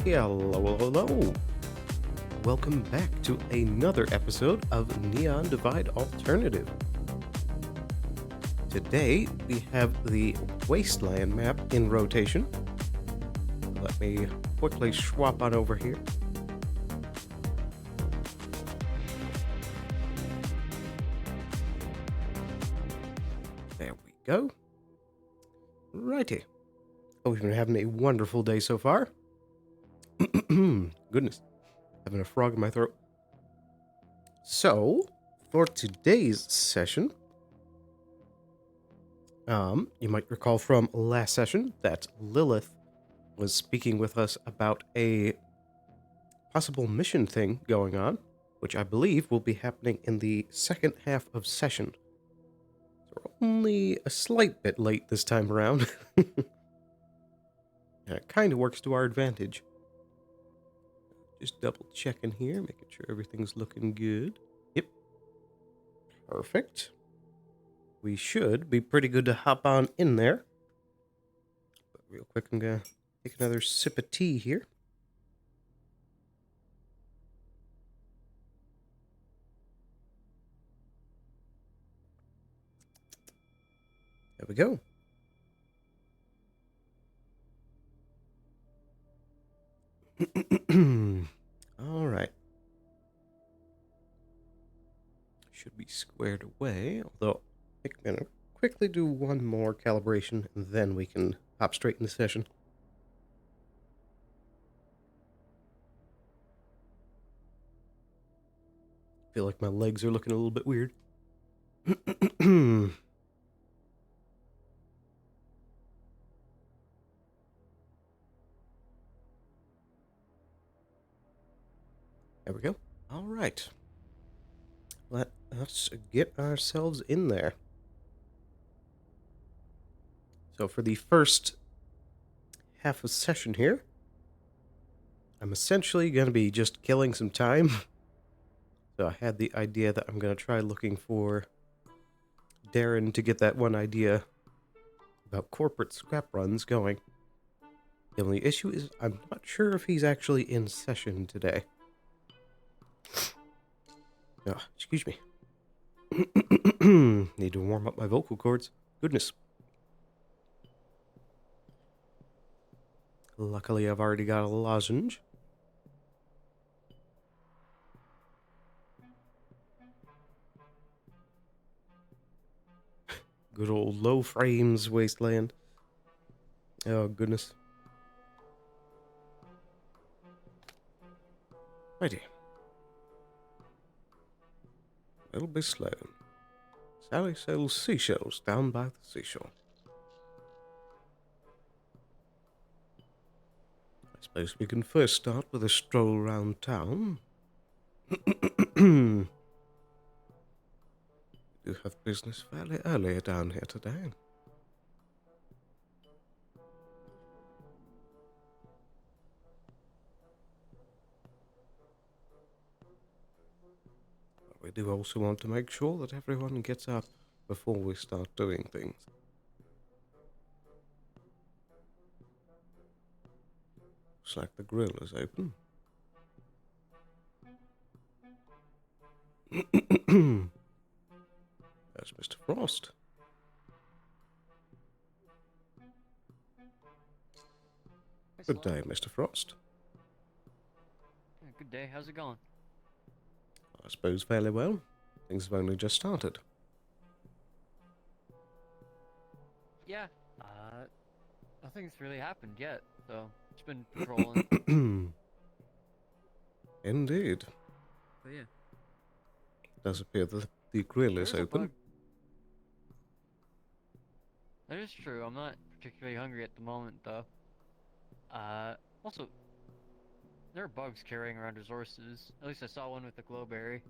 Hello, hello. Welcome back to another episode of Neon Divide Alternative. Today, we have the Wasteland map in rotation. Let me quickly swap on over here. There we go. Righty. Oh, we've been having a wonderful day so far. Goodness. Having a frog in my throat. So, for today's session, you might recall from last session that Lilith was speaking with us about a possible mission thing going on, which I believe will be happening in the second half of session. So we're only a slight bit late this time around. And it kind of works to our advantage. Just double checking here, making sure everything's looking good. Yep. Perfect. We should be pretty good to hop on in there. But real quick, I'm going to take another sip of tea here. There we go. All right. Should be squared away, although I think I'm going to quickly do one more calibration, and then we can hop straight into session. Feel like my legs are looking a little bit weird. There we go. All right. Let us get ourselves in there. So for the first half of session here, I'm essentially going to be just killing some time. So I had the idea that I'm going to try looking for Darren to get that one idea about corporate scrap runs going. The only issue is I'm not sure if he's actually in session today. Oh, excuse me. Need to warm up my vocal cords. Goodness. Luckily, I've already got a lozenge. Good old low frames wasteland. Oh, goodness. Righty. Welby Sloan. Sally sells seashells down by the seashore. I suppose we can first start with a stroll around town. We do have business fairly early down here today. But we do also want to make sure that everyone gets up before we start doing things. Looks like the grill is open. There's Mr. Frost. Good day, Mr. Frost. Good day. How's it going? I suppose fairly well. Things have only just started. Yeah. Nothing's really happened yet, so it's been patrolling. Indeed. But yeah. It does appear that the grill is There's a open. bug. That is true. I'm not particularly hungry at the moment, though. Also, there are bugs carrying around resources. At least I saw one with a glowberry.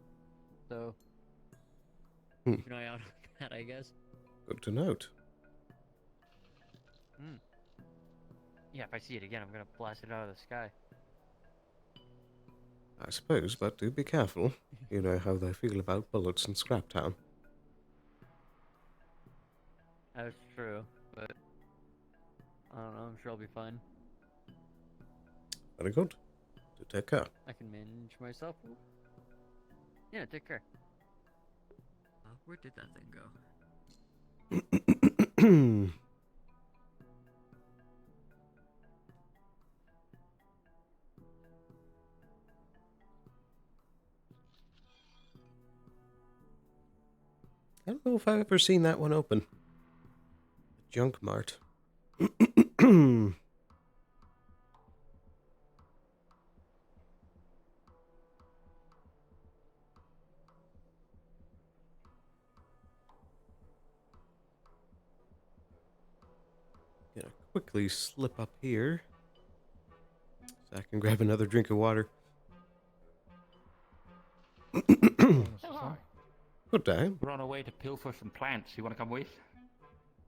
So, keep an eye out on that, I guess. Good to note. Yeah, if I see it again, I'm gonna blast it out of the sky. I suppose, but do be careful. You know how they feel about bullets in Scraptown. That's true, but I don't know. I'm sure I'll be fine. Very good. Do take care. I can manage myself. Yeah, take care. Where did that thing go? I don't know if I've ever seen that one open. Junk Mart. Gonna quickly slip up here so I can grab another drink of water. Hi. Good day. We're on our way to pilfer some plants. You want to come with?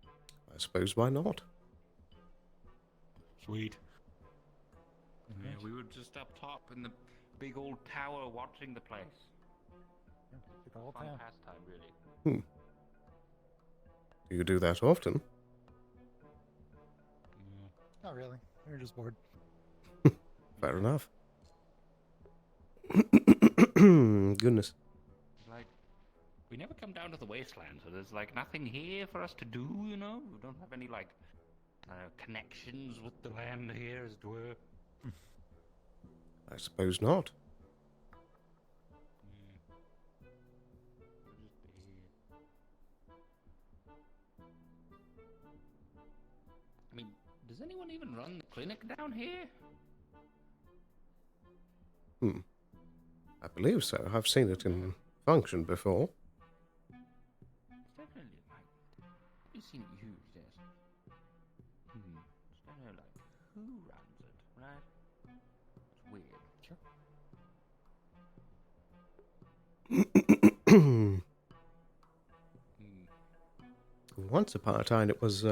I suppose why not? Sweet. Yeah, we were just up top in the big old tower watching the place. The whole Fun town. pastime, really. Do you do that often? Not really. We were just bored. Fair enough. Goodness. Like, we never come down to the wasteland, so there's like nothing here for us to do, you know? We don't have any like connections with the land here, as it were. I suppose not. We'll just be here. I mean, does anyone even run the clinic down here? I believe so. I've seen it in function before. It's definitely like you've seen it used, yes. Just don't know like who runs it, right? It's weird. Sure. Once upon a time it was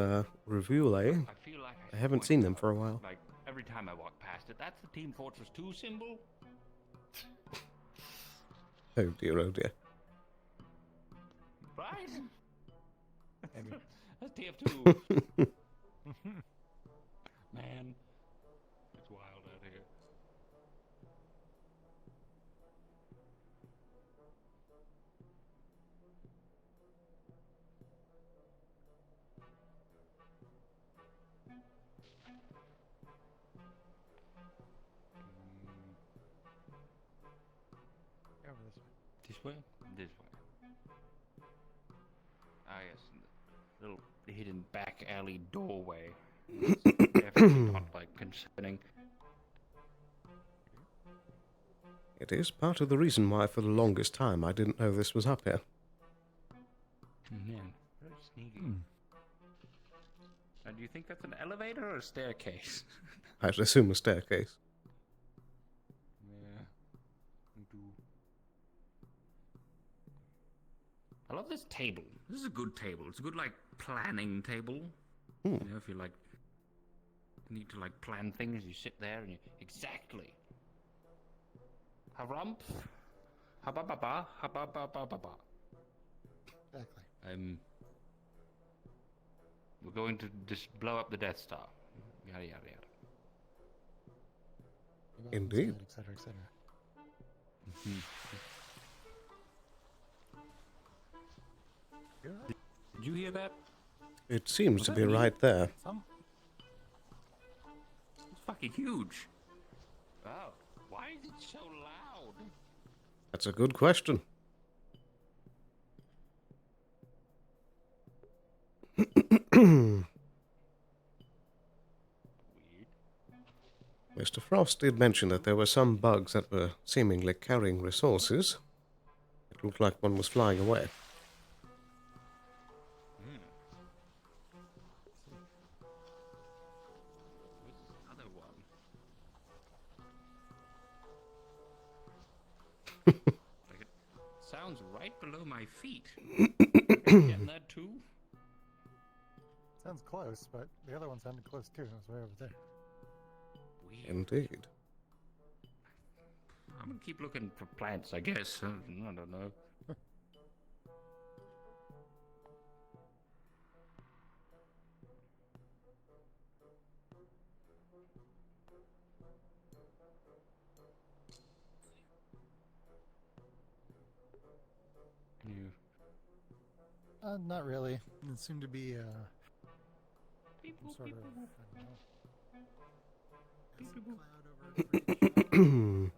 Revule. I feel like I haven't seen them for a while. Like every time I walk past it, that's the Team Fortress 2 symbol. Oh dear, oh dear. Right? Maybe. That's TF2. Man, it's wild out here. Over this way. This way? This way. Ah, yes. The little hidden back alley doorway. It's definitely not, like, concerning. It is part of the reason why for the longest time I didn't know this was up here. Man, very sneaky. Do you think that's an elevator or a staircase? I'd assume a staircase. Yeah, I do. I love this table. This is a good table. It's a good, like, planning table. You know, if you, like, need to, like, plan things, you sit there and you... Exactly. Harump. Habababa. Habababa. Exactly. We're going to just blow up the Death Star. Yada, yada, yada. Indeed. Et cetera, et cetera. Did you hear that? It seems Was to that be me? right there. It's fucking huge. Wow. Why is it so loud? That's a good question. Weird. Mr. Frost did mention that there were some bugs that were seemingly carrying resources. It looked like one was flying away. What's this other one? Like it sounds right below my feet. Getting that too? Sounds close, but the other one sounded close too. It was way over there. Weird. Indeed. I'm gonna keep looking for plants, I guess. I don't know. Not really. It seemed to be some sort of, I don't know. Got some cloud over a bridge.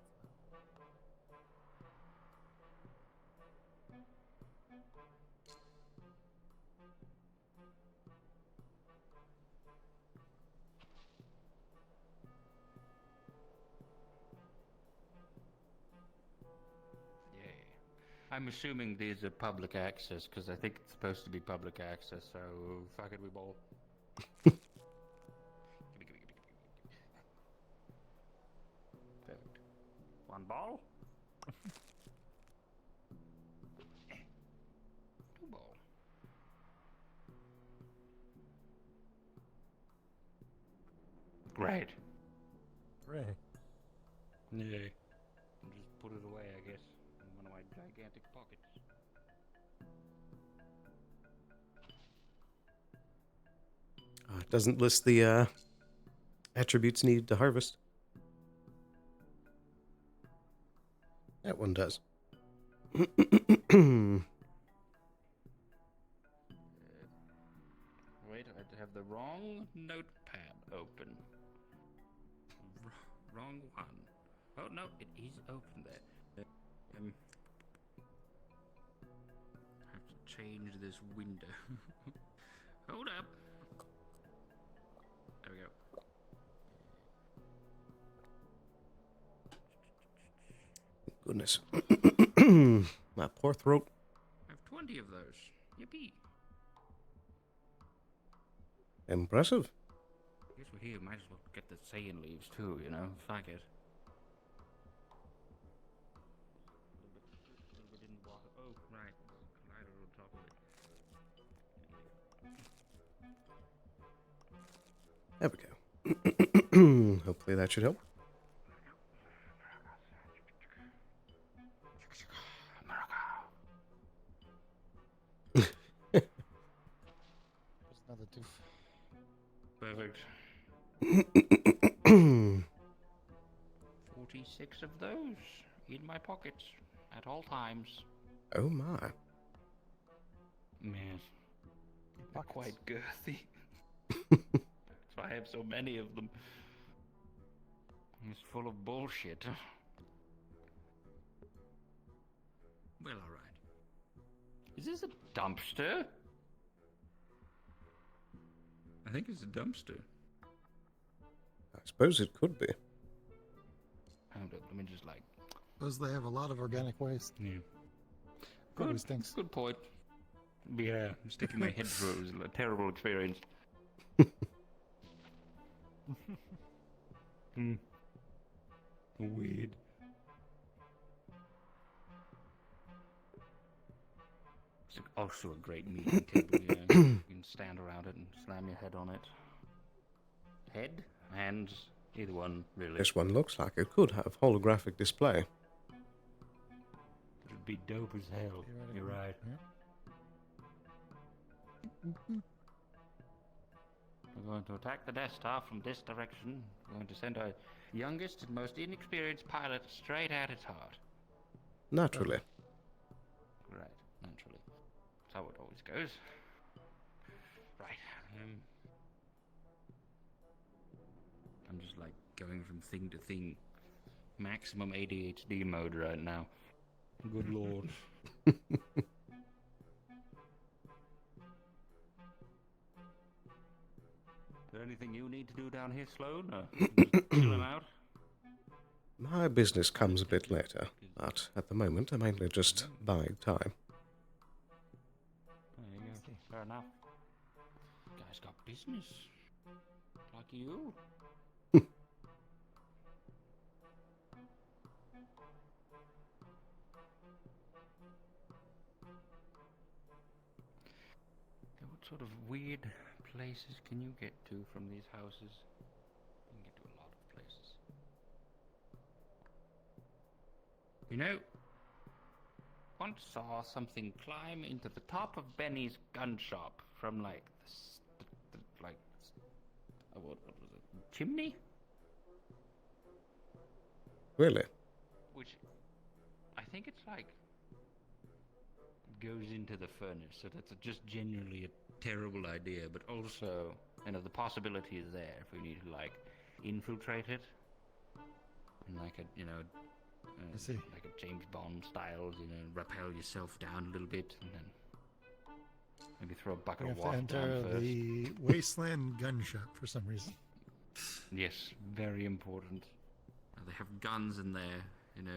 Yeah. I'm assuming these are public access because I think it's supposed to be public access. So fuck it, we ball. Perfect. One ball. Two ball. Great. Hooray. Yeah. Just put it away, I guess, in one of my gigantic pockets. It doesn't list the attributes needed to harvest. That one does. Wait, I have the wrong notepad open. Wrong one. Oh no, it is open there. Have to change this window. Hold up. There we go. Goodness. My poor throat. I have 20 of those. Yippee. Impressive. Guess we're here. Might as well get the saiyan leaves too, you know? Fuck it. A little bit in water. Oh, right. Collider on top of it. There we go. Hopefully that should help. There's another tooth. Perfect. 46 of those in my pockets at all times. Oh my. Man, they're Pockets. quite girthy. That's why I have so many of them. It's full of bullshit. Well, alright. Is this a dumpster? I think it's a dumpster. I suppose it could be. Hold up, let me just like... Suppose they have a lot of organic waste. Yeah. Probably Good, stinks. good point. Yeah, sticking my head through was a terrible experience. Weird. It's also a great meeting table, yeah. You can stand around it and slam your head on it. Head? Hands? Either one, really. This one looks like it could have holographic display. It'd be dope as hell. You're right. Yeah. We're going to attack the Death Star from this direction. We're going to send our youngest and most inexperienced pilot straight at its heart. Naturally. Right, naturally. That's how it always goes. Right, I'm just like going from thing to thing. Maximum ADHD mode right now. Good lord. Is there anything you need to do down here, Sloan? Just chilling out? My business comes a bit later, but at the moment I'm mainly just buying time. There you go. Fair enough. Guy's got business. Like you. What sort of weird places can you get to from these houses? You can get to a lot of places. You know, once saw something climb into the top of Benny's gun shop from like what was it? Chimney? Really? Which I think it's like goes into the furnace, so that's just genuinely a terrible idea. But also, the possibility is there if we need to like infiltrate it, and like a I see. like a James Bond style, rappel yourself down a little bit, and then maybe throw a bucket We of have to water enter down first. the Wasteland gun shop for some reason. Yes, very important. They have guns in there.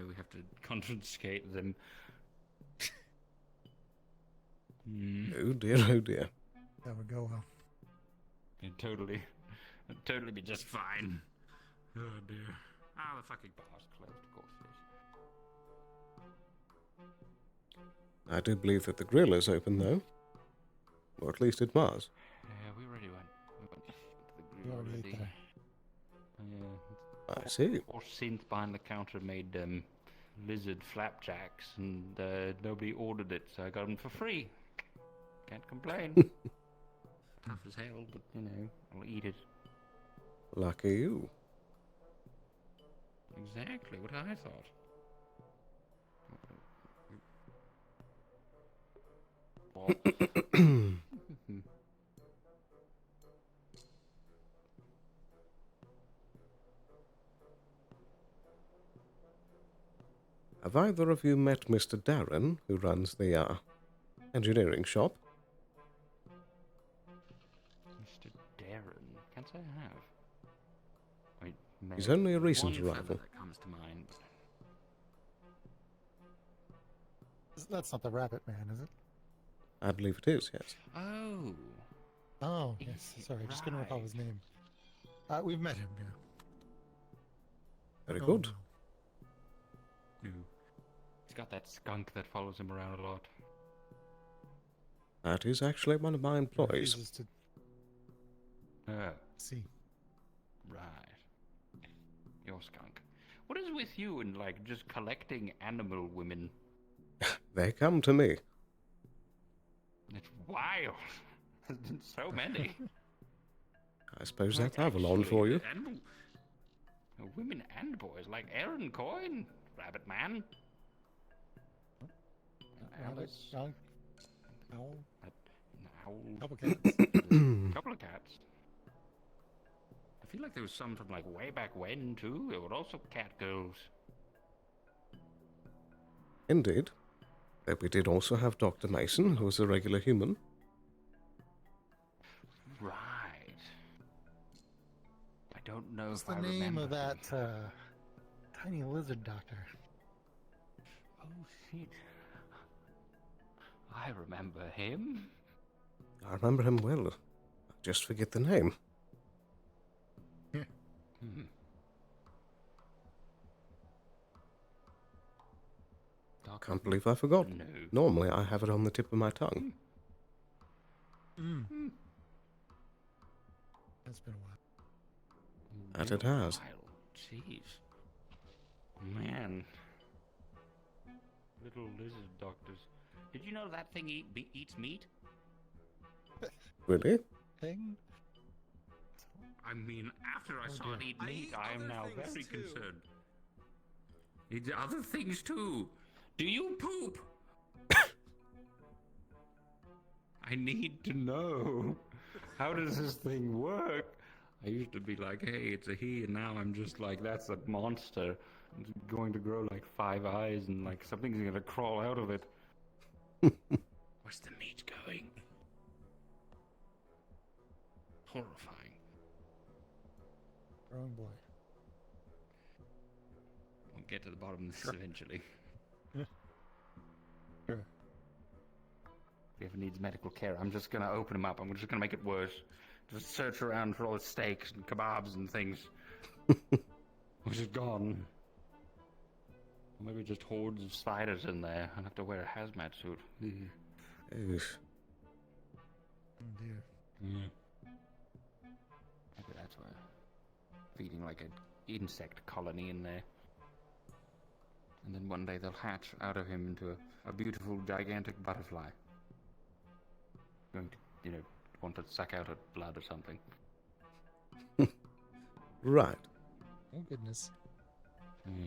We have to confiscate them. Oh dear, oh dear. That would go well. It'd totally be just fine. Oh dear. The fucking bar's closed, of course it is. I do believe that the grill is open, though. Or at least it was. Yeah, we already went. We went to the We grill already ate already. there. I see. Poor synth behind the counter made lizard flapjacks, and nobody ordered it, so I got them for free. Can't complain. Tough as hell, but I'll eat it. Lucky you. Exactly what I thought. Well, Have either of you met Mr. Darren, who runs the engineering shop? Mr. Darren, can't say I have. He's maybe only a recent one fella arrival. that comes to mind. That's not the Rabbit Man, is it? I believe it is, yes. Oh, Oh, yes. Sorry, I just couldn't recall his name. We've met him, yeah. Very Oh, good. no. He's got that skunk that follows him around a lot. That is actually one of my He employees. refuses to Oh, see. right. Your skunk. What is with you and just collecting animal women? They come to me. It's wild. There's been so many. I suppose Like, that's Avalon for you. Animal, women and boys, like Aaron Coyne, Rabbit Man. Rabbit, Alice, skunk, owl, an owl, couple cats. couple of cats. I feel like there was some from way back when too. There were also cat girls. Indeed. Though we did also have Dr. Mason, who was a regular human. Right. I don't know What's if the I name remember of that him. tiny lizard doctor? Oh shit. I remember him. I remember him well. I just forget the name. Hmm. Can't believe I forgot. No. Normally I have it on the tip of my tongue. Mm. That's been a while. That it has. Wild. Jeez. Man. Little lizard doctors. Did you know that thing eats meat? Really? Thing? I mean, after I Oh, saw dear. it eat I meat, eat I am other now things very too. concerned. Eats other things too. Do you poop? I need to know. How does this thing work? I used to be like, hey, it's a he, and now I'm just like, that's a monster. It's going to grow 5 eyes, and something's gonna crawl out of it. Where's the meat going? Horrifying. Growing boy. We'll get to the bottom of this eventually. Sure. If he ever needs medical care, I'm just gonna open him up. I'm just gonna make it worse. Just search around for all the steaks and kebabs and things. Which is gone. Or maybe just hordes of spiders in there. I'll have to wear a hazmat suit. Oof. Oh dear. Maybe that's why. Feeding an insect colony in there. And then one day they'll hatch out of him into a beautiful, gigantic butterfly. Going to, want to suck out her blood or something. Right. Oh goodness.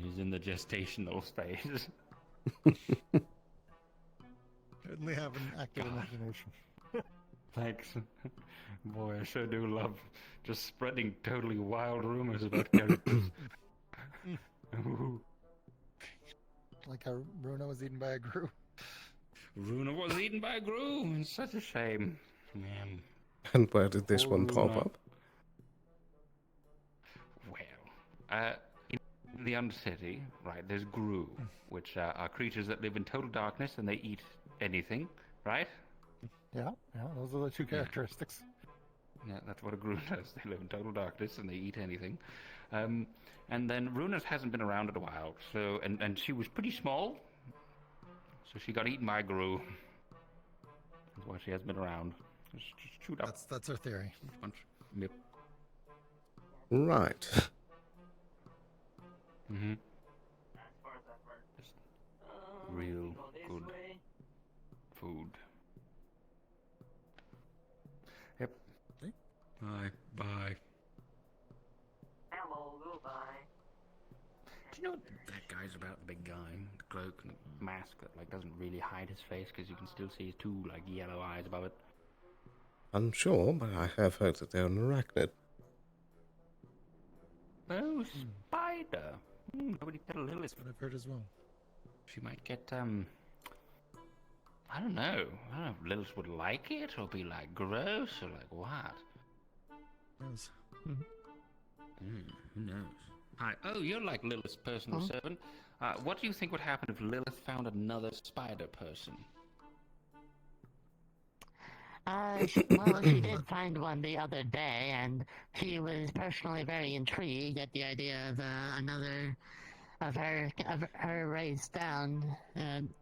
He's in the gestational phase. Certainly have an active God. imagination. Thanks. Boy, I sure do love just spreading totally wild rumors about characters. Ooh. Like how Runa was eaten by a Gru. Runa was eaten by a Gru. It's such a shame. Man. And where did this Poor one pop Runa. up? Well, in the Undercity, right, there's Gru, which are creatures that live in total darkness and they eat anything, right? Yeah, those are the two characteristics. Yeah, that's what a Gru does. They live in total darkness and they eat anything. And then Runa's hasn't been around in a while, so and she was pretty small, so she got eaten by a Gru. That's why she hasn't been around. Just chewed up. That's our theory. Bunch. Yep. Right. Mm-hmm. Just real good food. Yep. Okay. Bye. Hello, goodbye. Do you know what that guy's about? The big guy, the cloak and the mask that like doesn't really hide his face because you can still see his two like yellow eyes above it. Unsure, but I have heard that they're an arachnid. Oh, spider! Nobody said Lilith. That's what I've heard as well. She might get I don't know. If Lilith would like it or be like gross or like what. Yes. Who knows? Hi. Oh, you're like Lilith's personal servant. What do you think would happen if Lilith found another spider person? Well, she did find one the other day, and she was personally very intrigued at the idea of another of her race down,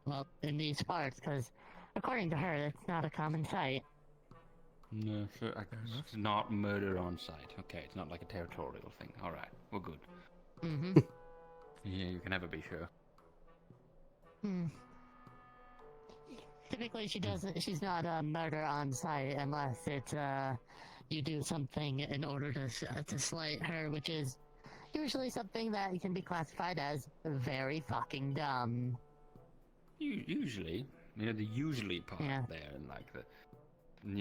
well, in these parts, because according to her, that's not a common sight. No, sure. It's not murder on sight. Okay, it's not like a territorial thing. All right, we're good. Mm-hmm. Yeah, you can never be sure. Typically, she's not a murder on sight unless it's you do something in order to slight her, which is usually something that can be classified as very fucking dumb. Usually, the usually part Yeah. there, and like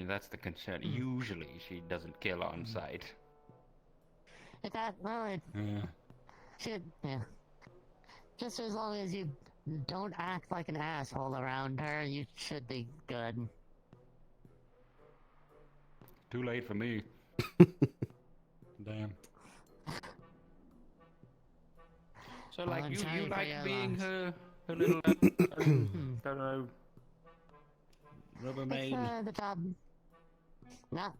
that's the concern. Usually, she doesn't kill on sight. It Yeah. should, yeah. Just as long as you don't act like an asshole around her, you should be good. Too late for me. Damn. So, Well, like, I'm you sorry for like your being loss. her little, don't know, rubber maid? It's the job. No.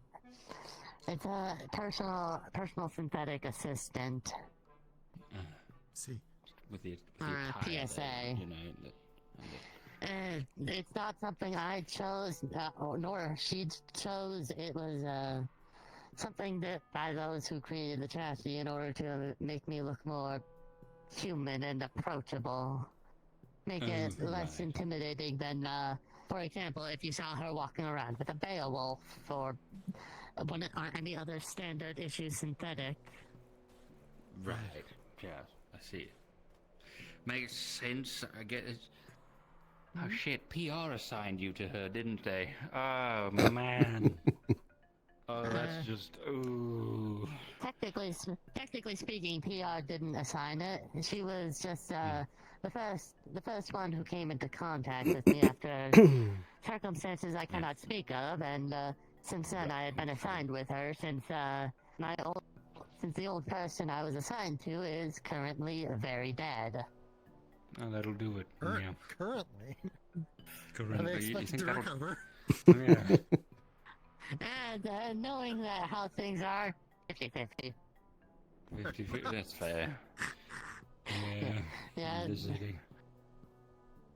It's a personal synthetic assistant. See. With the Or a attire there, PSA. It's not something I chose, nor she chose. It was something that by those who created the chassis in order to make me look more human and approachable. Make it less right. intimidating than, for example, if you saw her walking around with a Beowulf or any other standard issue synthetic. Right. Yeah, I see it. Makes sense. I get it. Oh shit! PR assigned you to her, didn't they? Oh man. Oh, that's just ooh. Technically speaking, PR didn't assign it. She was just the first one who came into contact with me after circumstances I cannot speak of, and since then I had been assigned with her since the old person I was assigned to is currently very dead. Oh, that'll do it. Yeah. Currently. Are they Currently, you expected think to that'll? recover? Yeah. And knowing that how things are, 50-50. 50, that's fair. Yeah. Yeah. Visiting.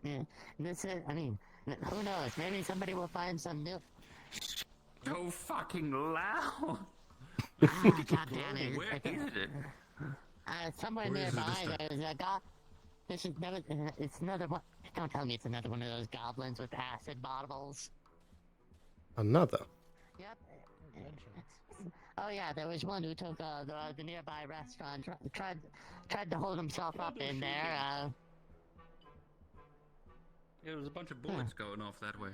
Yeah, this is, I mean, who knows? Maybe somebody will find some new. So fucking loud. God damn it! Where is it? Somewhere Where is it nearby, this time? there's a it's another one. Don't tell me it's another one of those goblins with acid bottles. Another. Yep. Oh yeah, there was one who took the nearby restaurant. Tried to hold himself up in there. There was a bunch of bullets going off that way.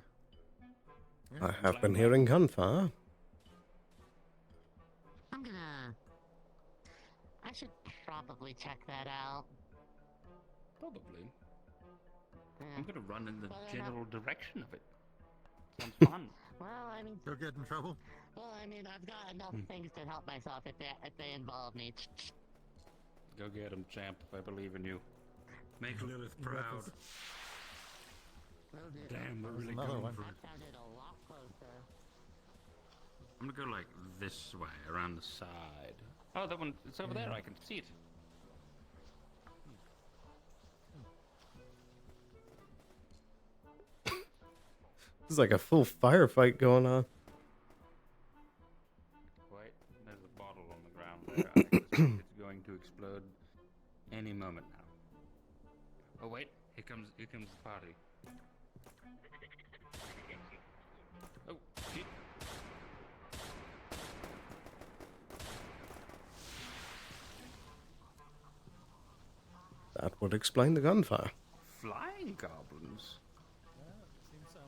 I have been hearing gunfire. I should probably check that out. Probably. Yeah. I'm gonna run in the Well, they're general direction of it. Sounds fun. Well, I mean, You'll get in trouble. I've got enough things to help myself if they involve me. Go get him, champ. I believe in you. Make Lilith You got proud. this. Will do. Damn, we're That was really another going one. for That it. sounded a lot closer. I'm gonna go like this way, around the side. Oh, that one, it's over there. I can see it. There's like a full firefight going on. Wait, there's a bottle on the ground there. I think it's going to explode any moment now. Oh wait, here comes the party. Oh, shit. That would explain the gunfire. Flying goblins. Yeah, seems so.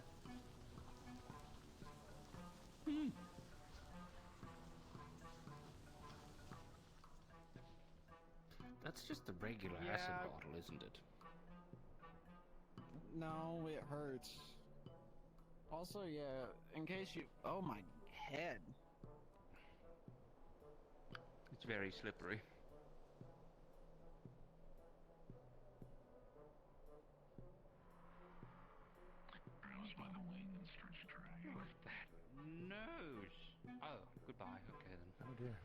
That's just the regular Yeah. acid bottle, isn't it? No, it hurts. Also, yeah, in case you... Oh, my head. It's very slippery. What's that nose? Oh, goodbye. Okay then. Oh dear.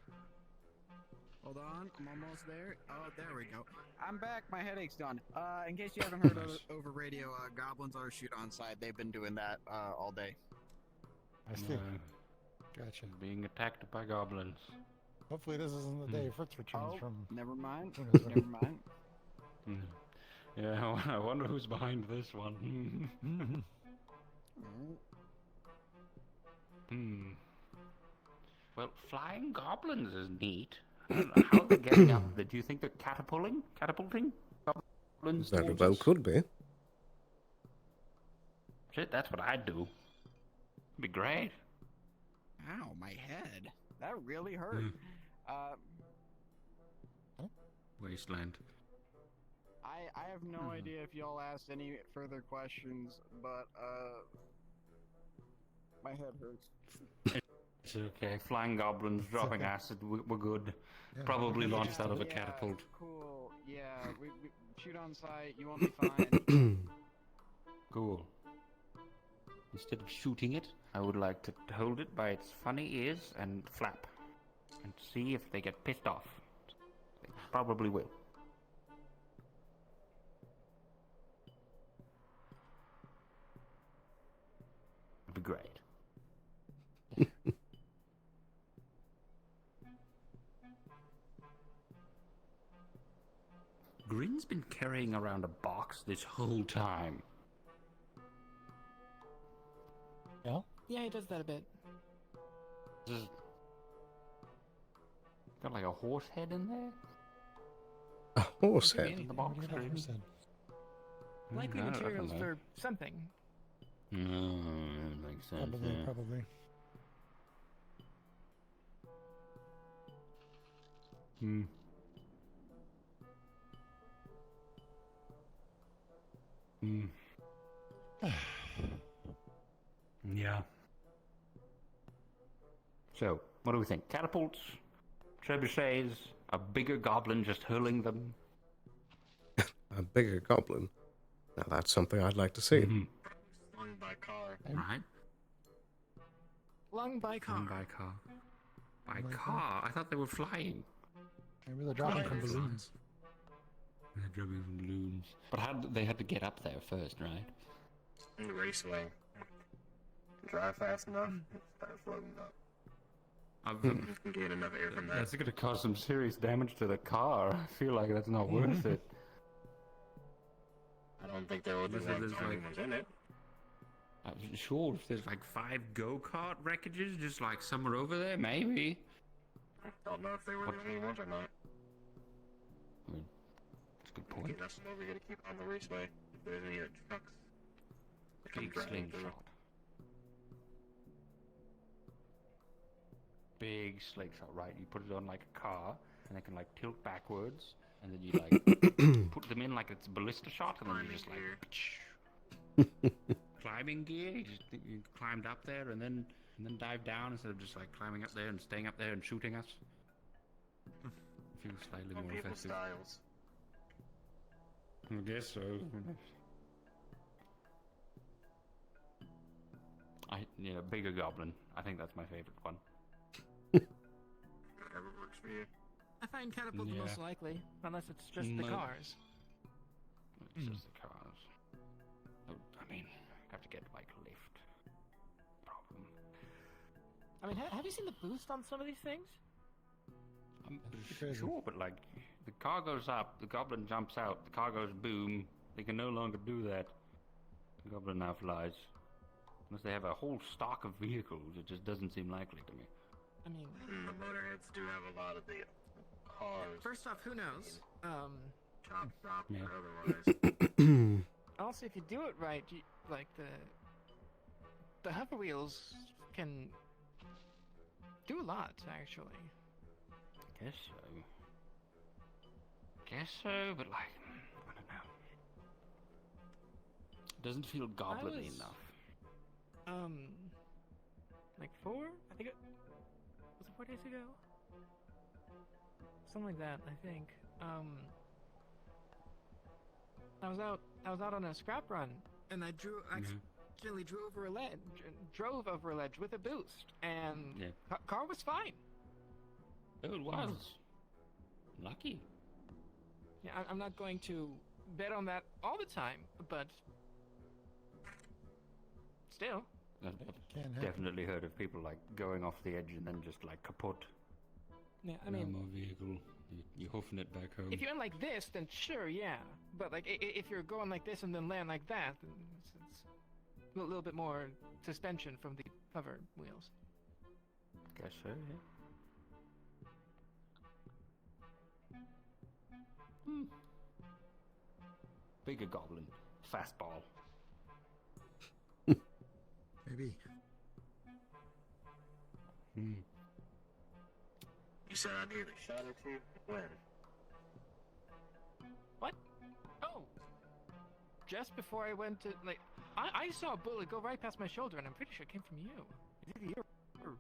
Hold on, I'm almost there. Oh, there we go. I'm back, my headache's done. In case you haven't heard Nice. over radio, goblins are shoot on sight. They've been doing that, all day. I see. No, Gotcha. being attacked by goblins. Hopefully this isn't the day Fritz returns Oh, from. never mind. Who knows where. Never mind. Mm. Yeah, I wonder who's behind this one. Hmm. Well, flying goblins is neat. I don't know how they're getting up there. Do you think they're catapulting? Goblins Very towards well us? could be. Shit, that's what I'd do. Be great. Ow, my head. That really hurt. Wasteland. I have no idea if y'all asked any further questions, but, my head hurts. It's okay. Flying goblins dropping acid. We're good. Yeah. Probably Okay, launched just out of a Yeah, catapult. Cool. Yeah, we shoot on sight. You won't be fine. Cool. Instead of shooting it, I would like to hold it by its funny ears and flap. And see if they get pissed off. They probably will. It'd be great. Grin's been carrying around a box this whole time. Yeah? Yeah, he does that a bit. Just got like a horse head in there. A horse Could be head. In the anything. box. What do you really. said? Likely I don't materials know. for something. That makes sense. Probably, Yeah. probably. Hmm. Hmm. Yeah. So, what do we think? Catapults, trebuchets, a bigger goblin just hurling them. A bigger goblin. Now that's something I'd like to see. Mhm. Slung by car. Right? Lung by car. Come by car. By By car? I thought they were flying. Maybe they're dropping from Gliders. balloons. They're dropping from balloons. But they had to get up there first, right? In the raceway. Drive fast enough, start floating up. You can get enough air from that. That's going to cause some serious damage to the car. I feel like that's not worth it. I don't think there will be There's one like- ones in it. Sure, if there's like 5 go-kart wreckages just like somewhere over there, maybe. I don't know if there were What- any ones or not. I mean, that's a good point. That's what we gotta keep on the raceway. If there's any trucks. Big slingshot. Big slingshot, right? You put it on like a car, and it can like tilt backwards, and then you like put them in like it's a ballista shot, and then you just like climbing gear. You climbed up there, and then dive down instead of just like climbing up there and staying up there and shooting us. Feels slightly Some more people's effective. styles. I guess so. Bigger goblin. I think that's my favorite one. Whatever works for you. I find catapult the Yeah. most likely, unless it's just the No. cars. It's just the cars. Oh, I mean, have to get like a lift. Problem. I mean, have you seen the boost on some of these things? crazy. Sure, but like the car goes up, the goblin jumps out, the car goes boom. They can no longer do that. The goblin now flies. Unless they have a whole stock of vehicles, it just doesn't seem likely to me. I mean, The motorheads do have a lot of the cars. first off, who knows? Chop shop Yeah. or otherwise. Also, if you do it right, like the hover wheels can do a lot, actually. Guess so. Guess so, but like, I don't know. It doesn't feel goblin-y was- enough. Like 4? I think was it 4 days ago? Something like that, I think. I was out on a scrap run, and I accidentally drove over a ledge with a boost, and Yeah. car was fine. Oh, it was. Lucky. Yeah, I'm not going to bet on that all the time, but still. I've Can't happen. definitely heard of people like going off the edge and then just like kaput. Yeah, I mean, more vehicle. You're hoofing it back home. if you went like this, then sure, yeah. But like, if you're going like this and then land like that, then it's a little bit more suspension from the hover wheels. Guess so, yeah. Bigger goblin. Fastball. Maybe. You said I need a shot or two? When? What? Oh, just before I went to I saw a bullet go right past my shoulder, and I'm pretty sure it came from you. It's either you or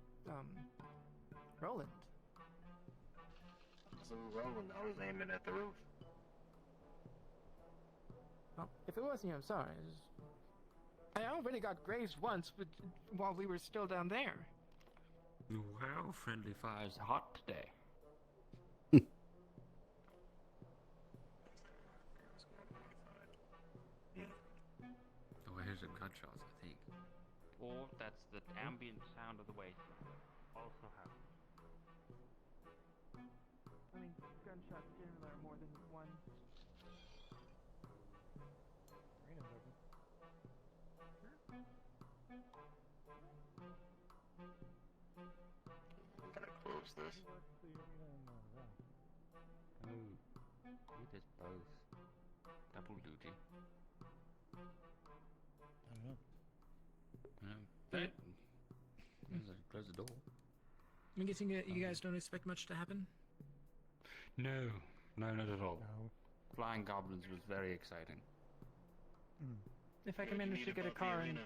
Roland. So rolling, I was aiming at the roof. Well, if it wasn't you, I'm sorry. I already got grazed once, but while we were still down there. Well, friendly fire's hot today. Oh, here's some gunshots, I think. Or that's the ambient sound of the wasteland. Also happens. I mean, gunshots generally are more than one. I'm gonna close this. Oh, it is both. Double duty. I don't know. But close the door. I'm guessing you guys don't expect much to happen? No, not at all. No. Flying goblins was very exciting. If I can manage to get a car and...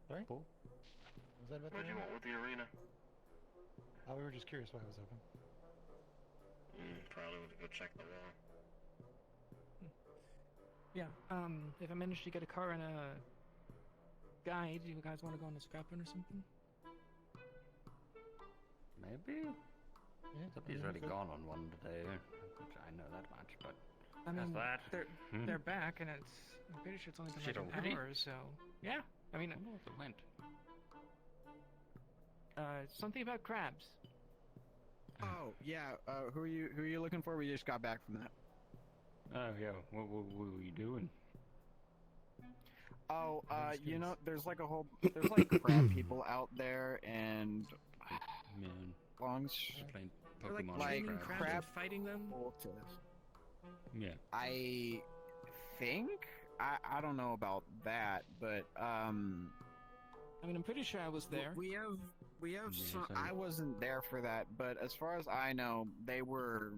Sorry? Paul? Was that about the What'd you arena? want with the arena? Oh, we were just curious why it was open. Probably want to go check the wall. Yeah, if I manage to get a car and a guide, do you guys want to go on a scrap run or something? Maybe? Yeah. Somebody's already gone on one today. I know that much, but I mean, that. they're back, and I'm pretty sure it's only been Shit, like an already? hour or so. Yeah, I mean, I wonder if it went. something about crabs. Oh yeah, who are you looking for? We just got back from that. Oh yeah, what were you doing? Oh, you know, there's like crab people out there, and Man, long just playing They're like Pokemon. like training crab. crabs crab- and fighting them. Yeah. I think I don't know about that, but I mean, I'm pretty sure I was there. we have Yes, some. I- I wasn't there for that, but as far as I know, we're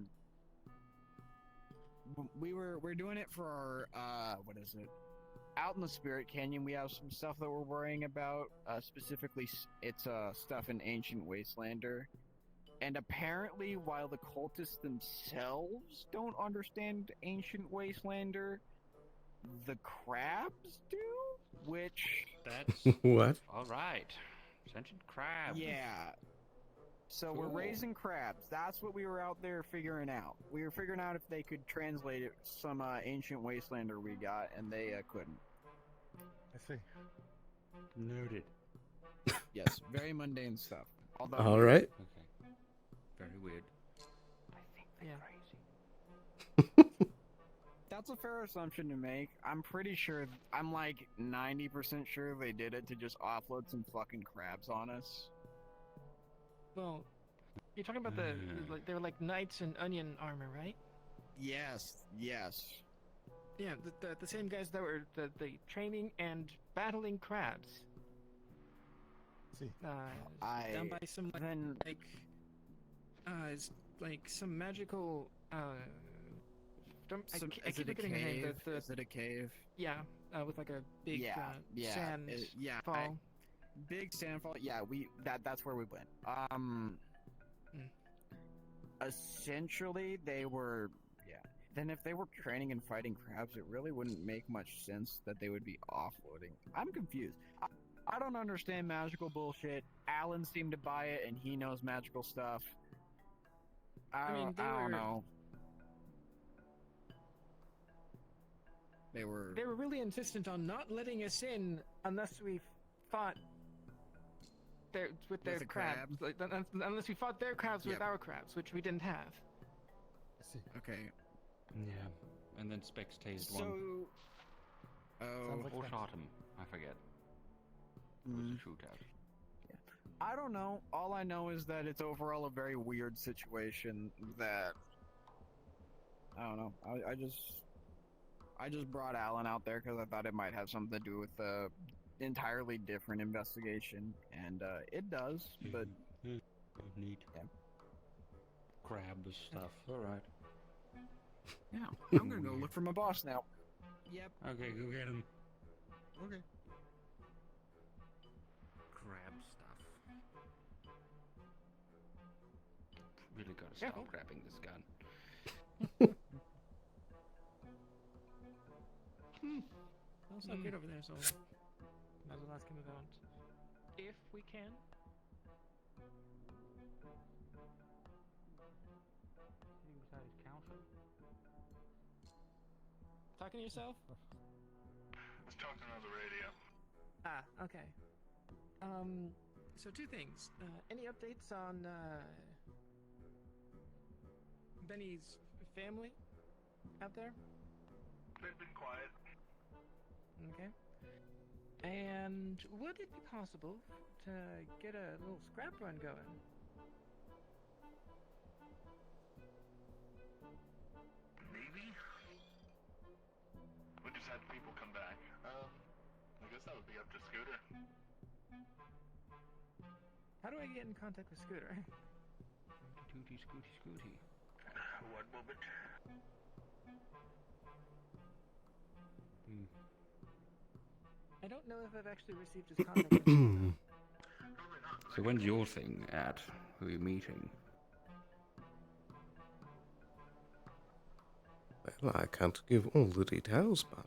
doing it for our what is it? Out in the Spirit Canyon, we have some stuff that we're worrying about. Specifically, it's stuff in Ancient Wastelander. And apparently, while the cultists themselves don't understand Ancient Wastelander, the crabs do? Which, That's What? all right. Sentient crab. yeah. So we're Cool. raising crabs. That's what we were out there figuring out. We were figuring out if they could translate it, some Ancient Wastelander we got, and they couldn't. I see. Noted. Yes, very mundane stuff. Although, All right. Okay. Very weird. I think they're Yeah. crazy. That's a fair assumption to make. I'm pretty sure, I'm like 90% sure they did it to just offload some fucking crabs on us. Well, you're talking about the like they were like knights in onion armor, right? Yes, yes. Yeah, the same guys that were the training and battling crabs. See. Down by some Then, it's like some magical is I it keep a forgetting her name. cave? Is it a cave? Yeah, with like a big sand yeah. fall. Big sandfall. Yeah, that's where we went. Essentially, they were. Yeah. Then if they were training and fighting crabs, it really wouldn't make much sense that they would be offloading. I'm confused. I don't understand magical bullshit. Alan seemed to buy it, and he knows magical stuff. I don't know. They were really insistent on not letting us in unless we fought with their the crabs. crab? Like, unless we fought their crabs with Yep. our crabs, which we didn't have. I see. okay. Yeah. And then Specs tased one. So, Sounds like Or that. shot him. I forget. It was a shootout. I don't know. All I know is that it's overall a very weird situation that I don't know. I just brought Alan out there because I thought it might have something to do with the entirely different investigation, and it does. But Neat. Yeah. Crab stuff. All right. yeah, I'm gonna go look for my boss now. Yep. Okay, go get him. Okay. Crab stuff. Really gotta Careful. stop grabbing this gun. Also good over there, so might as well ask him about if we can. Sitting beside his counter. Talking to yourself? I was talking on the radio. Ah, okay. So two things. Any updates on Benny's family out there? They've been quiet. Okay. And would it be possible to get a little scrap run going? Maybe. We just had people come back. I guess that would be up to Scooter. How do I get in contact with Scooter? Tooty scooty scooty. One moment. I don't know if I've actually received his contact info. So when's your thing at? Who are you meeting? Well, I can't give all the details, but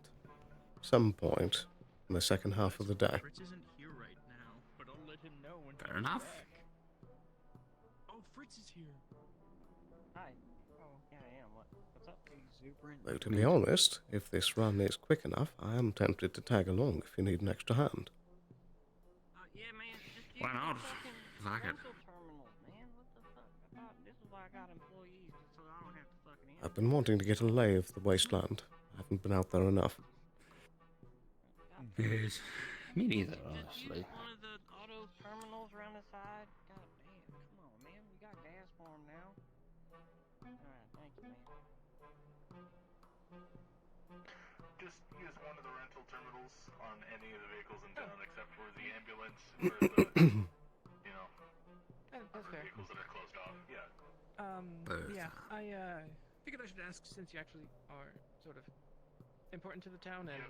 some point in the second half of the day. Fritz isn't here right now, but I'll let him know when Fair he's enough. back. Oh, Fritz is here. Hi. Oh, yeah, I am. What's up? Though, to be honest, if this run is quick enough, I am tempted to tag along if you need an extra hand. Yeah, man. Just Why not? Fuck it. terminals, man. What the fuck? I thought this is why I got employees, so I don't have to fucking I've been wanting to get a lay of the wasteland. I haven't been out there enough. Yes. Me neither, Just honestly. use one of the auto terminals around the side. God damn, come on, man. We got gas for 'em now. Alright, thank you, man. just use one of the rental terminals on any of the vehicles in town, except for the ambulance or the, you know, That's fair. vehicles that are closed off. Yeah. Yeah, I figured I should ask since you actually are sort of important to the town and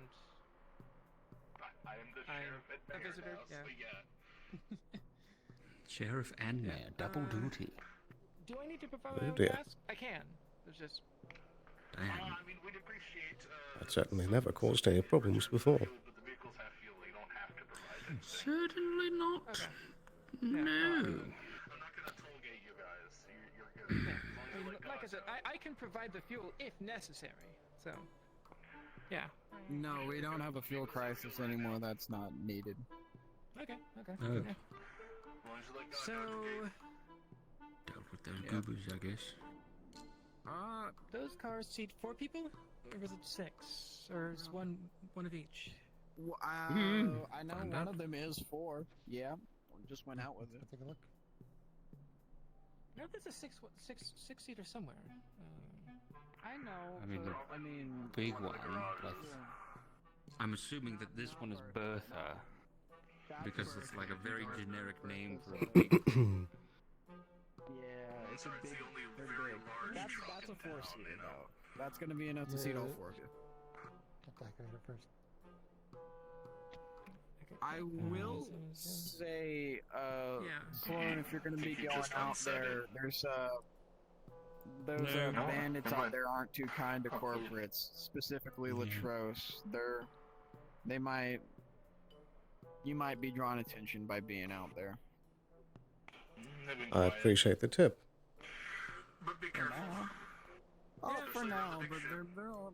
I am the I'm sheriff at a Mayor's visitor, house, yeah. so yeah. Sheriff and mayor, double duty. do I need to provide Oh my own dear. gas? I can. There's just Damn. I mean, we'd appreciate. That certainly never caused any problems before. Fuel, but the vehicles have fuel. You don't have to provide anything. Certainly not. okay. No. I'm not gonna tollgate you guys. You're good. Yeah. As long as I you mean, let like I God said, know. I can provide the fuel if necessary. So, yeah. No, we don't have a fuel crisis anymore. That's not needed. Okay. Okay. Oh. Yeah. As long as you let God So, know. Dealt with those goobers, I guess. those cars seat 4 people, or was it 6, or is one of each? I know Find one out. of them is 4. Yeah, we just went out with it. Take a look. No, there's a six seater somewhere. I know. I mean, but, the I mean, big one. Like, I'm assuming that this one is Bertha, because it's like a very generic name for a big. yeah, it's a big. the only They're very big. large That's truck a in town, 4-seater you know. though. That's gonna be enough to seat all 4 of you. Activate it first. I will say, Yeah. Sloan, if you're gonna be If you going just out unset there, it. those No. bandits Come out on. there aren't too kind to Oh, yeah. corporates, specifically Yeah. Latros. You might be drawing attention by being out there. They've been I quiet, appreciate the tip. but be For careful. now. Oh, Yeah, for especially now, with the but big they're all.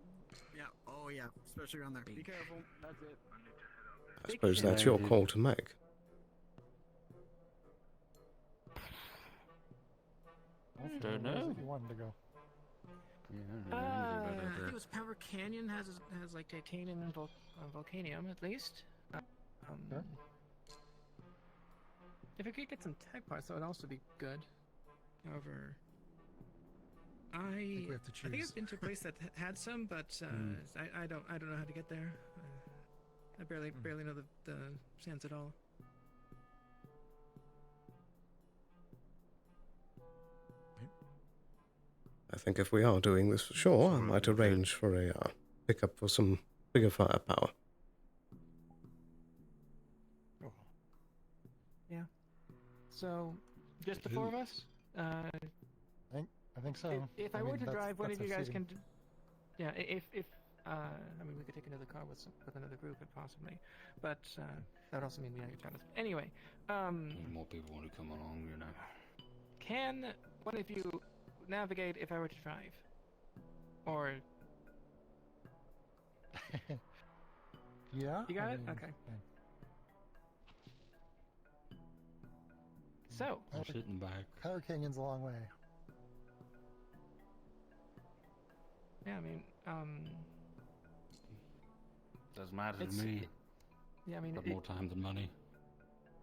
Yeah. Oh yeah, especially on there. Be careful. That's it. I need to head out there. I suppose that's your call to make. Don't know. If you wanted to go. I think it was Power Canyon has like titanium and volcanium at least. Sure. If I could get some tech parts, that would also be good. However, I we have to think choose. I've been to a place that had some, but I don't know how to get there. I barely know the sands at all. I think if we are doing this for sure, I might arrange for a pickup for some bigger firepower. Oh, Yeah. So, just the 4 of us. I think so. If I were mean, to that's- drive, one that's of you our guys seating. can. Yeah, if I mean, we could take another car with another group, possibly, but that would also mean we have to drive. Anyway, More people want to come along, you know. can one of you navigate if I were to drive, or Yeah. you got I it? mean, Okay. yeah. So, I'm sitting back. Power Canyon's a long way. yeah, I mean, Doesn't matter to It's- me. yeah, I mean, Got it, more time than money.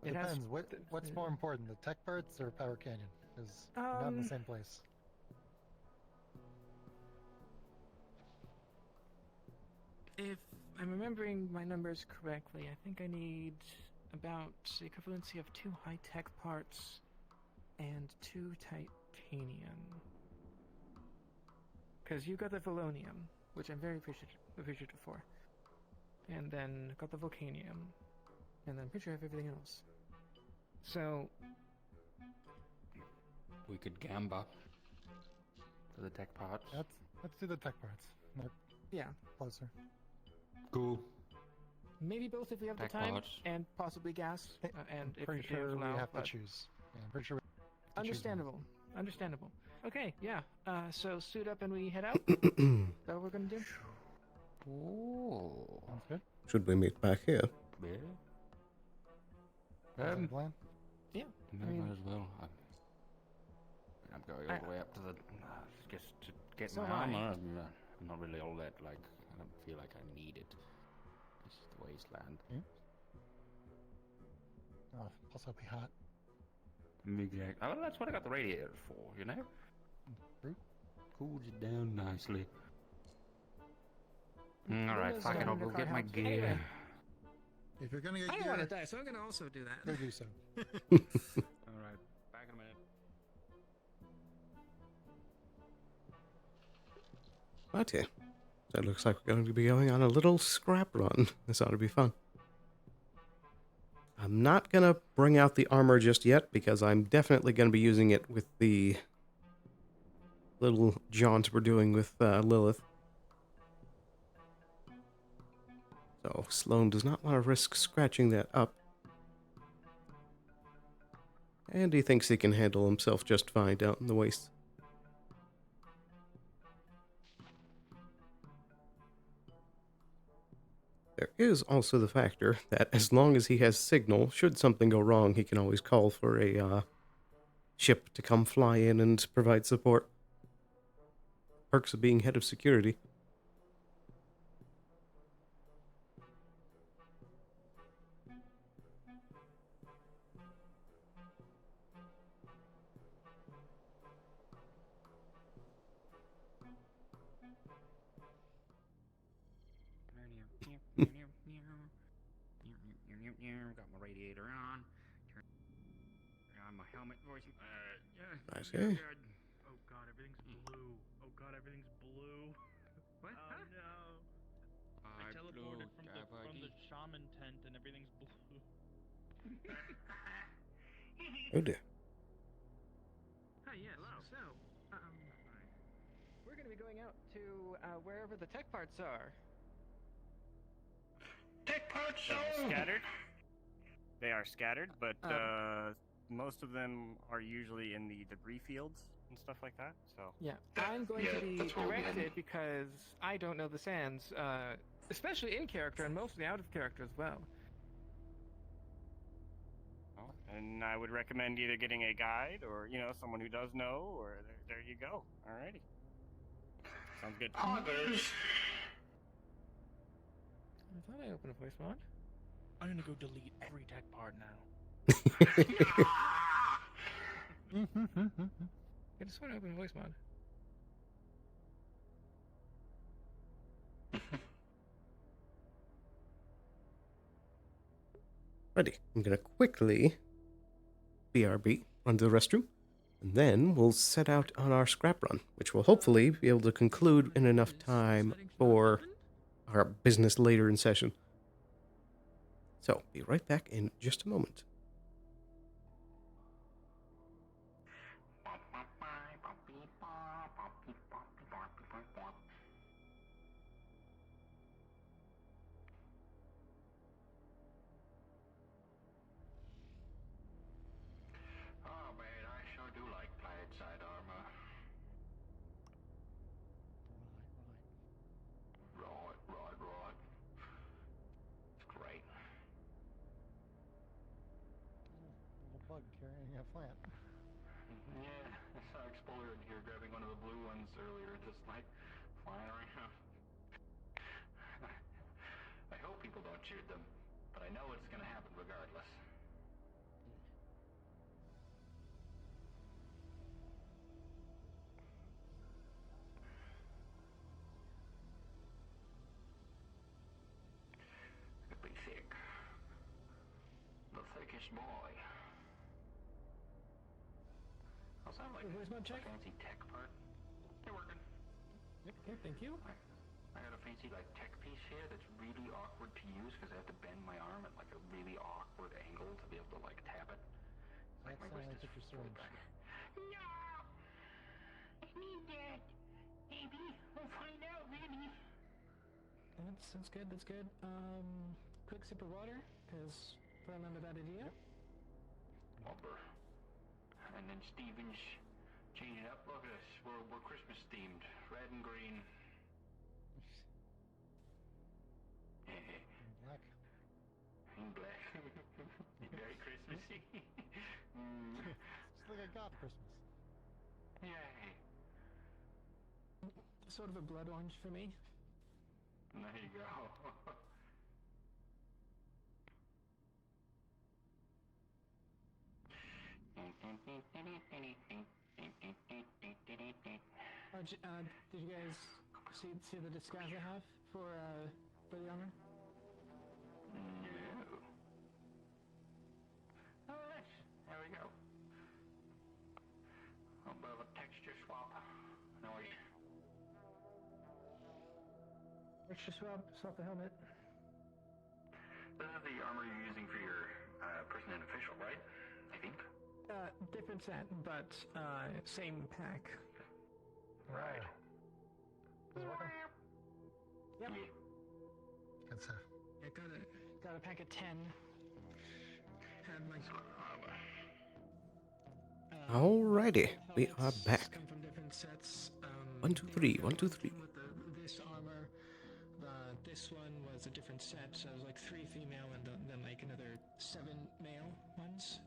It It has- depends. What's more important, the tech parts or Power Canyon? Because not in the same place. if I'm remembering my numbers correctly, I think I need about the equivalency of 2 high-tech parts and 2 titanium. Because you got the Volonium, which I'm very appreciative for. And then got the Volcanium. And then pretty sure I have everything else. So, We could gamba for the tech parts. Let's do the tech parts. Not yeah. closer. Cool. Maybe both if we have the Tech time, parts. and possibly gas. And if Pretty the games sure we allow, have to but- choose. Yeah, I'm pretty sure we have to choose one. Understandable. Understandable. Okay, yeah. So suit up and we head out. Is that what we're gonna do? Oh. Sounds good. Should we meet back here? Yeah. Is that the plan? Yeah. Might I mean- as well. I'm going all the way up to the. Just to get So my am I. armor. I'm not really all that, like. I don't feel like I need it. This is the wasteland. Oh, plus it'll be hot. Exactly. Oh, that's what I got the radiator for, you know? True. Cools it down nicely. Alright, fuck it, I'll go get my gear. Anyway, If you're gonna get I don't gear, want to die, so I'm gonna also do that. go do so. Alright, back in a minute. But yeah, so it looks like we're going to be going on a little scrap run. This ought to be fun. I'm not going to bring out the armor just yet, because I'm definitely going to be using it with the little jaunt we're doing with Lilith. So Sloan does not want to risk scratching that up. And he thinks he can handle himself just fine down in the waist. There is also the factor that as long as he has signal, should something go wrong, he can always call for a ship to come fly in and provide support. Perks of being head of security. Got my radiator on. Turn on my helmet voice. I see. Good. Oh god, everything's blue. Oh god, everything's blue. What? Oh no. I teleported from the shaman tent and everything's blue. Oh dear. Hi, yes. So, we're gonna be going out to wherever the tech parts are. Tech parts Scattered. They are scattered, but most of them are usually in the debris fields and stuff like that. So Yeah, I'm going to be that's what we're directed doing. because I don't know the sands, especially in character and mostly out of character as well. and I would recommend either getting a guide or someone who does know, or there you go. Alrighty, sounds good. Others. I thought I opened a voice mod. I'm gonna go delete every tech part now. I just want to open a voice mod. Ready. I'm going to quickly BRB, run to the restroom, and then we'll set out on our scrap run, which will hopefully be able to conclude in enough time for our business later in session. So, be right back in just a moment. Oh man, I sure do like plaid side armor. Right. It's great. Little bug carrying a plant. Yeah, I saw Explorer in here grabbing one of the blue ones earlier, just like flying around. I hope people don't shoot them, but I know it's gonna happen regardless. Could be thick. The thickest boy. I'll sound like Where's my a check? fancy tech part. They're working. Yep, okay, thank you. I got a fancy tech piece here that's really awkward to use because I have to bend my arm at like a really awkward angle to be able to like tap it. Like my wrist is fully back. No! I need that! Maybe we'll find out, maybe. That's good, that's good. Quick sip of water, because I remember that idea. Lumber. And then Steven's changing up. Look at us. We're Christmas themed. Red and green. Black. And black. Very Christmassy. It's like I got Christmas. Yay. Sort of a blood orange for me. There you go. Did you guys see the disguise I have for the armor? No. Alright, there we go. A bit of a texture swap. No wait. Extra swap the helmet. This is the armor you're using for your person and official, right? I think. Different set, but same pack. Right. Is it working? Yep. Yeah. Good stuff. I got a pack of 10. Had my Alrighty, we are helmets back. Come from different sets. 1, 2, 3, 1, 2, 3. With this armor, this one was a different set, so it was like 3 female and then like another 7 male ones.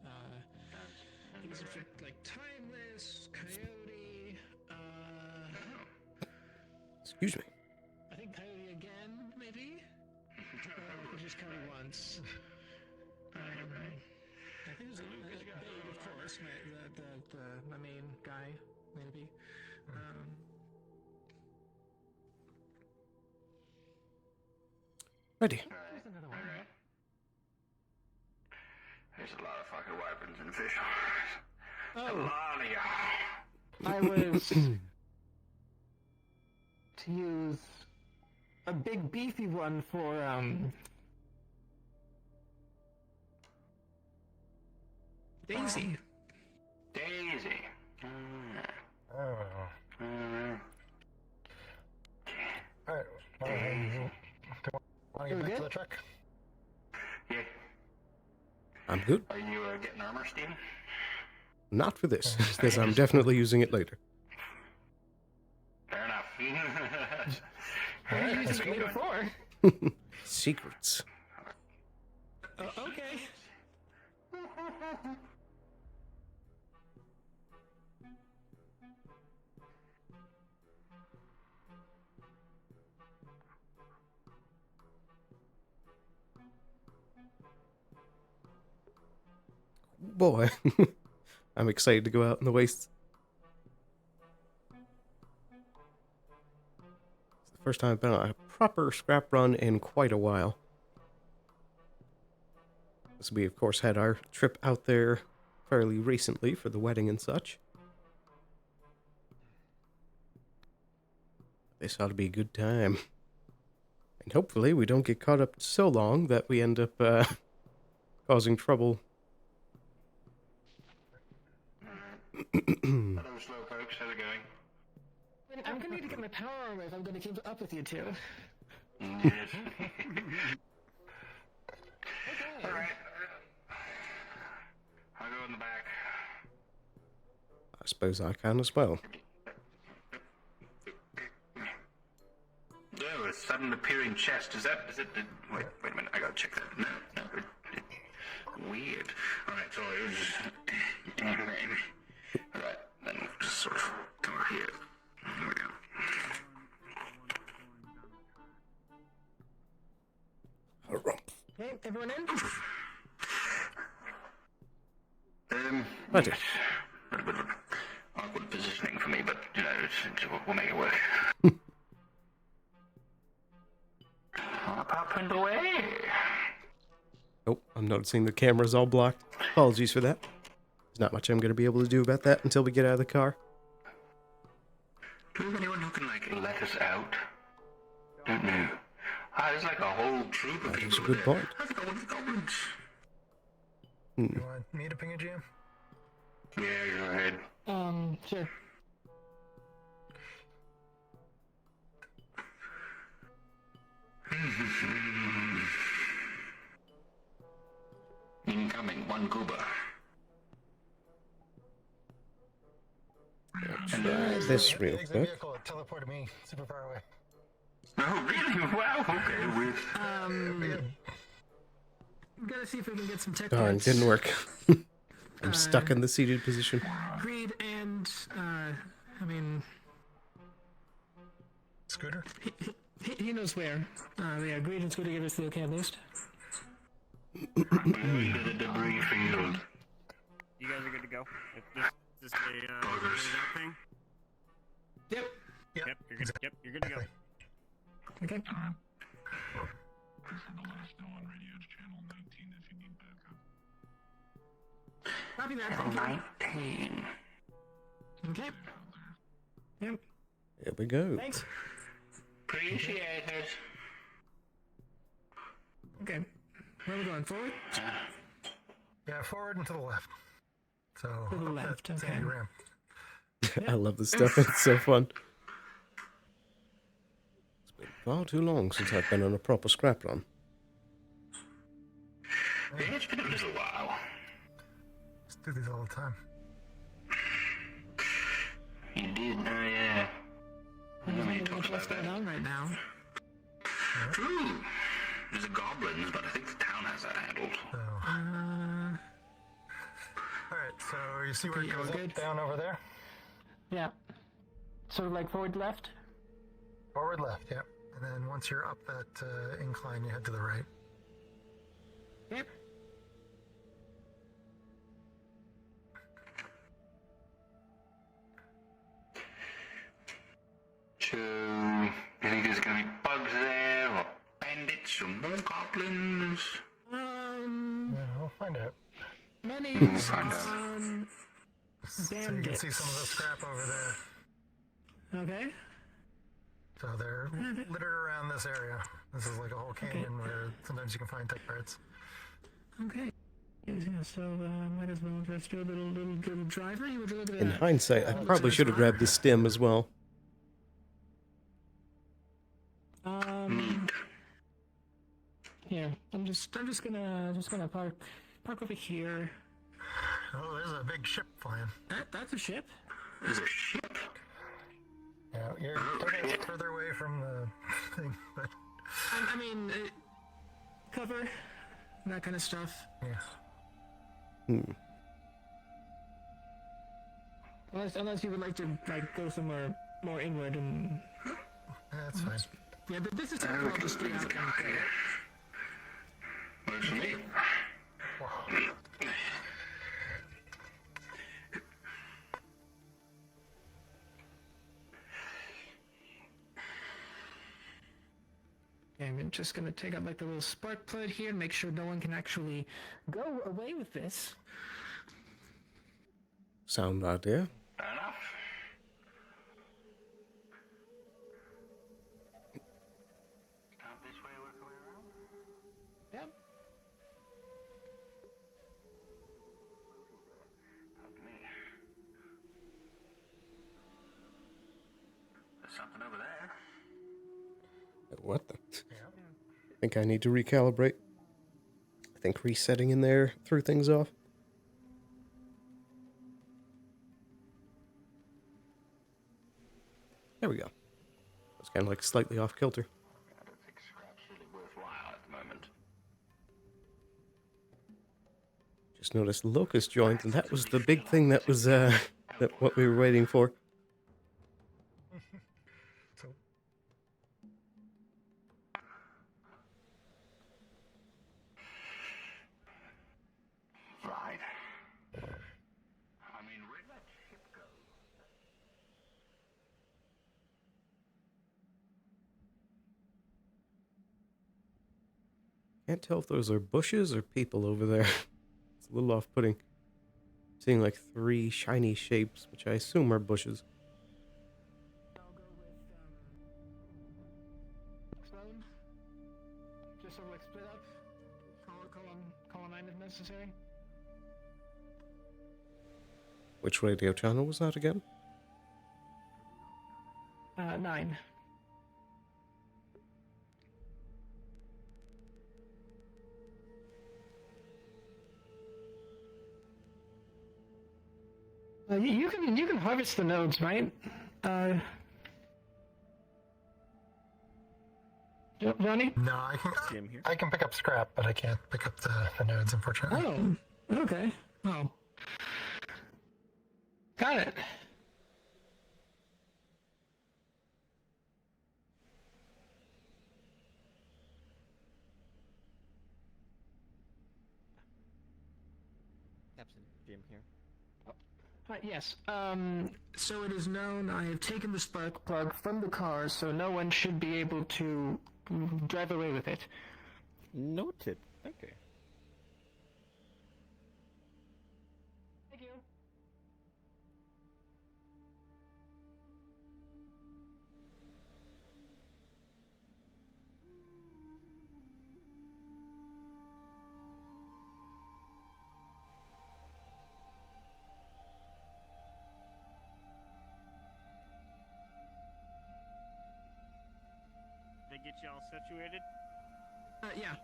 These are for like Timeless, Coyote, Excuse me. I think Coyote again, maybe? Or just Coyote once. I think it was Babe, of course, my main guy, maybe. Ready. There's another one. Alright. There's a lot of fucking weapons and officials. A lot of y'all. I was to use a big beefy one for Daisy. Daisy. Oh. Alright. Want to get back to the truck? Yeah. I'm good. Are you getting armor, Steven? Not for this, because I'm definitely using it later. Fair enough. What have you used it before? Secrets. Okay. Boy, I'm excited to go out in the wastes. It's the first time I've been on a proper scrap run in quite a while. As we, of course, had our trip out there fairly recently for the wedding and such. This ought to be a good time. And hopefully we don't get caught up so long that we end up causing trouble. Hello, slow folks. How's it going? I'm gonna need to get my power armor if I'm gonna keep up with you two. Yes. Alright. I'll go in the back. I suppose I can as well. Oh, a sudden appearing chest. Is it the... Wait a minute. I gotta check that. No. Weird. Alright, so it was just... Alright, then we'll just sort of come over here. Here we go. Okay, everyone in? Ready. Yes. A bit of awkward positioning for me, but, you know, we'll make it work. Pop and away. Oh, I'm noticing the camera's all blocked. Apologies for that. There's not much I'm going to be able to do about that until we get out of the car. Do we have anyone who can, like, let us out? Don't know. There's like a whole troop of That people is a good there. point. I think I want the goblins. You want me to ping a GM? Yeah, go ahead. Sure. Incoming, one Gooba. Try this real Exit quick. vehicle, it teleported me super far away. Oh, really? Wow, okay, with... Gotta see if we can get some tech Darn, parts. didn't work. I'm stuck in the seated position. Greed and, I mean... Scooter? He knows where. Yeah, Greed and Scooter give us the okay at least. Going to the debris field. You guys are good to go? Is this a thing? Yep. Yep, you're good. Yep, you're good to go. Okay. Copy that. Thank you. 19. Okay. Yep. Here we go. Thanks. Appreciate it. Okay. Where are we going? Forward? Yeah, forward and to the left. So To the up left, that okay. sandy ramp. I love this stuff. It's so fun. It's been far too long since I've been on a proper scrap run. Yeah, it's been a little while. Just do these all the time. You did, yeah. I don't know what's going on right now. True. There's a goblins, but I think the town has that handled. So, alright, so you see where it Okay, goes we're up, good. down over there? Yeah. Sort of like forward left? Forward left, yeah. And then once you're up that incline, you head to the right. Yep. So, you think there's gonna be bugs there, or bandits, or more goblins? Yeah, we'll find out. Many We'll find out. So you can see some of the scrap over there. Okay. So they're littered around this area. This is like a whole canyon where sometimes you can find tech parts. Okay. Yeah, so might as well just do a little drive. Hey, would you look at In that? hindsight, I probably should have grabbed the stem as well. Here. I'm just gonna park over here. Oh, there's a big ship flying. That's a ship. There's a ship. Yeah, you're a bit further away from the thing, but I mean, cover, that kind of stuff. yeah. Unless you would like to go somewhere more inward and. That's fine. Yeah, but this is something I'll just get out and. Works for me. Okay, I'm just gonna take out like the little spark plug here and make sure no one can actually go away with this. Sound idea. Fair enough. Can't this way work our way around? Yep. Not me. There's something over there. What the? I think I need to recalibrate. I think resetting in there threw things off. There we go. It's kind of like slightly off kilter. I don't think scrap's really worthwhile at the moment. Just noticed locust joint, and that was the big thing that was that what we were waiting for. So Right. I mean, where'd that ship go? Can't tell if those are bushes or people over there. It's a little off-putting. Seeing like 3 shiny shapes, which I assume are bushes. I'll go with Sloan. Just sort of like split up. Call a 9 if necessary. Which radio channel was that again? 9. You can harvest the nodes, right? Ronnie? no, Jim here. I can pick up scrap, but I can't pick up the nodes, unfortunately. Oh, okay. Oh. Got it. Captain Jim here. Yes. So it is known I have taken the spark plug from the car, so no one should be able to drive away with it. Noted. Okay. Thank you. They get you all situated? Yeah.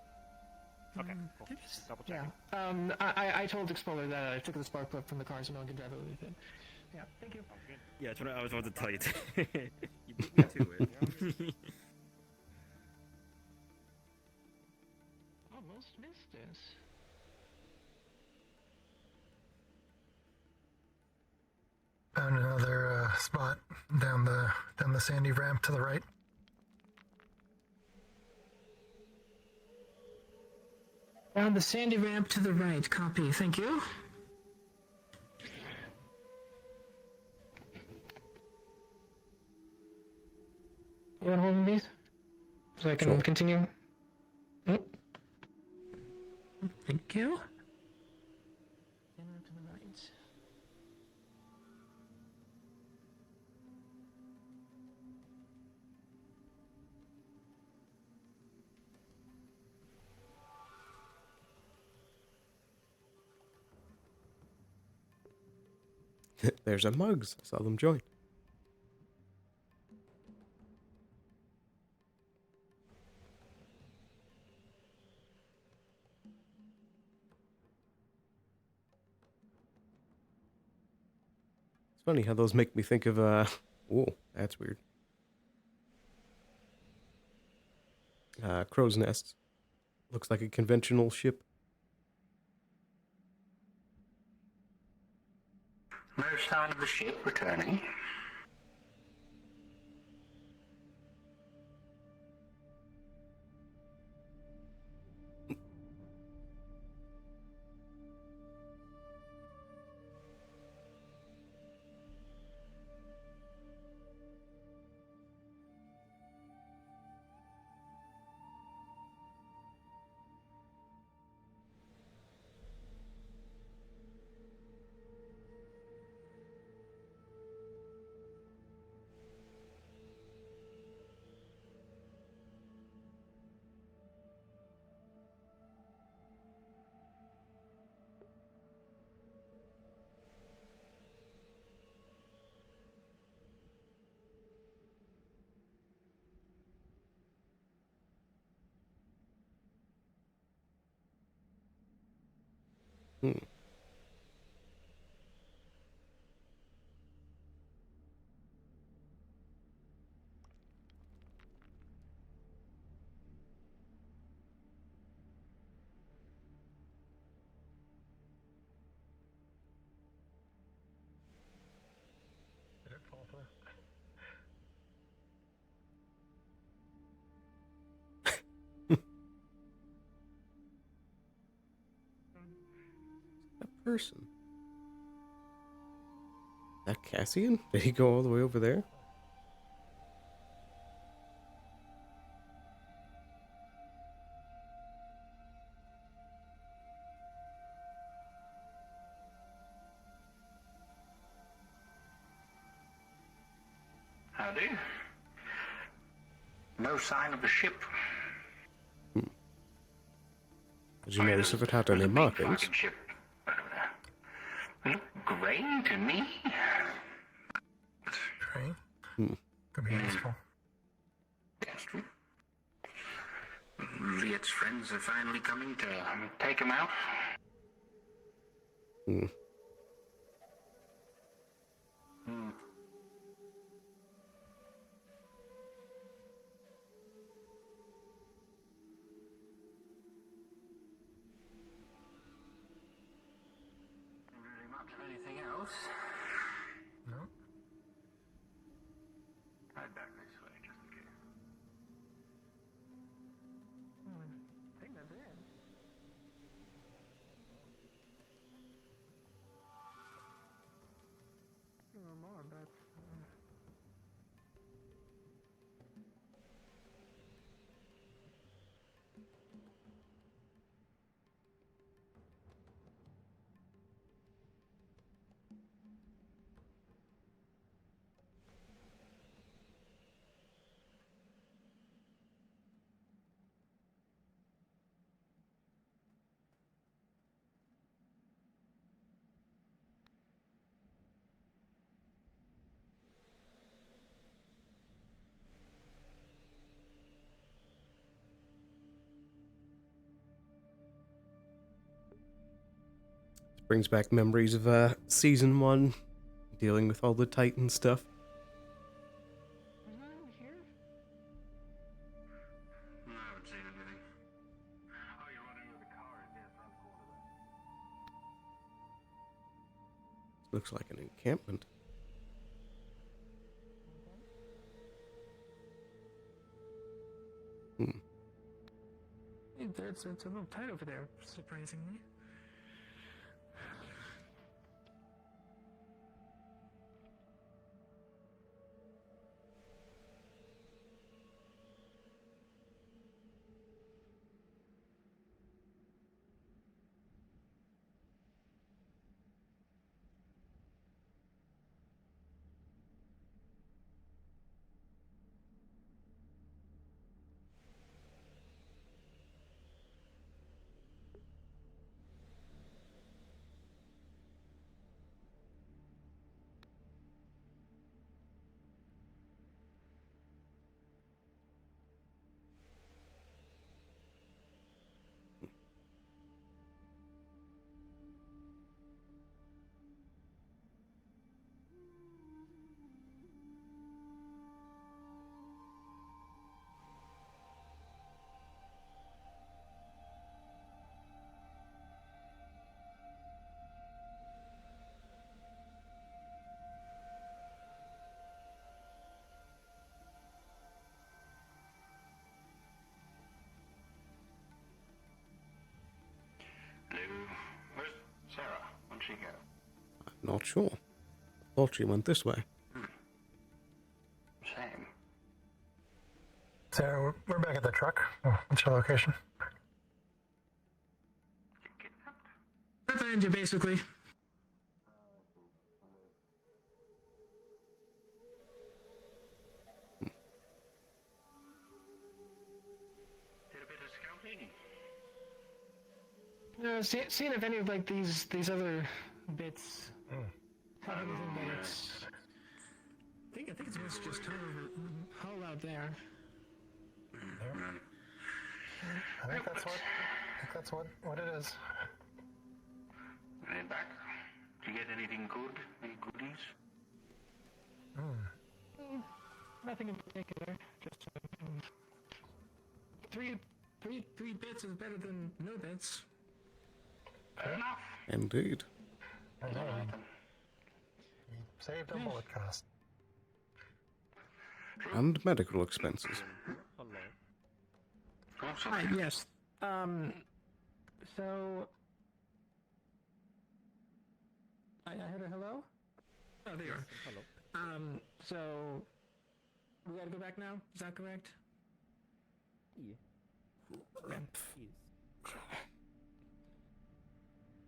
Okay, cool. Double checking. Yeah. I told Explorer that I took the spark plug from the car, so no one can drive away with it. Yeah. Thank you. Yeah, that's what I was about to tell you. You beat me to it. Almost missed this. Found another spot down the sandy ramp to the right. Down the sandy ramp to the right. Copy. Thank you. You want to hold these? So I can continue? Oh. Thank you. And to the right. There's a Mugs. I saw them join. It's funny how those make me think of, whoa, that's weird. Crow's Nest. Looks like a conventional ship. No sign of the ship returning. Hmm. Did it fall through? A person. That Cassian? Did he go all the way over there? Howdy. No sign of the ship. Did you notice if it had any markings? Fucking ship. Look grey to me. Right? Could be useful. That's true. Liet's friends are finally coming to take him out. Hmm. Really much of anything else. No. Right back this way, just in case. I think that's it. Brings back memories of season 1, dealing with all the Titan stuff. There's no one here? No, I haven't seen anything. Oh, you're running with the cars. Yeah, it's around the corner there. Looks like an encampment. It's a little tight over there, surprisingly. Hello. Where's Sarah? Where'd she go? I'm not sure. Thought she went this way. Same. Sarah, we're back at the truck. Oh, what's your location? Behind you, basically. Did a bit of scouting. Seeing if any of like these other bits have anything that it's. I think it's mostly just hull out there. I think that's what it is. Head back. Did you get anything good? Any goodies? Nothing in particular. Just three bits is better than no bits. Fair enough. Indeed. I know. You saved a bullet cost. And medical expenses. Hi, yes. So I heard a hello? Oh, there you are. Hello. So we gotta go back now? Is that correct? Yeah. Okay.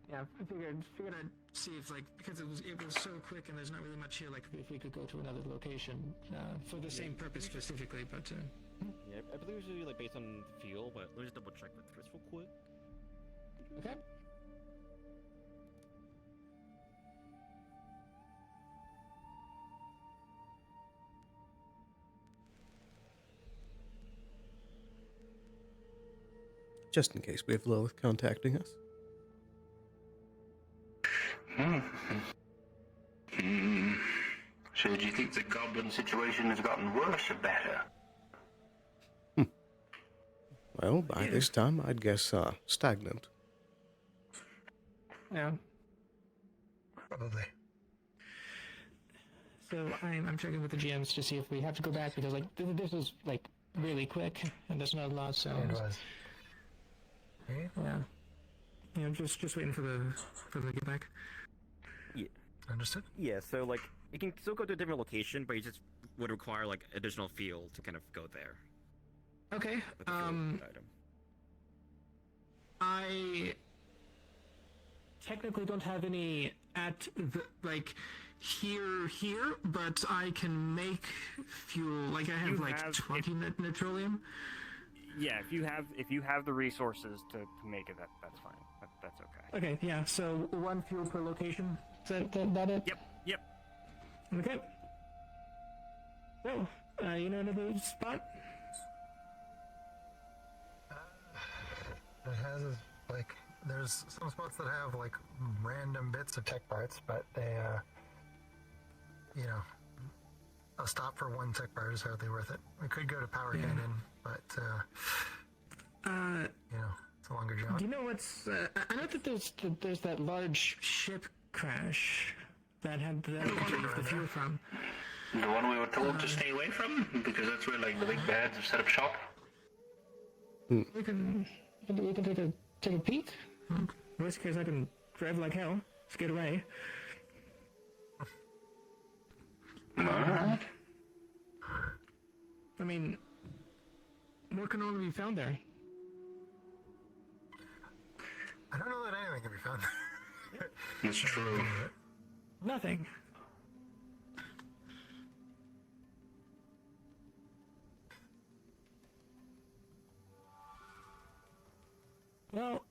Yeah, I figured I'd see if because it was so quick and there's not really much here, if we could go to another location for the same purpose specifically, but Yeah, I believe it's usually based on fuel, but let me just double check with Chris real quick. okay. Just in case we have Lilith contacting us. So do you think the goblin situation has gotten worse or better? Well, by this time, I'd guess stagnant. Yeah. Probably. So I'm checking with the GMs to see if we have to go back because this is really quick and there's not a lot. So It was. yeah. Just waiting for the get back. Yeah. Understood? Yeah, so you can still go to a different location, but you just would require additional fuel to kind of go there. Okay. With the fuel item. I technically don't have any at the here, but I can make fuel. I have 20 nitrolium. Yeah, if you have the resources to make it, that's fine. That's okay. Okay, yeah. So 1 fuel per location. Is that it? Yep. Okay. So, you know another spot? It has there's some spots that have like random bits of tech parts, but they, a stop for one tech part is hardly worth it. We could go to Power Canyon, but it's a longer jaunt. Do you know what's? I know that there's that large ship crash that had the fuel from. The one we were told to stay away from, because that's where like the big bads have set up shop. We can take a peek. In worst case, I can drive like hell to get away. Alright. I mean, what can only be found there? I don't know that anything can be found. That's true. Nothing. Well,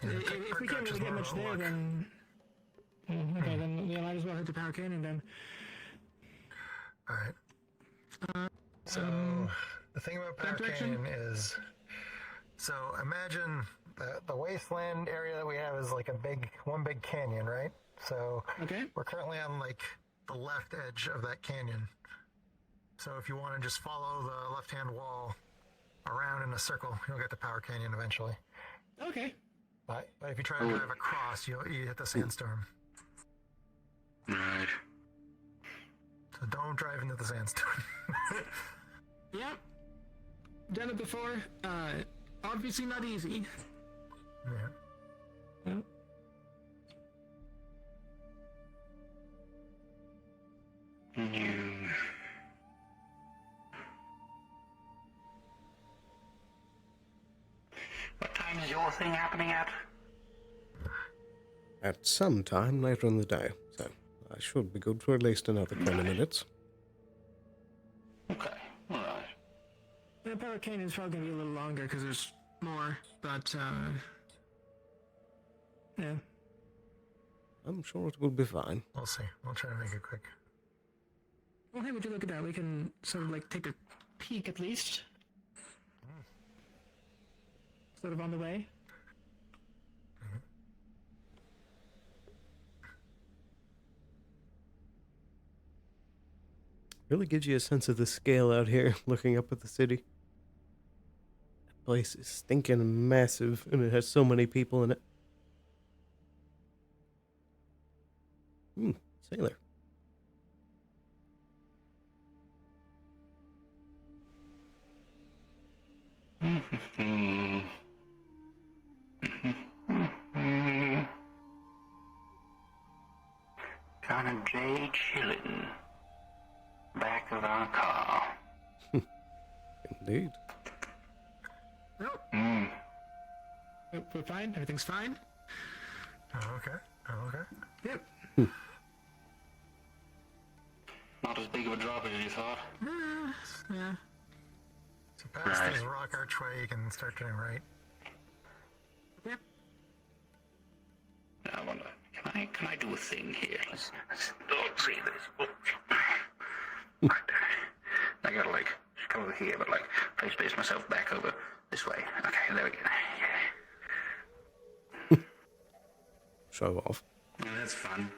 if we can't really get much there, then okay, then we might as well head to Power Canyon then. All right. So the thing about Power Canyon is, so imagine the wasteland area that we have is like one big canyon, right? So we're currently on like the left edge of that canyon. So if you want to just follow the left-hand wall around in a circle, you'll get to Power Canyon eventually. Okay. But if you try to drive across, you hit the sandstorm. Right. So don't drive into the sandstorm. Yeah. Done it before. Obviously not easy. Yeah. What time is your thing happening at? At some time later in the day, so I should be good for at least another 20 minutes. Okay, alright. The Power Canyon is probably going to be a little longer because there's more, but, yeah. I'm sure it will be fine. We'll see. We'll try to make it quick. Well, hey, would you look at that? We can sort of like take a peek at least. Sort of on the way. Really gives you a sense of the scale out here, looking up at the city. That place is stinking massive, and it has so many people in it. Sailor. Kind of J chillin'. Back of our car. Indeed. Nope. We're fine. Everything's fine. Oh, okay. Yep. Not as big of a drop as you thought. Yeah. So past this rock archway, you can start turning right. Yep. I wonder, can I do a thing here? Let's see this. Right there. I gotta like come over here, but like place myself back over this way. Okay, there we go. Show off. Yeah, that's fun.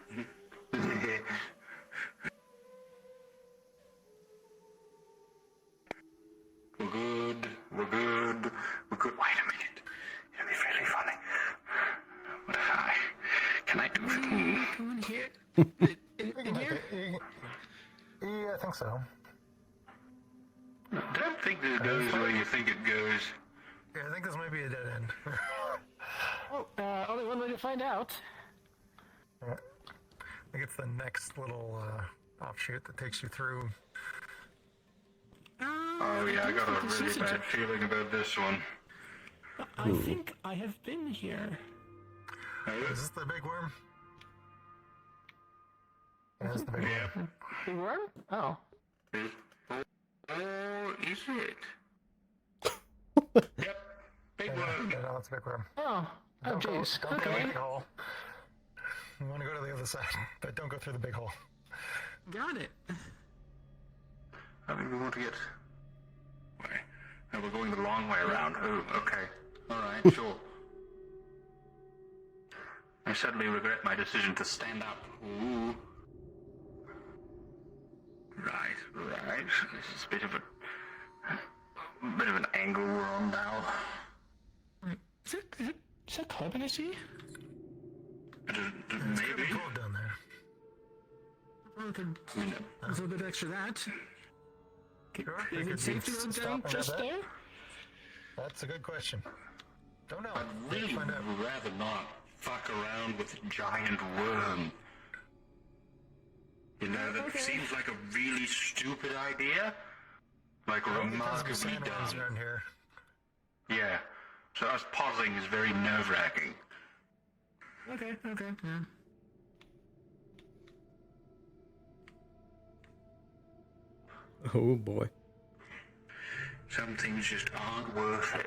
We're good. Wait a minute. It'll be really funny. What can I do for you? Come on here. In here? Yeah, I think so. Don't think that it goes the way you think it goes. Yeah, I think this might be a dead end. Only one way to find out. Yeah. I think it's the next little offshoot that takes you through. Oh yeah, I got a really bad feeling about this one. I think I have been here. Is this the big worm? Yeah, this is the big worm. Big worm? Oh. Oh, is it? Yep, big worm. Yeah, no, it's a big worm. Oh, jeez. Don't go in the big hole. You want to go to the other side, but don't go through the big hole. Got it. I think we want to get... Wait. No, we're going the long way around. Oh, okay. Alright, sure. I suddenly regret my decision to stand up. Ooh. Right. This is a bit of an angle we're on now. Is that carbon I see? Maybe. Cold down there. Oh, could a little bit extra that. Sure. Is it safe to go down just there? That's a good question. Don't know. I'd really rather not fuck around with a giant worm. You know, that seems like a really stupid idea. Like remarkably dumb. Around here. Yeah. So us pausing is very nerve-wracking. Okay, yeah. Oh boy. Some things just aren't worth it.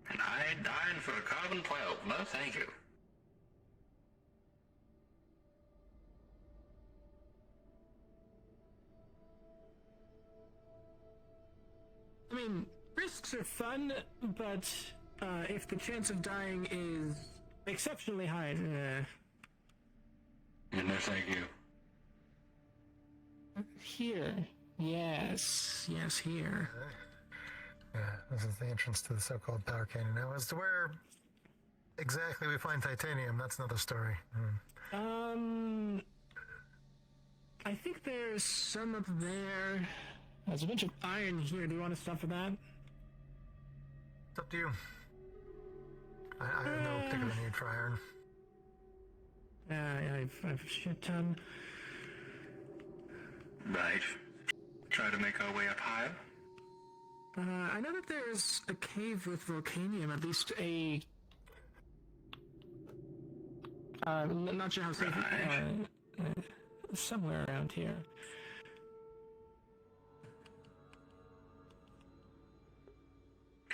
And I ain't dying for a carbon 12. No, thank you. I mean, risks are fun, but if the chance of dying is exceptionally high, No, thank you. here. Yes, here. Yeah, this is the entrance to the so-called power canyon. Now, as to where exactly we find titanium, that's another story. I think there's some up there. There's a bunch of iron here. Do you want to stop for that? It's up to you. I have no particular need for iron. Yeah, I've a shit ton. Right. Try to make our way up higher. I know that there's a cave with volcanium, at least a... not sure how safe somewhere around here.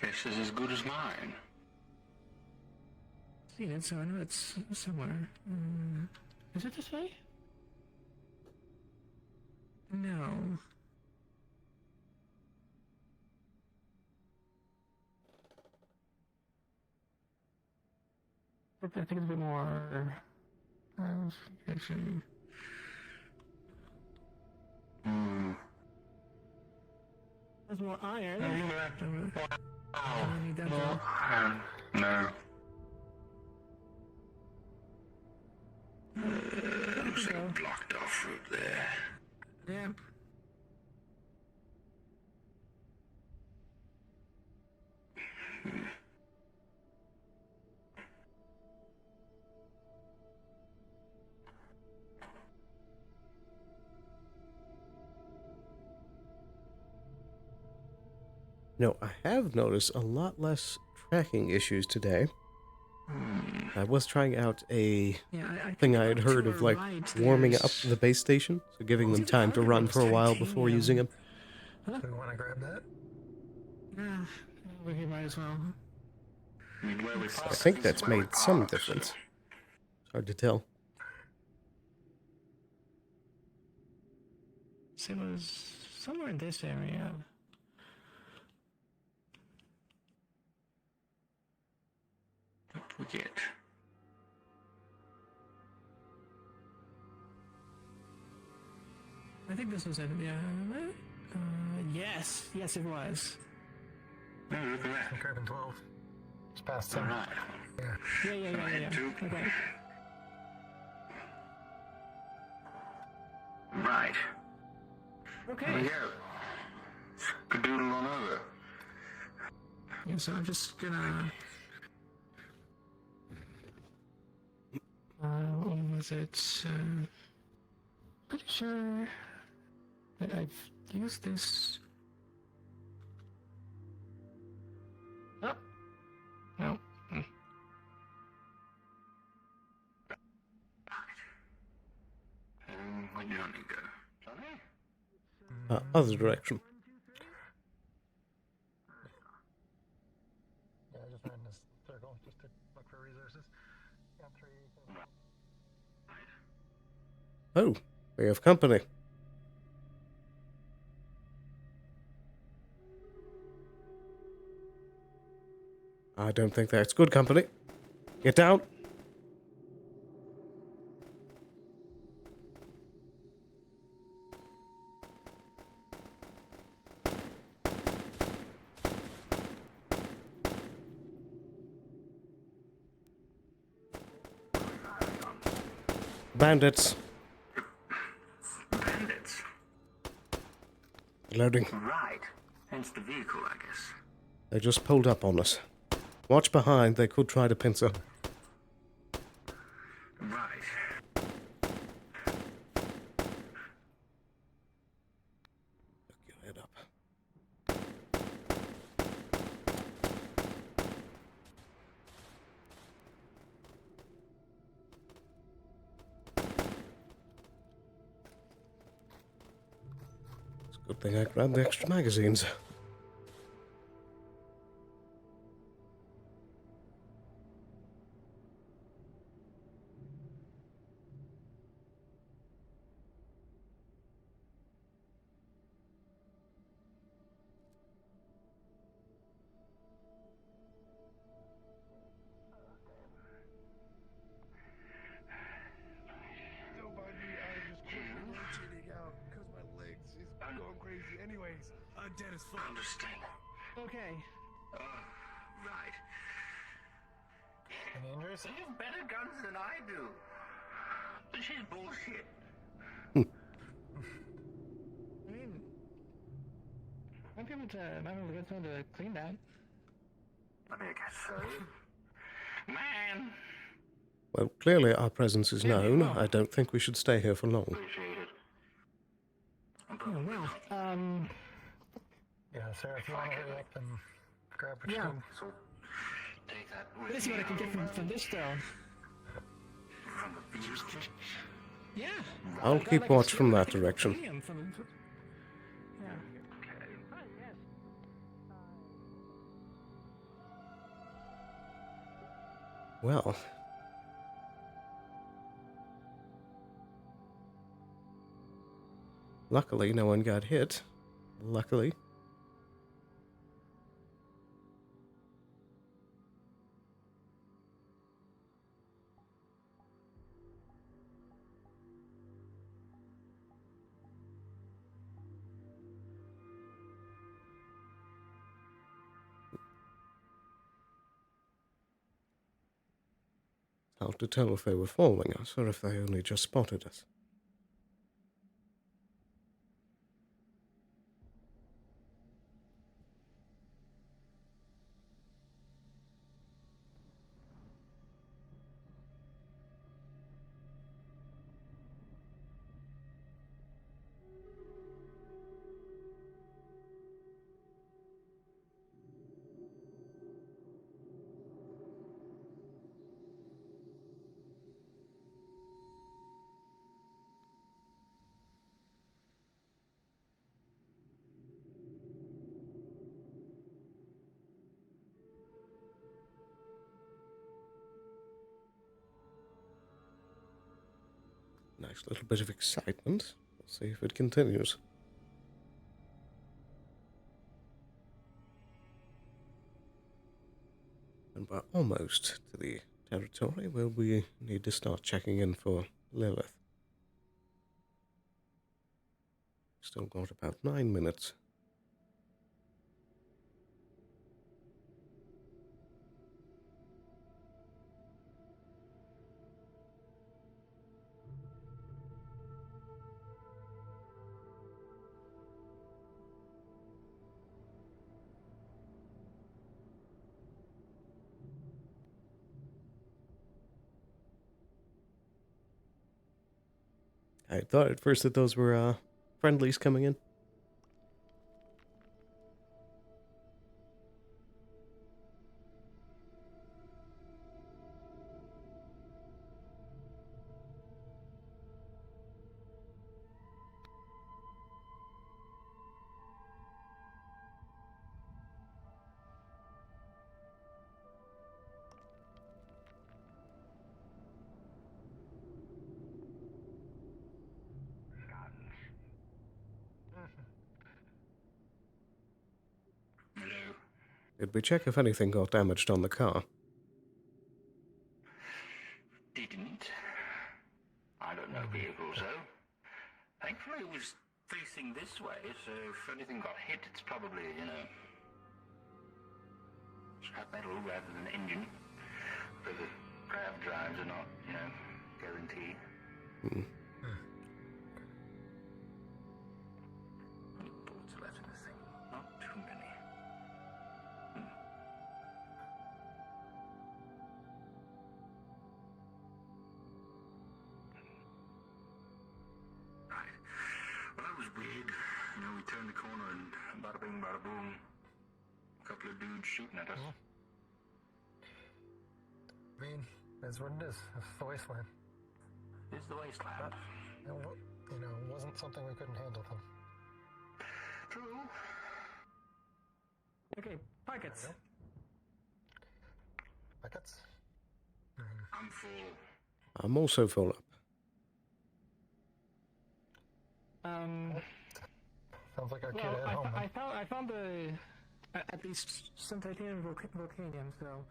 Guess is as good as mine. Seen it, so I know it's somewhere. Is it this way? No. I think it's a bit more... actually... There's more iron. I need that More iron. No. Looks like a blocked off route there. Yeah. No, I have noticed a lot less tracking issues today. I was trying out a thing I had heard of, like, warming up the base station, so giving them time to run for a while before using them. Do we want to grab that? Yeah, we might as well. I think that's made some difference. It's hard to tell. So it was somewhere in this area. We get. I think this was it, yeah. Yes, it was. No, look at that. Carbon 12. It's past 10. Alright. Yeah. Okay. Right. Okay. There we go. Cadoodle on over. Yeah, so I'm just gonna... what was it? Pretty sure that I've used this. Oh. No. Where do you want to go? Johnny? Other direction. Yeah, I just ran this circle just to look for resources. Got 3. Oh, we have company. I don't think that's good company. Get down. Bandits. Bandits. Loading. Right. Hence the vehicle, I guess. They just pulled up on us. Watch behind, they could try to pincer. Right. Look your head up. It's a good thing I grabbed the extra magazines. Dead as fuck. Understand. Okay. Right. Any injuries? You have better guns than I do. But she's bullshit. I mean, might be able to get someone to clean that. I mean, I guess so. Man. Well, clearly our presence is known. I don't think we should stay here for long. Appreciate it. Oh, well, Yeah, Sarah, if you want to hurry up and grab what you Yeah. need. So, take that with let's see what I can get from this stone. From the fuel station. Yeah. I'll I got, keep like, a watch from spare that thing of direction. titanium from- Yeah. Well. Luckily, no one got hit. Luckily. Hard to tell if they were following us or if they only just spotted us. Nice little bit of excitement. We'll see if it continues. And we're almost to the territory where we need to start checking in for Lilith. Still got about 9 minutes. I thought at first that those were friendlies coming in. Did we check if anything got damaged on the car? Didn't. I don't know vehicles though. Thankfully it was facing this way, so if anything got hit, it's probably, scrap metal rather than engine. But the grav drives are not, guaranteed. Hmm. How many bullets are left in this thing? Not too many. Right. Well, that was weird. We turned the corner and bada bing, bada boom. A couple of dudes shooting at us. I mean, that's what it is. It's the wasteland. It's the wasteland. It wasn't something we couldn't handle them. True. Okay, pockets. Buckets? I'm full. I'm also full up. Sounds like our kid Well, at home. I found at least some titanium volcanium, so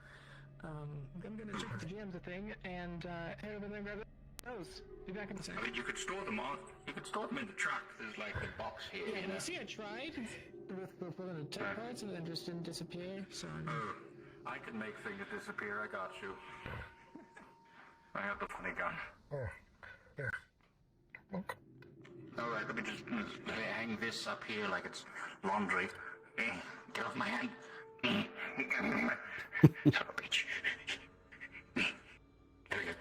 I'm gonna check the GM's a thing and head over there and grab those. Be back in a second. I mean, you could store them in the truck. There's like a box here. Yeah, see, I tried with one of the tech parts and then just didn't disappear. So. Oh, I can make things disappear. I got you. I got the funny gun. Here. All right, let me just hang this up here like it's laundry. Get off my hand. Son of a bitch. There we go.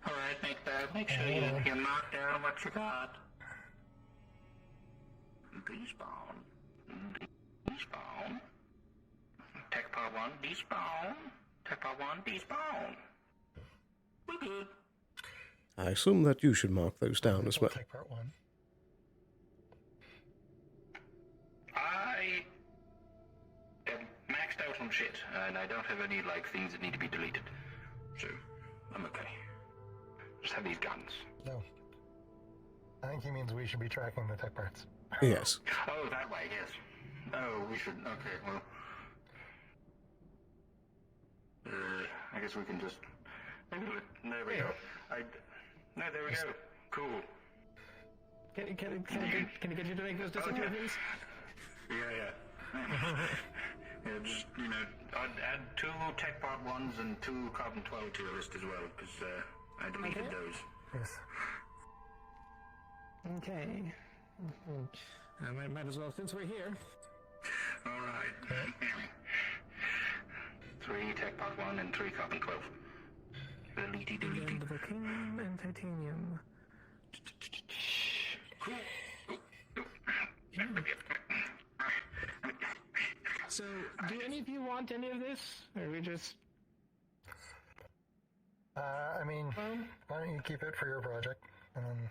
All right, make sure you mark down what you got. Despawn. Tech part 1, despawn. Tech part 1, despawn. We're good. I assume that you should mark those down as well. Take part 1. I am maxed out on shit, and I don't have any, things that need to be deleted. So, I'm okay. Just have these guns. No. I think he means we should be tracking the tech parts. Yes. Oh, that way, yes. Oh, we should, okay, well. I guess we can just... There we go. No, there we go. Cool. Can I get you to make those disappear, please? Yeah. Yeah, just, add 2 tech part 1s and 2 carbon 12 to your list as well, because I deleted those. Yes. Okay. I might as well, since we're here. All right. 3 tech part 1 and 3 carbon 12. Delete. And the volcanium and titanium. Cool. So, do any of you want any of this? Or we just... I mean, why don't you keep it for your project, and then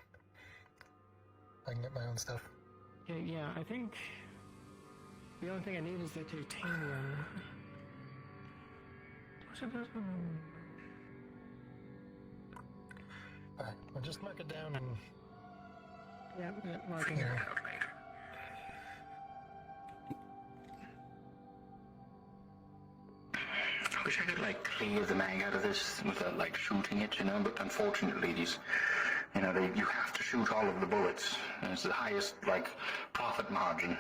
I can get my own stuff. Yeah, I think the only thing I need is the titanium. Alright, I'll just mark it down and... Yeah, marking it. I wish I could, clear the mag out of this without, shooting it, but unfortunately these, you have to shoot all of the bullets. And it's the highest, profit margin.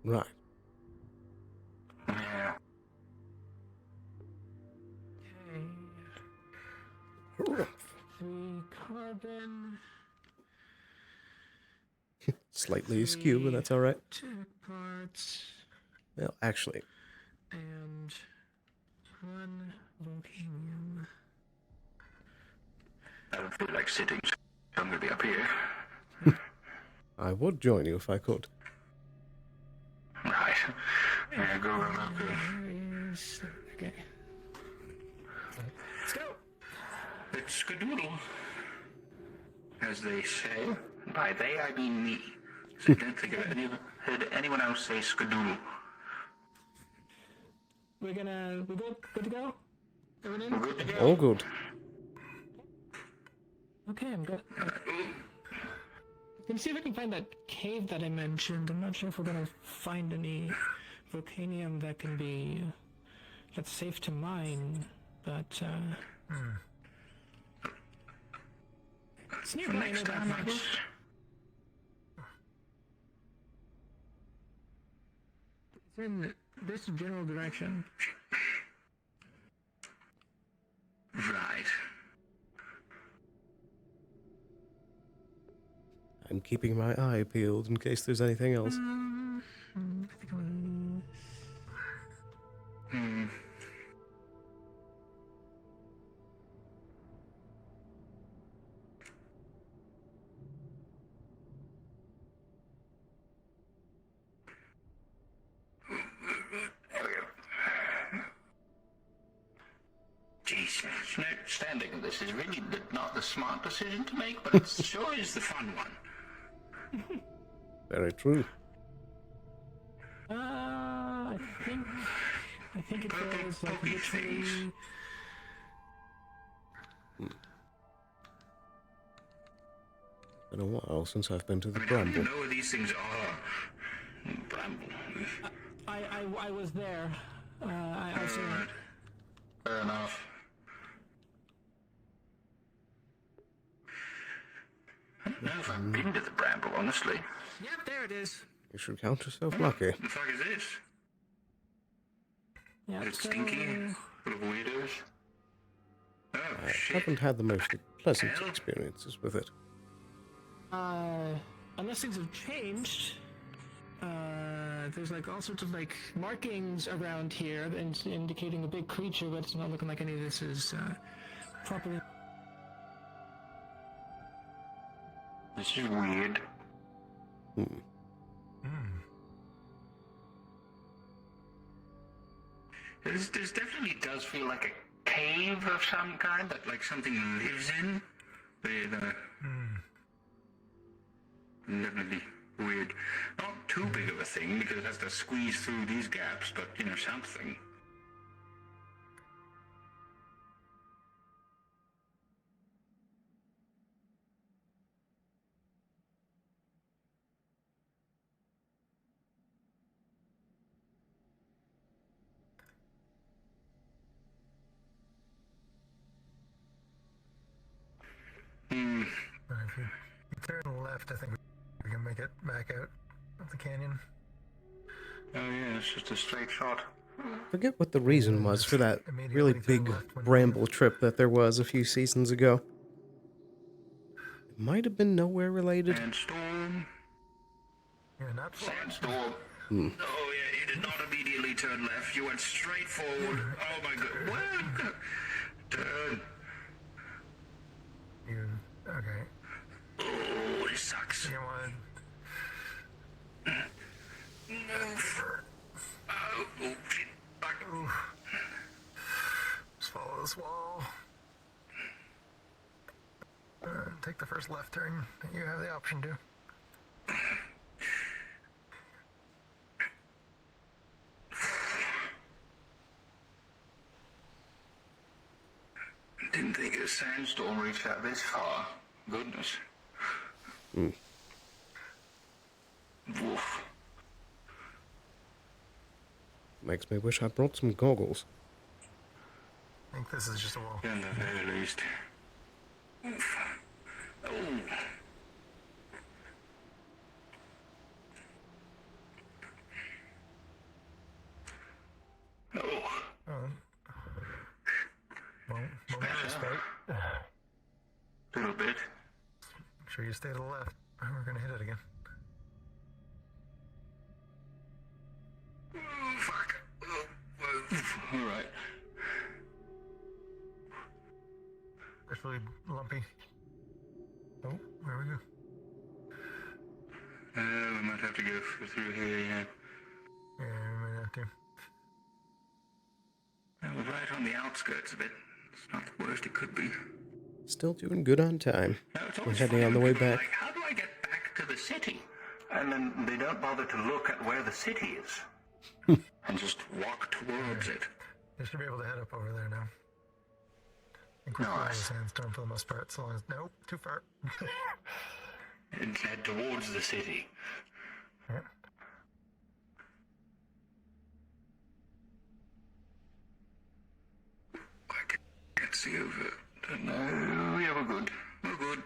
Right. Yeah. Okay. 3 carbon. Slightly askew, but that's alright. Tech parts. Well, actually. And 1 volcanium. I don't feel like sitting, so I'm gonna be up here. I would join you if I could. Right. Yeah, go up here. Okay. Let's go. It's skadoodle, as they say. By they, I mean me. So I don't think I've heard anyone else say skadoodle. We good to go? Everyone in? We're good to go. All good. Okay, I'm good. Gonna see if I can find that cave that I mentioned. I'm not sure if we're gonna find any volcanium that can be that's safe to mine, but it's nearby. I know that much. It's in this general direction. Right. I'm keeping my eye peeled in case there's anything else. I think it was... Jeez, standing in this is really not the smart decision to make, but it sure is the fun one. Very true. I think it was like literally... Been a while since I've been to the I Bramble. don't know where these things are. Bramble. I was there. I've seen it. Fair enough. I don't know if I've been to the Bramble, honestly. Yep, there it is. You should count yourself lucky. What the fuck is this? Yeah, Is it stinky? Full of weirdos? Oh, I shit. haven't had the most pleasant experiences with it. Unless things have changed, there's like all sorts of like markings around here indicating a big creature, but it's not looking like any of this is properly. This is weird. This definitely does feel like a cave of some kind that like something lives in. Definitely weird. Not too big of a thing because it has to squeeze through these gaps, but you know, something. If you turn left, I think we can make it back out of the canyon. Oh yeah, it's just a straight shot. Forget what the reason was for that really big Bramble trip that there was a few seasons ago. It might have been nowhere related. Sandstorm. Yeah, not far. Sandstorm. Oh yeah, you did not immediately turn left. You went straight forward. Oh my god. What? Turn. Okay. Oh, this sucks. You want Move. Oh, shit. Back. just follow this wall. Take the first left turn. You have the option to. Didn't think a sandstorm reached out this far. Goodness. Woof. Makes me wish I brought some goggles. I think this is just a wall. In the very least. Oof. Oh. Moment of respect. Little bit. Make sure you stay to the left. We're gonna hit it again. Oh, fuck. All right. It's really lumpy. Oh, there we go. We might have to go through here, yeah. Yeah, we might have to. We're right on the outskirts of it. It's not the worst it could be. Still doing good on time. We're heading on the way back. Like, how do I get back to the city? And then they don't bother to look at where the city is. And just walk towards it. You should be able to head up over there now. I think we're the sandstorm for the most part, so long as... Nope, too far. and head towards the city. Yeah. I can't see over. Don't know. Yeah, we're good. We're good.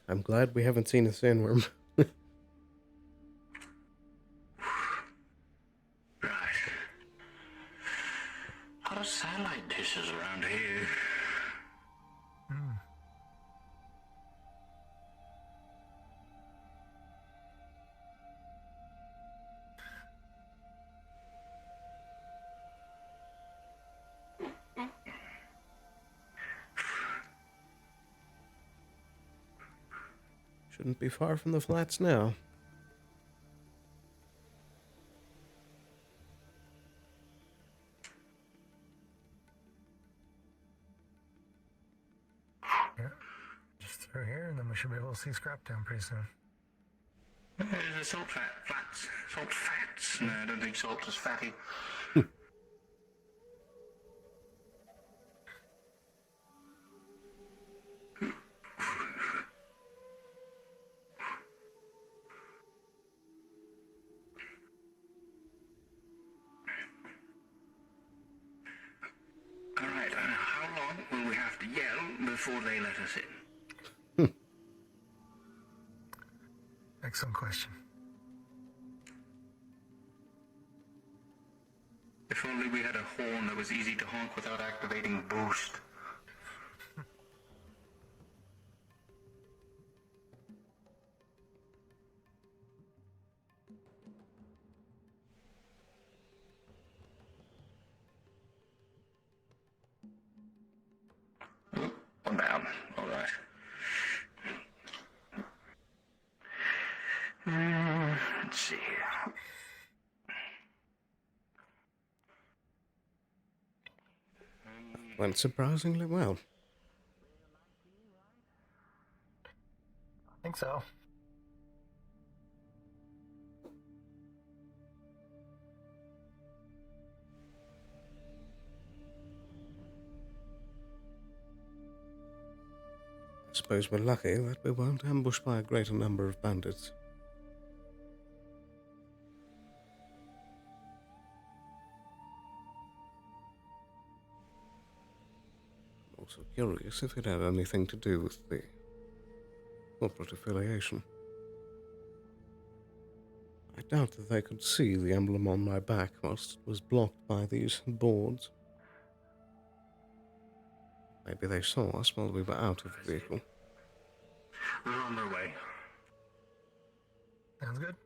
I'm glad we haven't seen a sandworm. Right. A lot of satellite dishes around here. Shouldn't be far from the flats now. Yeah. Just through here, and then we should be able to see Scraptown pretty soon. There's salt flats. Salt fats? No, I don't think salt is fatty. Alright, how long will we have to yell before they let us in? Excellent question. If only we had a horn that was easy to honk without activating boost. One down. All right. Let's see here. Went surprisingly well. I think so. I suppose we're lucky that we weren't ambushed by a greater number of bandits. Also curious if it had anything to do with the corporate affiliation. I doubt that they could see the emblem on my back whilst it was blocked by these boards. Maybe they saw us while we were out of the vehicle. We're on their way. Sounds good.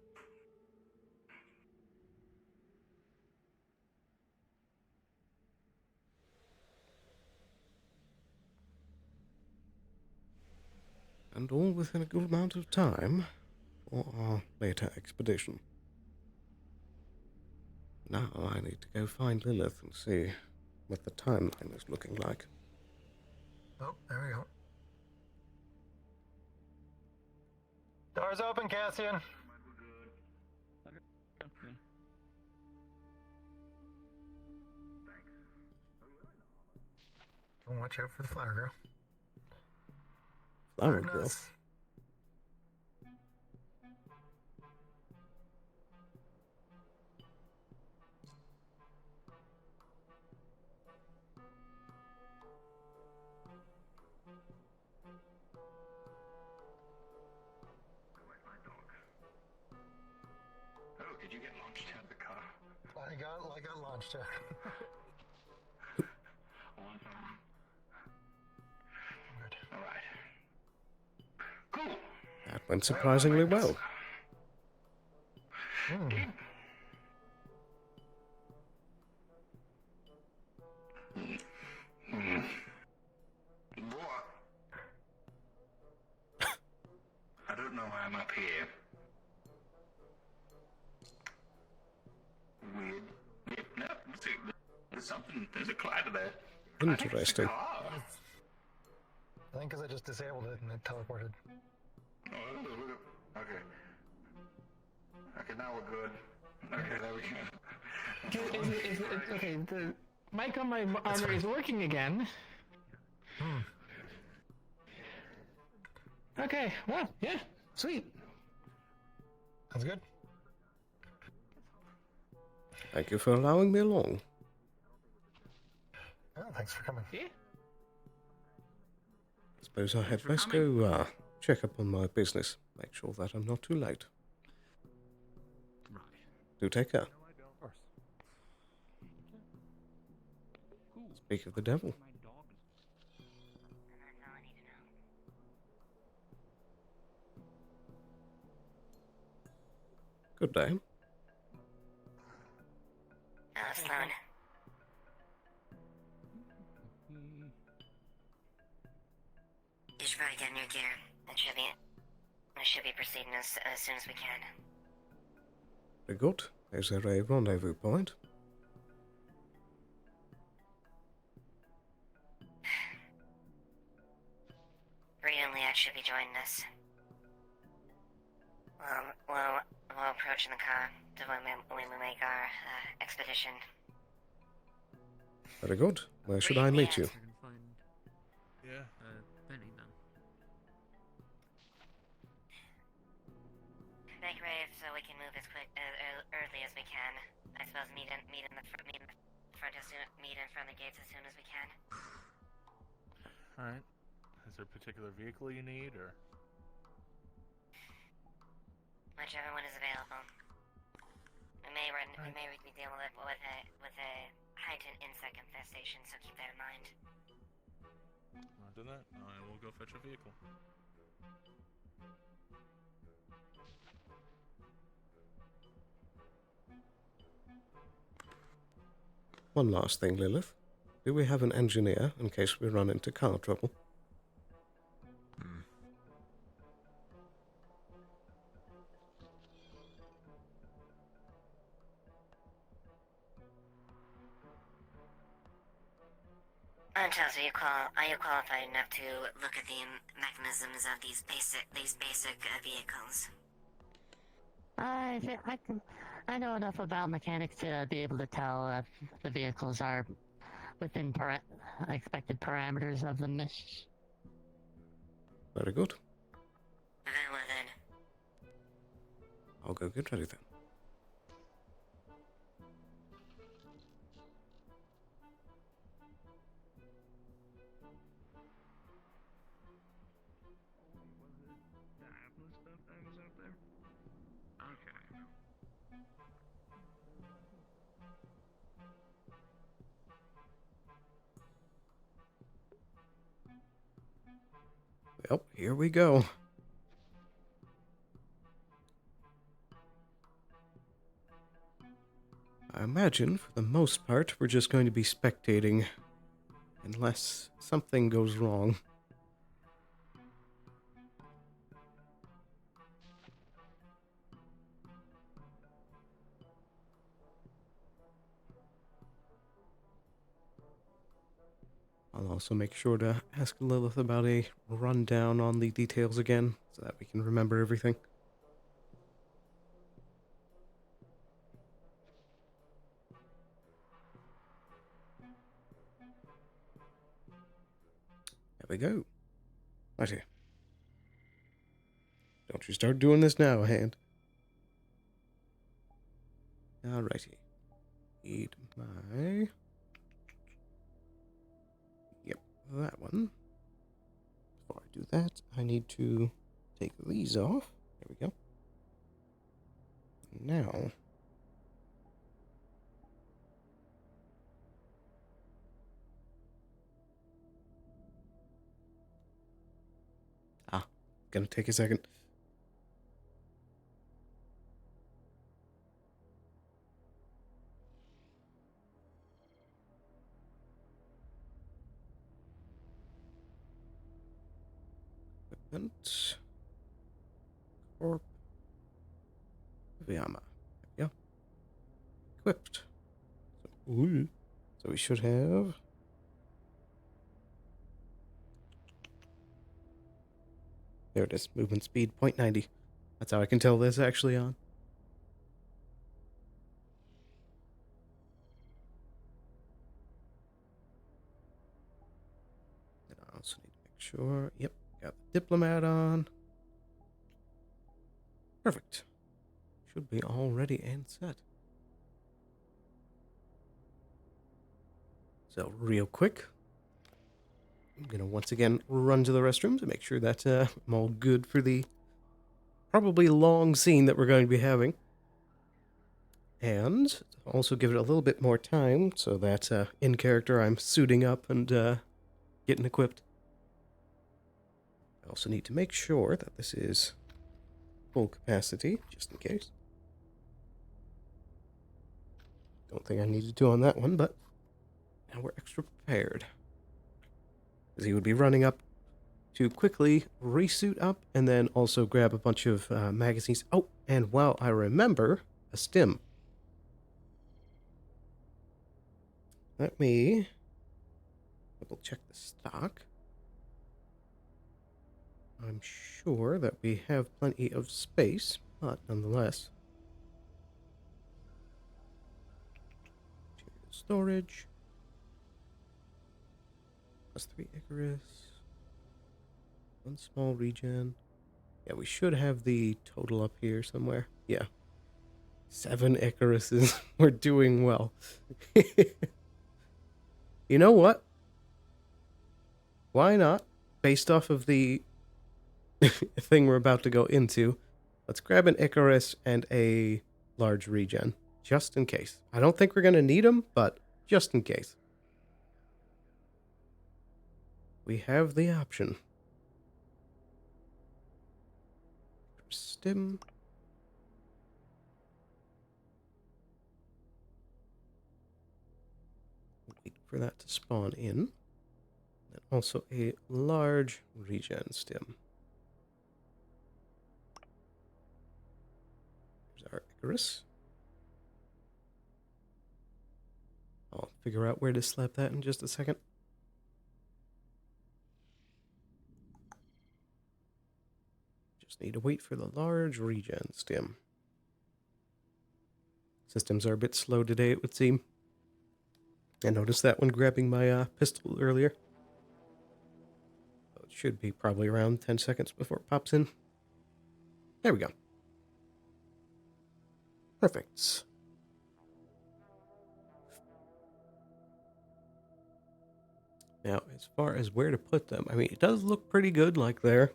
And all within a good amount of time for our later expedition. Now I need to go find Lilith and see what the timeline is looking like. Oh, there we go. Doors open, Cassian. Don't watch out for the flower girl. Flower girl? Nice. Oh, did you get launched out of the car? I got launched. All right. Cool. That went surprisingly well. I don't know why I'm up here. Weird. Yep, no, there's something. There's a collider there. Interesting. I think because I just disabled it and it teleported. Oh, okay. Okay, now we're good. Okay, there we go. Okay, the mic on my armor is working again. Okay, well, yeah, sweet. Sounds good. Thank you for allowing me along. Oh, thanks for coming. Yeah. I suppose I had best go check up on my business. Make sure that I'm not too late. Right. Do take care. Of course. Cool. Speak of the devil. My dog is That's all I need to know. Good day. Sloan. You should probably get in your gear. We should be proceeding as soon as we can. Very good. Is there a rendezvous point? Reed and Liat should be joining us. We'll approach in the car to when we make our expedition. Very good. Where should I meet you? Yeah. Penny then. Make ready so we can move as quick early as we can. I suppose meet in the front of the gates as soon as we can. Alright. Is there a particular vehicle you need, or? Whichever one is available. We may be dealing with a heightened insect infestation, so keep that in mind. After that, I will go fetch a vehicle. One last thing, Lilith. Do we have an engineer in case we run into car trouble? Chelsea, are you qualified enough to look at the mechanisms of these basic vehicles? I know enough about mechanics to be able to tell if the vehicles are within expected parameters of the mesh. Very good. Very well then. I'll go get ready then. Well, here we go. I imagine, for the most part, we're just going to be spectating. Unless something goes wrong. I'll also make sure to ask Lilith about a rundown on the details again, so that we can remember everything. There we go. Righty. Don't you start doing this now, Hand. Alrighty. Need my... that one. Before I do that, I need to take these off. There we go. Now, gonna take a second. Equipment. Corp. Vyama. Yeah. Equipped. So we should have... There it is. Movement speed, 0.90. That's how I can tell this actually on. Also need to make sure. Yep, got the diplomat on. Perfect. Should be all ready and set. So real quick, I'm going to once again run to the restroom to make sure that I'm all good for the probably long scene that we're going to be having. And also give it a little bit more time so that in character I'm suiting up and getting equipped. I also need to make sure that this is full capacity, just in case. Don't think I needed to on that one, but now we're extra prepared. Because he would be running up to quickly resuit up and then also grab a bunch of magazines. Oh, and while I remember, a stim. Let me double check the stock. I'm sure that we have plenty of space, but nonetheless. Material storage. +3 Icarus. 1 small regen. Yeah, we should have the total up here somewhere. Yeah. 7 Icaruses. We're doing well. You know what? Why not? Based off of the thing we're about to go into, let's grab an Icarus and a large regen. Just in case. I don't think we're going to need them, but just in case. We have the option. Stim. Wait for that to spawn in. And also a large regen stim. There's our Icarus. I'll figure out where to slap that in just a second. Just need to wait for the large regen stim. Systems are a bit slow today, it would seem. I noticed that when grabbing my pistol earlier. So it should be probably around 10 seconds before it pops in. There we go. Perfect. Now, as far as where to put them, I mean, it does look pretty good, like there.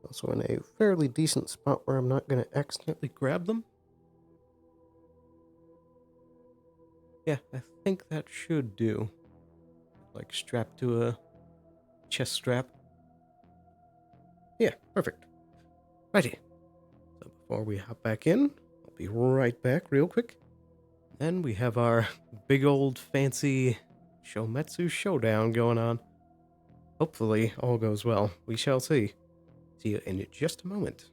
Also in a fairly decent spot where I'm not going to accidentally grab them. Yeah, I think that should do. Like strapped to a chest strap. Yeah, perfect. Righty. So before we hop back in, I'll be right back real quick. Then we have our big old fancy Shometsu showdown going on. Hopefully all goes well. We shall see. See you in just a moment.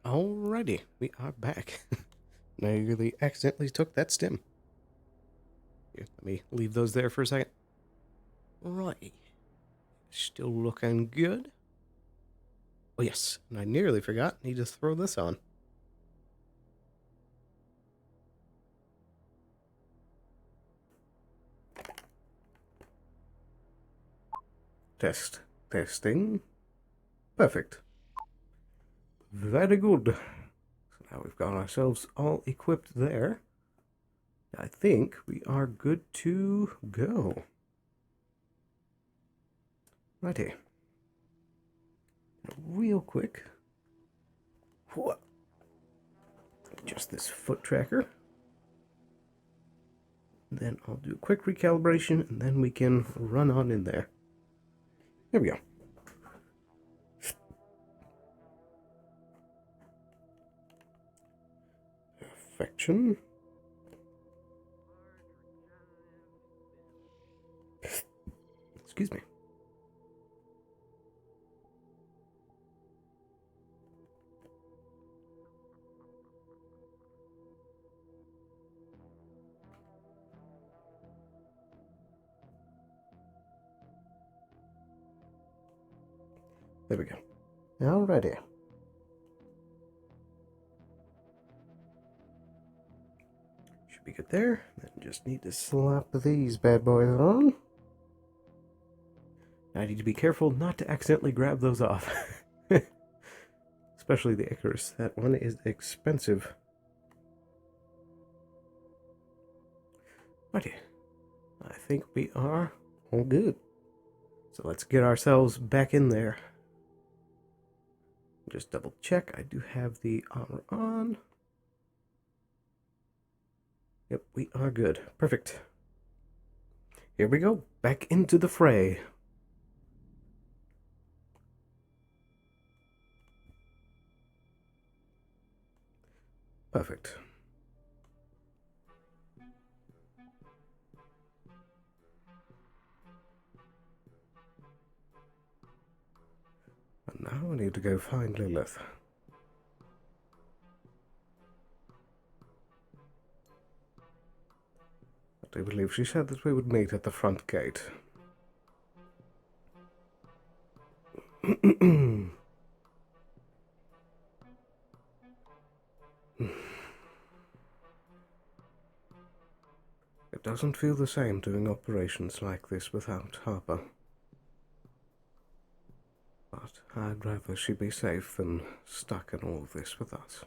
Alrighty, we are back. I nearly accidentally took that stem. Here, let me leave those there for a second. Right. Still looking good. Oh yes, and I nearly forgot. Need to throw this on. Testing. Perfect. Very good. So now we've got ourselves all equipped there. I think we are good to go. Righty. Real quick. Just this foot tracker. Then I'll do a quick recalibration and then we can run on in there. There we go. Perfection. Excuse me. There we go. Alrighty. Should be good there. Then just need to slap these bad boys on. I need to be careful not to accidentally grab those off. Especially the Icarus. That one is expensive. Righty. I think we are all good. So let's get ourselves back in there. Just double check. I do have the armor on. Yep, we are good. Perfect. Here we go. Back into the fray. Perfect. And now I need to go find Lilith. I do believe she said that we would meet at the front gate. It doesn't feel the same doing operations like this without Harper. But I'd rather she be safe than stuck in all of this with us.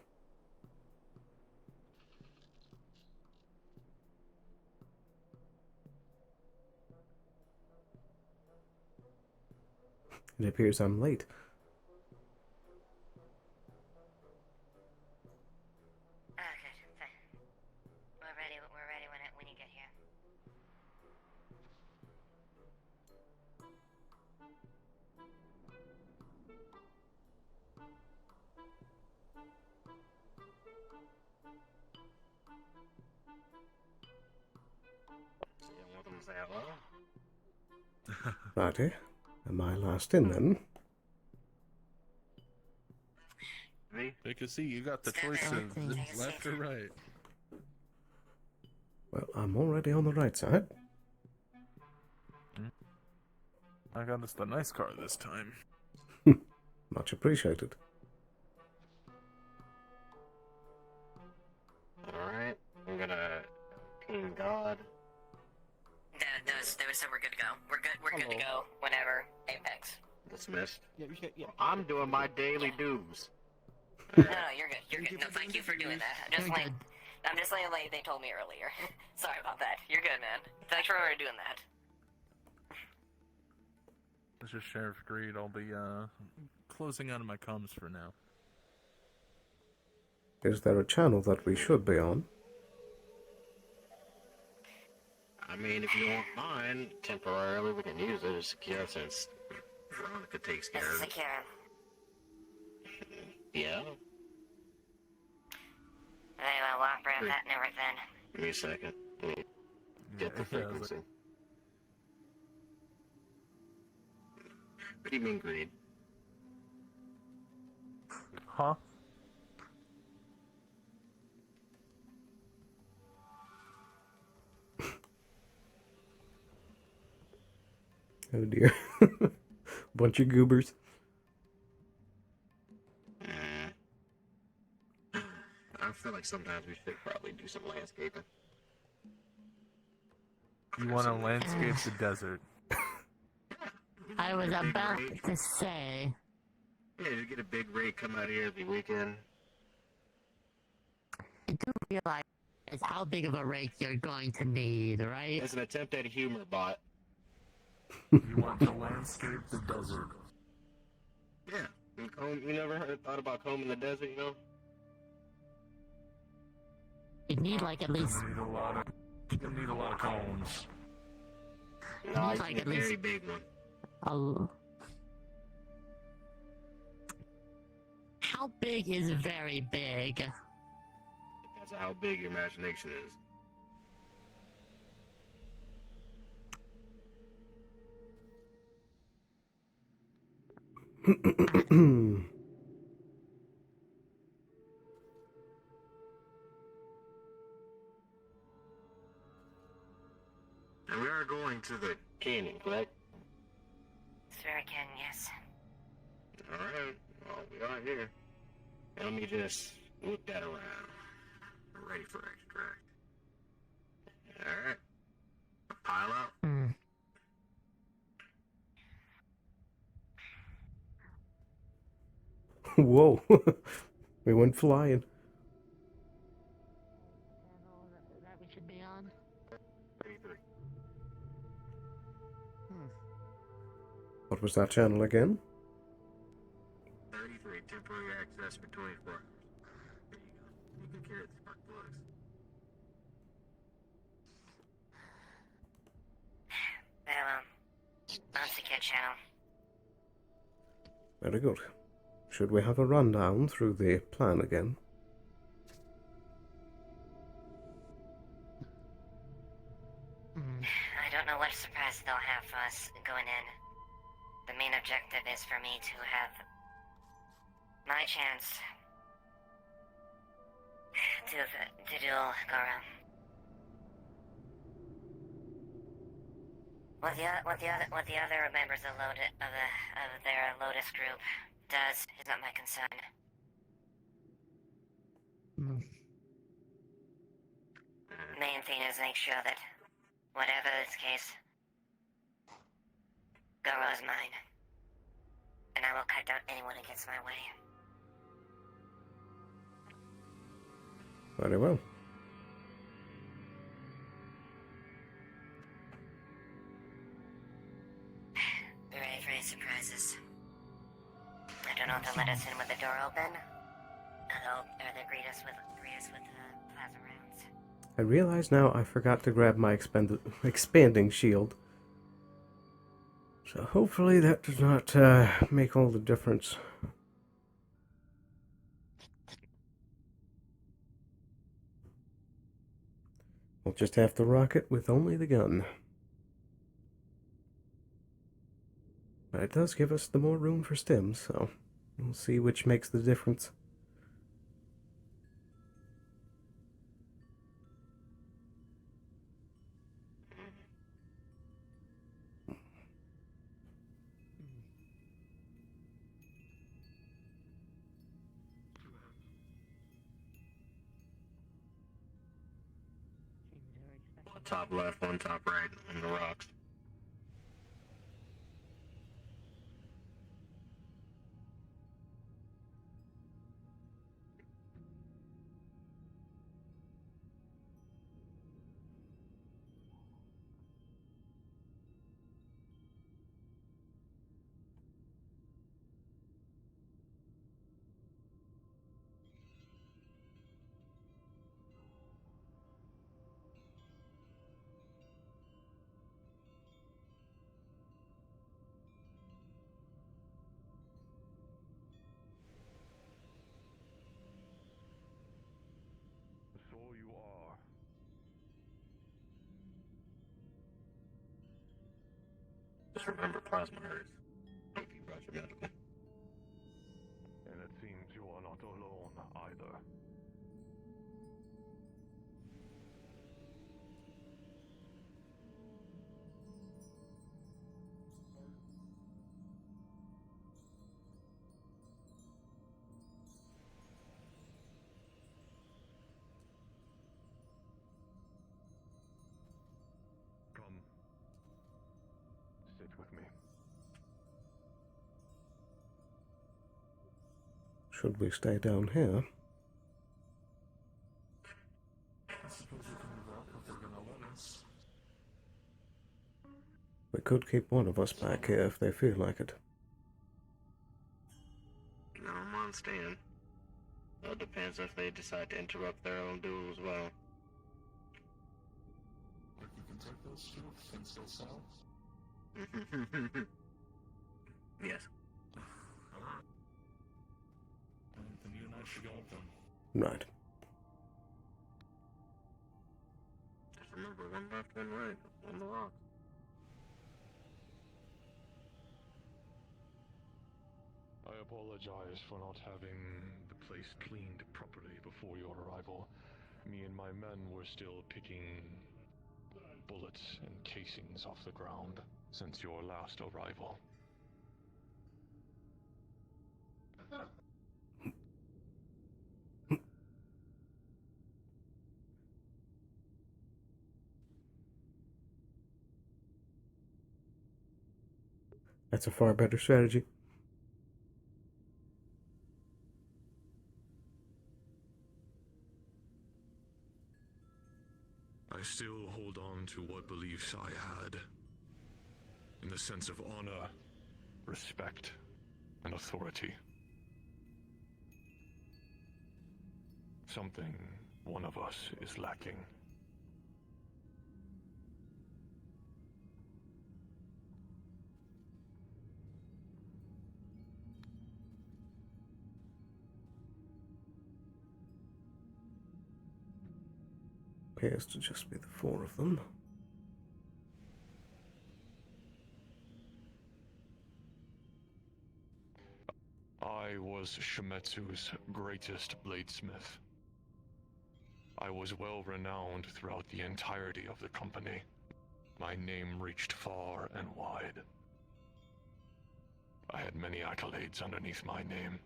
It appears I'm late. We're ready when you get here. You want them to say hello? Righty. Am I last in then? Take a seat. You got the choice of left or right. Well, I'm already on the right side. I got us the nice car this time. Much appreciated. Alright, I'm gonna ping God. They said we're good to go. We're good to go whenever Apex. Dismissed. I'm doing my daily dues. No, you're good. You're good. No, thank you for doing that. I'm just saying like they told me earlier. Sorry about that. You're good, man. Thanks for doing that. This is Sheriff Greed. I'll be closing out of my comms for now. Is there a channel that we should be on? I mean, if you don't mind, temporarily we can use it as secure since Veronica takes care of it. Secure. Yeah. They will operate that and everything. Give me a second. Let me get the frequency. What do you mean, Greed? Huh? Oh dear. Bunch of goobers. I feel like sometimes we should probably do some landscaping. You want to landscape the desert. I was about to say. Yeah, just get a big rig, come out here every weekend. You do realize how big of a rake you're going to need, right? It's an attempt at a humor bot. You want to landscape the desert. Yeah. You never thought about combing the desert, you know? You need like at least. You need a lot of combs. No, You it's like a at least very big one. How big is very big? Depends on how big your imagination is. And we are going to the canyon, correct? Sure can, yes. Alright, well, we are here. And let me just whip that around. We're ready for extract. Alright. Pile up. Whoa. We went flying. That we should be on? 33. What was that channel again? 33. Temporary access for 24 hours. There you go. You can carry the spark plugs. Non-secure channel. Very good. Should we have a rundown through the plan again? I don't know what surprise they'll have for us going in. The main objective is for me to have my chance to duel Goro. What the other members of their Lotus group does is not my concern. Main thing is make sure that whatever is the case, Goro is mine, and I will cut down anyone who gets my way. Very well. Be ready for any surprises. I don't know if they'll let us in with the door open, or they'll greet us with plasma rounds. I realize now I forgot to grab my expanding shield. So hopefully that does not make all the difference. We'll just have to rock it with only the gun. But it does give us the more room for stims, so we'll see which makes the difference. One top left, one top right, on the rocks. So you are. Just remember plasma hurts. Hope you brought your medical. And it seems you are not alone either. right with me. Should we stay down here? I suppose we can move up if they're gonna let us. We could keep one of us back here if they feel like it. No, I'm on stand. Well, it depends if they decide to interrupt their own duel as well. Like you can take those two if things go south. Yes. Then you and I should go with them. Right. Just remember, one left, one right, on the rock. I apologize for not having the place cleaned properly before your arrival. Me and my men were still picking bullets and casings off the ground since your last arrival. That's a far better strategy. I still hold on to what beliefs I had, in the sense of honor, respect, and authority. Something one of us is lacking. Appears to just be the four of them. I was Shimetsu's greatest bladesmith. I was well renowned throughout the entirety of the company. My name reached far and wide. I had many accolades underneath my name.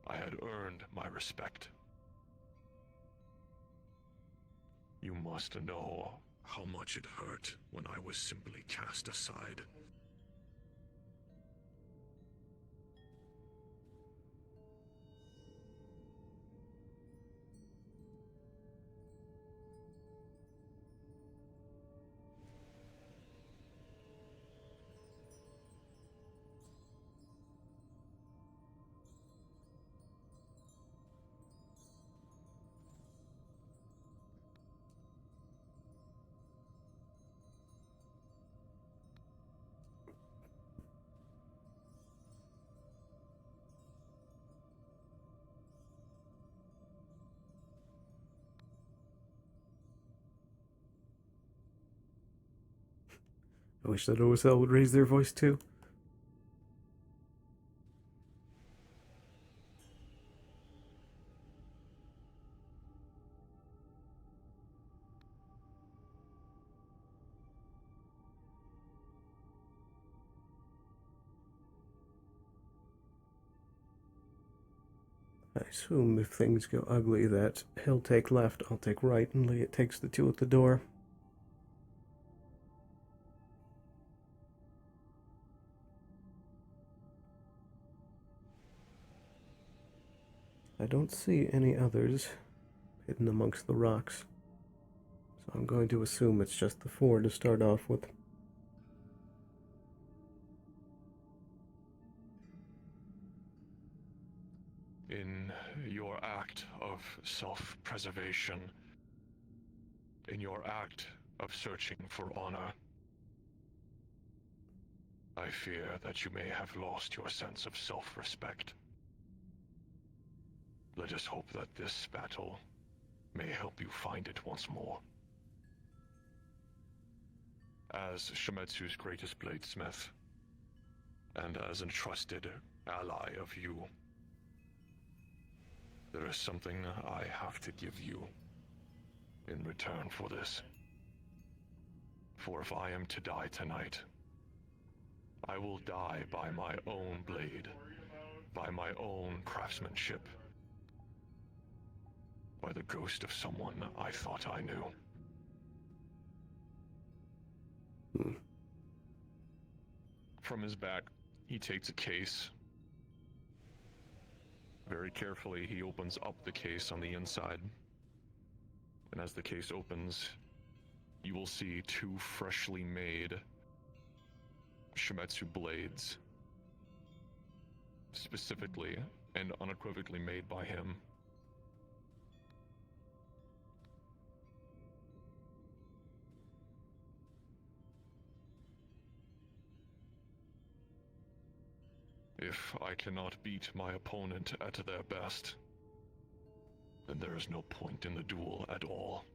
I had earned my respect. You must know how much it hurt when I was simply cast aside. I wish that OSL would raise their voice too. I assume if things go ugly that he'll take left, I'll take right, and Leah takes the two at the door. I don't see any others hidden amongst the rocks, so I'm going to assume it's just the four to start off with. In your act of self-preservation, in your act of searching for honor, I fear that you may have lost your sense of self-respect. Let us hope that this battle may help you find it once more. As Shimetsu's greatest bladesmith, and as a trusted ally of you, there is something I have to give you in return for this. For if I am to die tonight, I will die by my own blade, by my own craftsmanship, by the ghost of someone I thought I knew. From his back, he takes a case. Very carefully, he opens up the case on the inside. And as the case opens, you will see two freshly made Shimetsu blades. Specifically and unequivocally made by him. If I cannot beat my opponent at their best, then there is no point in the duel at all.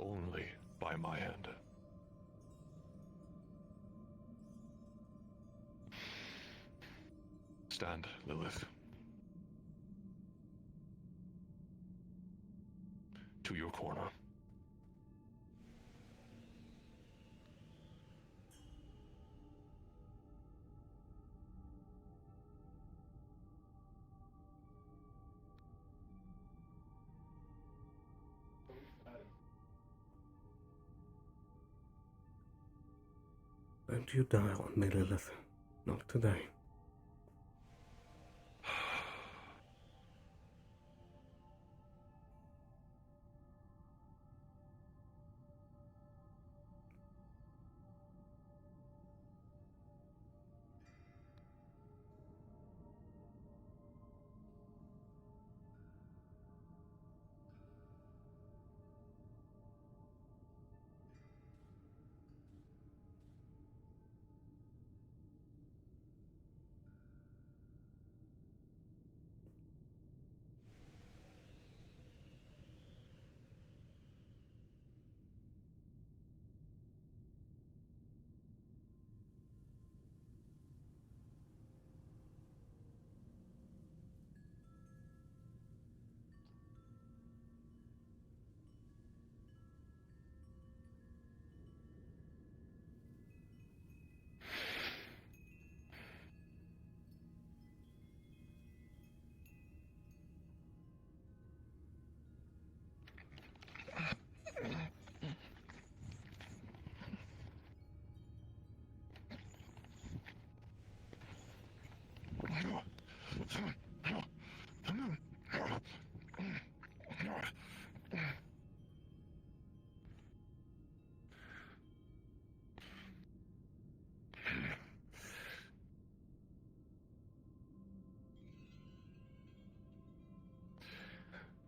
Only by my hand. Stand, Lilith. To your corner. Don't you die on me, Lilith. Not today.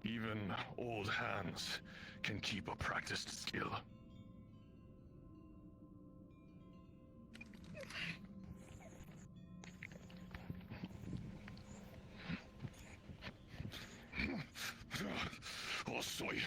Even old hands can keep a practiced skill. Oh, soy.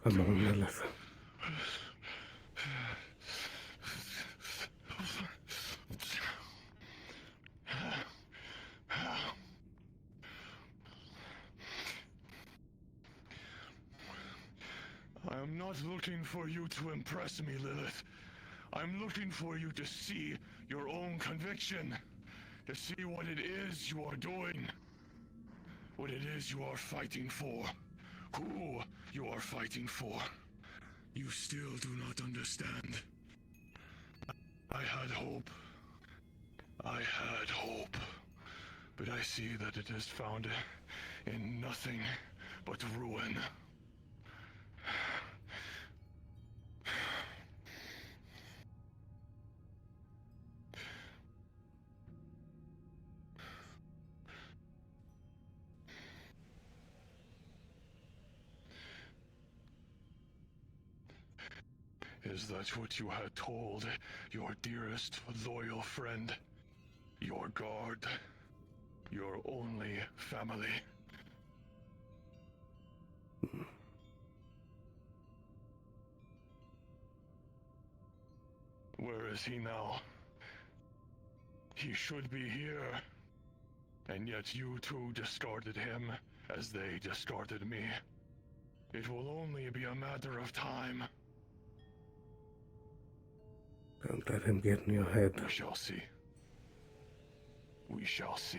Come on, Lilith. I am not looking for you to impress me, Lilith. I'm looking for you to see your own conviction, to see what it is you are doing, what it is you are fighting for, who you are fighting for. You still do not understand. I had hope. I had hope. But I see that it is found in nothing but ruin. Is that what you had told your dearest, loyal friend? Your guard? Your only family? Where is he now? He should be here. And yet you two discarded him as they discarded me. It will only be a matter of time. Don't let him get in your head. We shall see. We shall see.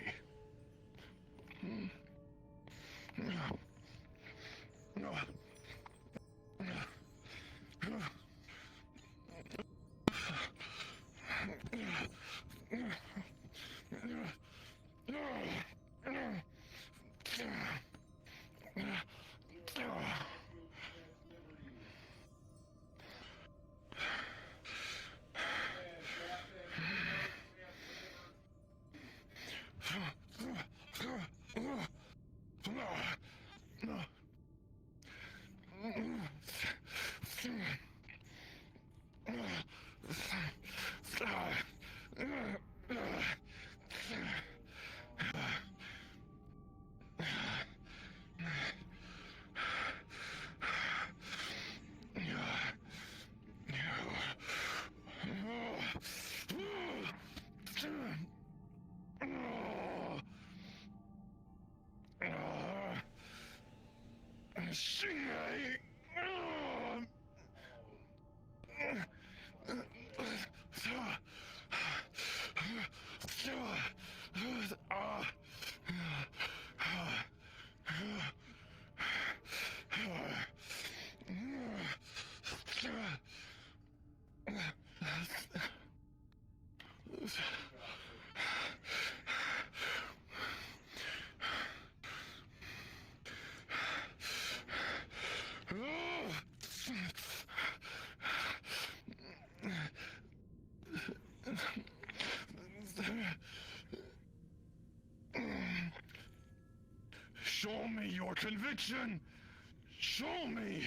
Show me your conviction! Show me!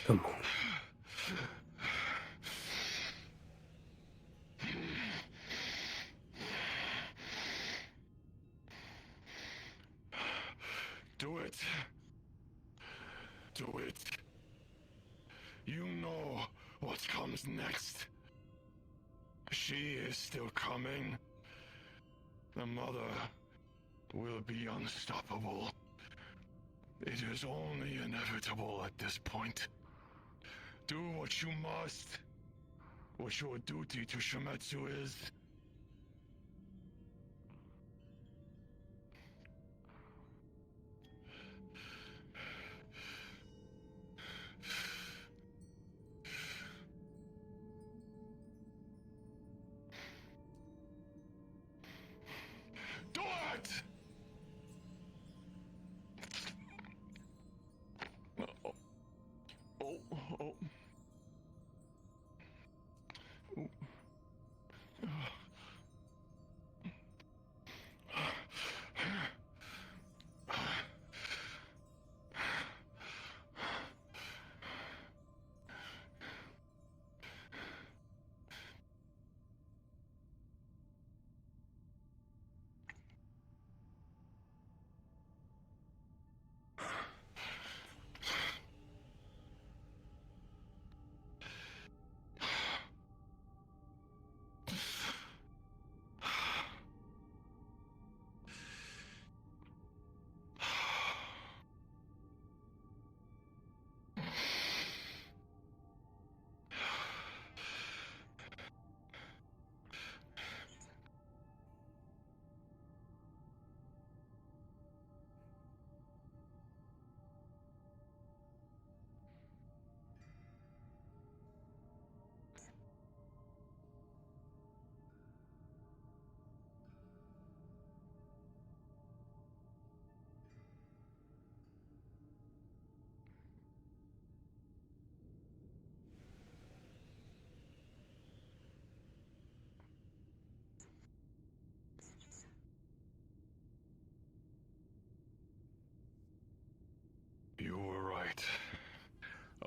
Come on. Do it. Do it. You know what comes next. She is still coming. The mother will be unstoppable. It is only inevitable at this point. Do what you must. What your duty to Shimetsu is. Do it! Oh. Oh. Oh.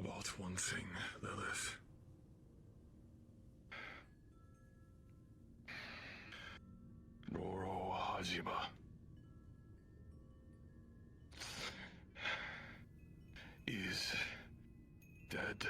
about one thing, Lilith. Roro Hajima is dead.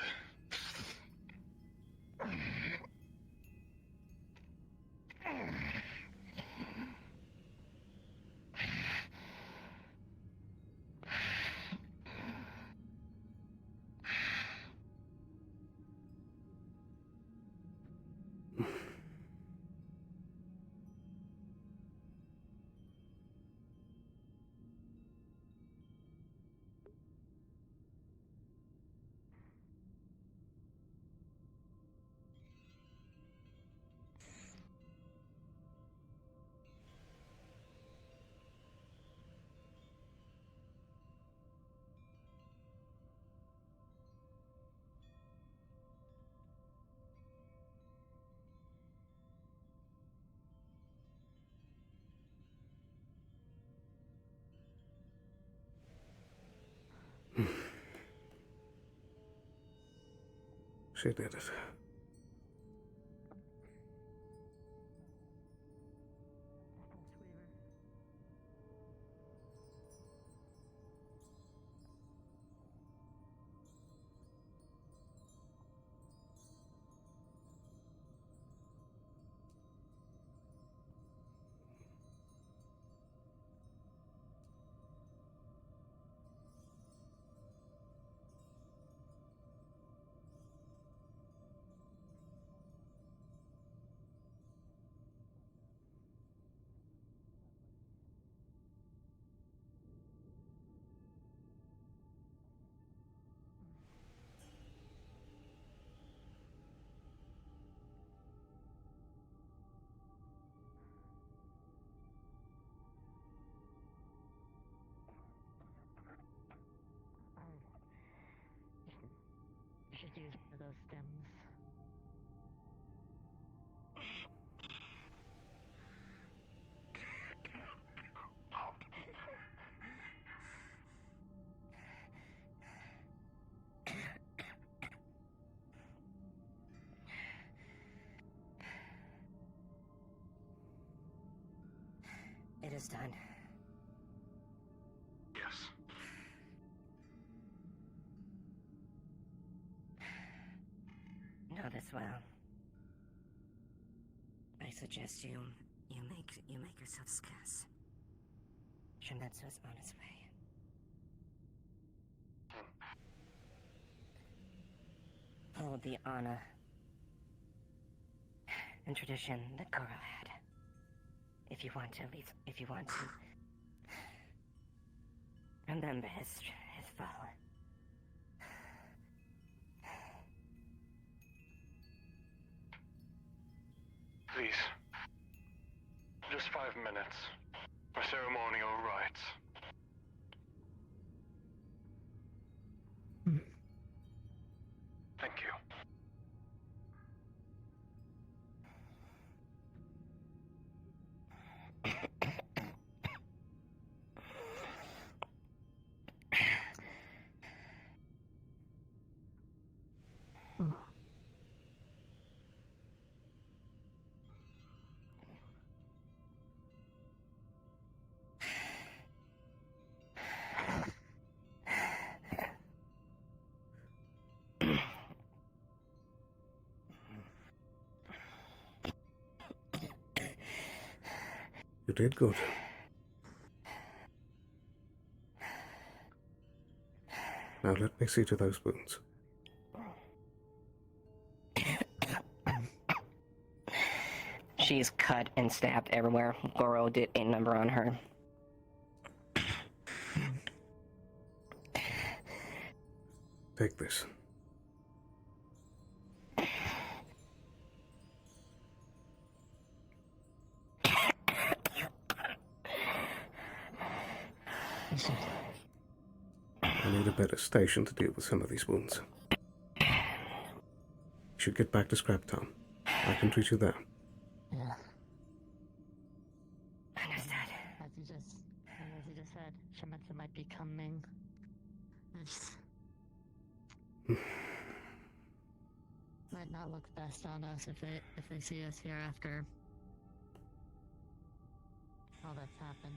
She did it. You should use one of those stems. It is done. Yes. Know this well. I suggest you make yourself scarce. Shimetsu is on his way. Follow the honor and tradition that Goro had. If you want to remember his fall. Please. Just 5 minutes. For ceremonial rites. Thank you. You did good. Now let me see to those wounds. She's cut and stabbed everywhere. Goro did a number on her. Take this. I need a better station to deal with some of these wounds. You should get back to Scrap Town. I can treat you there. Yeah. Understood. As you just said, Shimetsu might be coming. Might not look best on us if they see us here after all that's happened.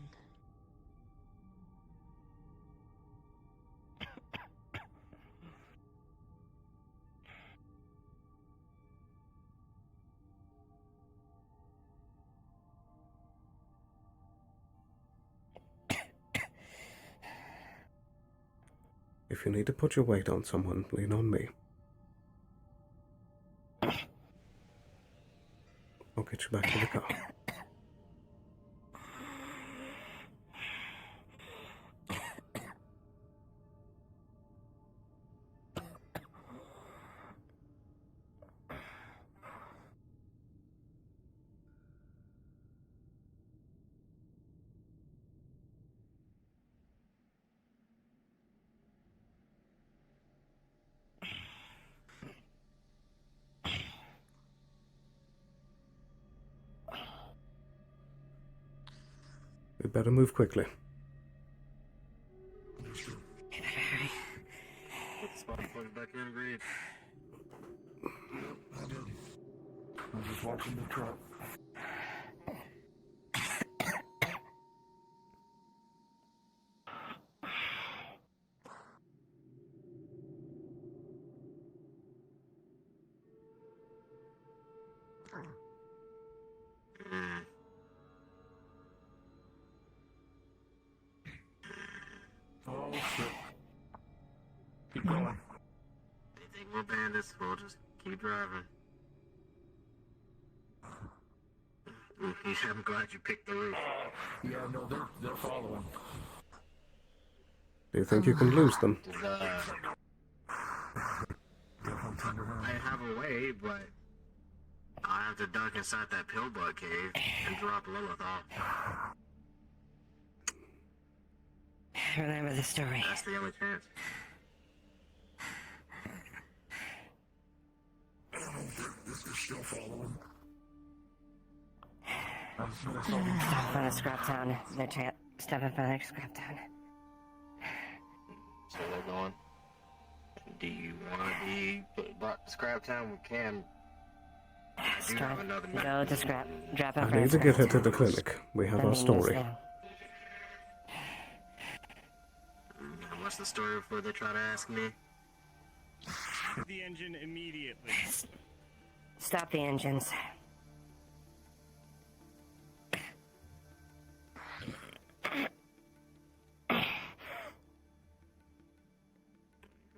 If you need to put your weight on someone, lean on me. I'll get you back to the car. We better move quickly. Plug back in, agreed. I did. I'm just watching the truck. Oh shit. Keep going. They think we're bandits, we'll just keep driving. I'm glad you picked the route. Yeah, no, they're following. Do you think you can lose them? I have a way, but I have to duck inside that pillbug cave and drop Lilith off. Remember the story. That's the only chance. This is still following. Stop on a scrap town. They're stepping up on a scrap town. So they're going. Do you want to be brought to Scrap Town? We can. I do have another Go to scrap. Drop off. I need to get her to the clinic. We have our story. What's the story before they try to ask me? The engine immediately. Stop the engines.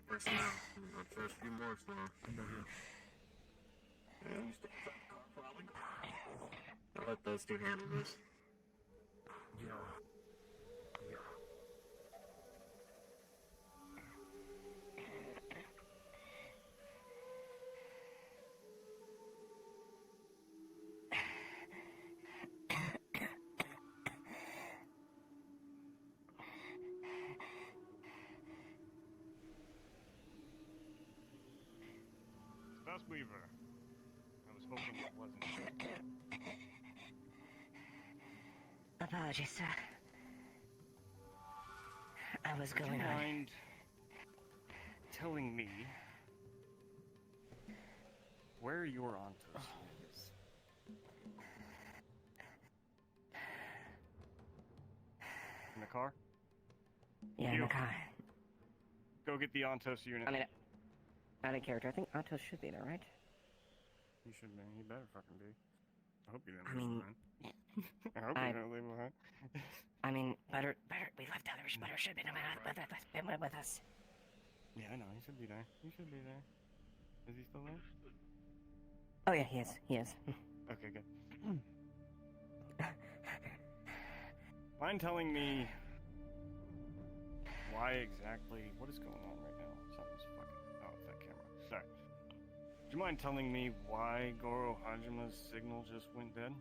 Personnel. I'll trust you more, Sloan. Yeah, you stay inside the car, probably. I'll let those two handle this. Weaver. I was hoping it wasn't. Apologies, sir. I was going on. Mind telling me where your Ontos is? In the car? Yeah, in the car. Go get the Ontos unit. I mean, out of character. I think Ontos should be there, right? You should be. You better fucking be. I hope you didn't I leave mean, behind. I hope you didn't leave behind. I mean, Butter, we left others. Butter should have been with us. Yeah, I know. He should be there. He should be there. Is he still there? Oh yeah, he is. He is. Okay, good. Mind telling me why exactly? What is going on right now? Something's fucking. Oh, it's that camera. Sorry. Do you mind telling me why Goro Hajima's signal just went dead?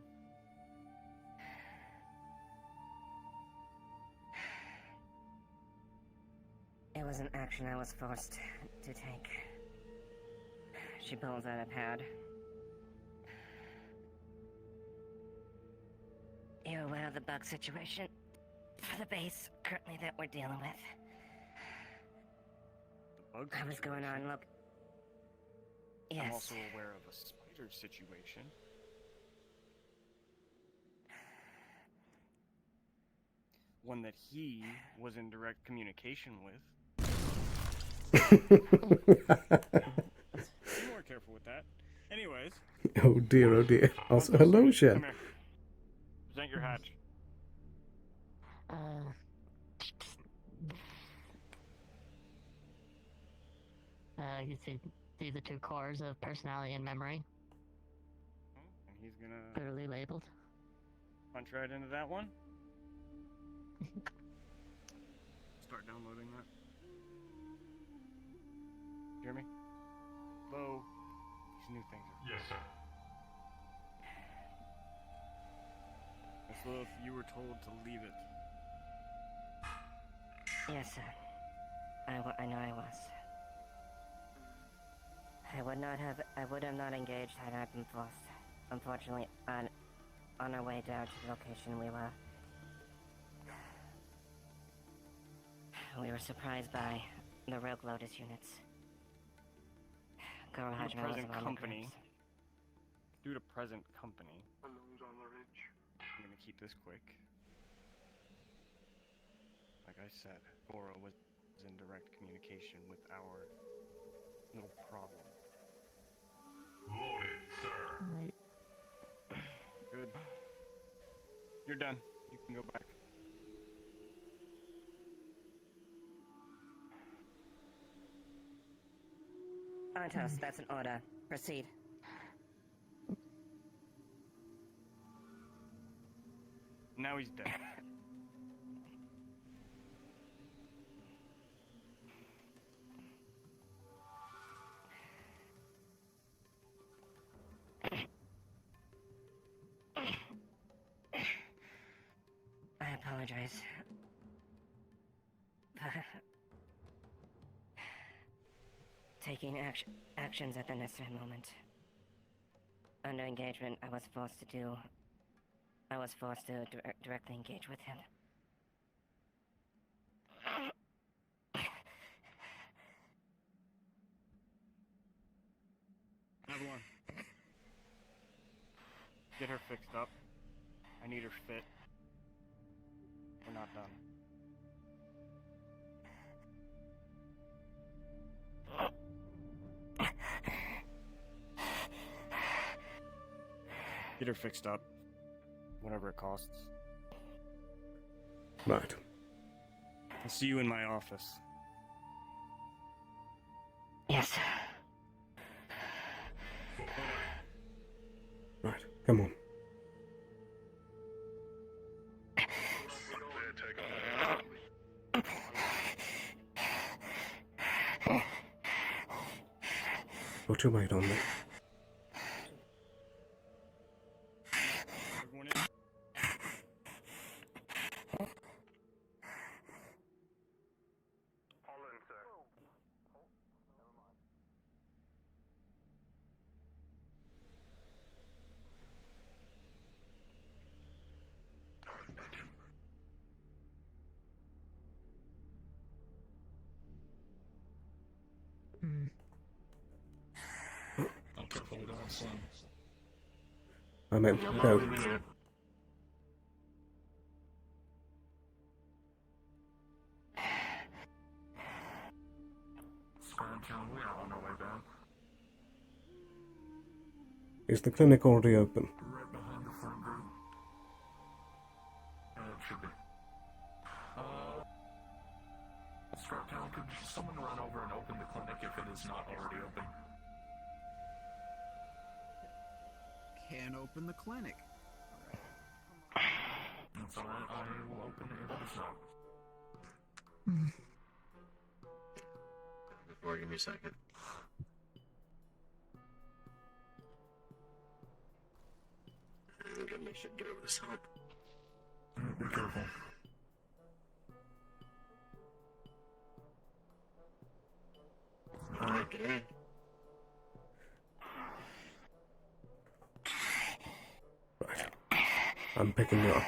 It was an action I was forced to take. She pulls out a pad. You're aware of the bug situation for the base currently that we're dealing with. The bug I was going on, look. Yes. I'm also aware of a spider situation. One that he was in direct communication with. Be more careful with that. Anyways. Oh dear, oh dear. Also, hello, Shen. Come here. Present your hatch. You see the two cores of personality and memory, And he's gonna clearly labeled. punch right into that one. Start downloading that. Hear me? Hello? These new things are... Yes, sir. As though if you were told to leave it. Yes, sir. I know I was. I would have not engaged had I been forced. Unfortunately, on our way down to the location, we were surprised by the Rogue Lotus units. Goro Due to Hajime was present among the company. groups. Due to present company. Balloons on the ridge. I'm gonna keep this quick. Like I said, Goro was in direct communication with our little problem. Loaded, sir. Right. Good. You're done. You can go back. Antos, that's an order. Proceed. Now he's dead. I apologize. Taking actions at the necessary moment. Under engagement, I was forced to directly engage with him. Evelyn. Get her fixed up. I need her fit. We're not done. Get her fixed up. Whatever it costs. Right. I'll see you in my office. Yes. Right, come on. Put your weight on me. Everyone in? All in, sir. I'm careful with that, Sloan. I meant, no. Scranton, we are on our way back. Is the clinic already open? Right behind the front gate. It should be. Scranton, could someone run over and open the clinic if it is not already open? Can open the clinic. That's alright, I will open it if it is not. Before, give me a second. I'm gonna make sure to get over this hump. Be careful. Alright, get in. Right. I'm picking you up.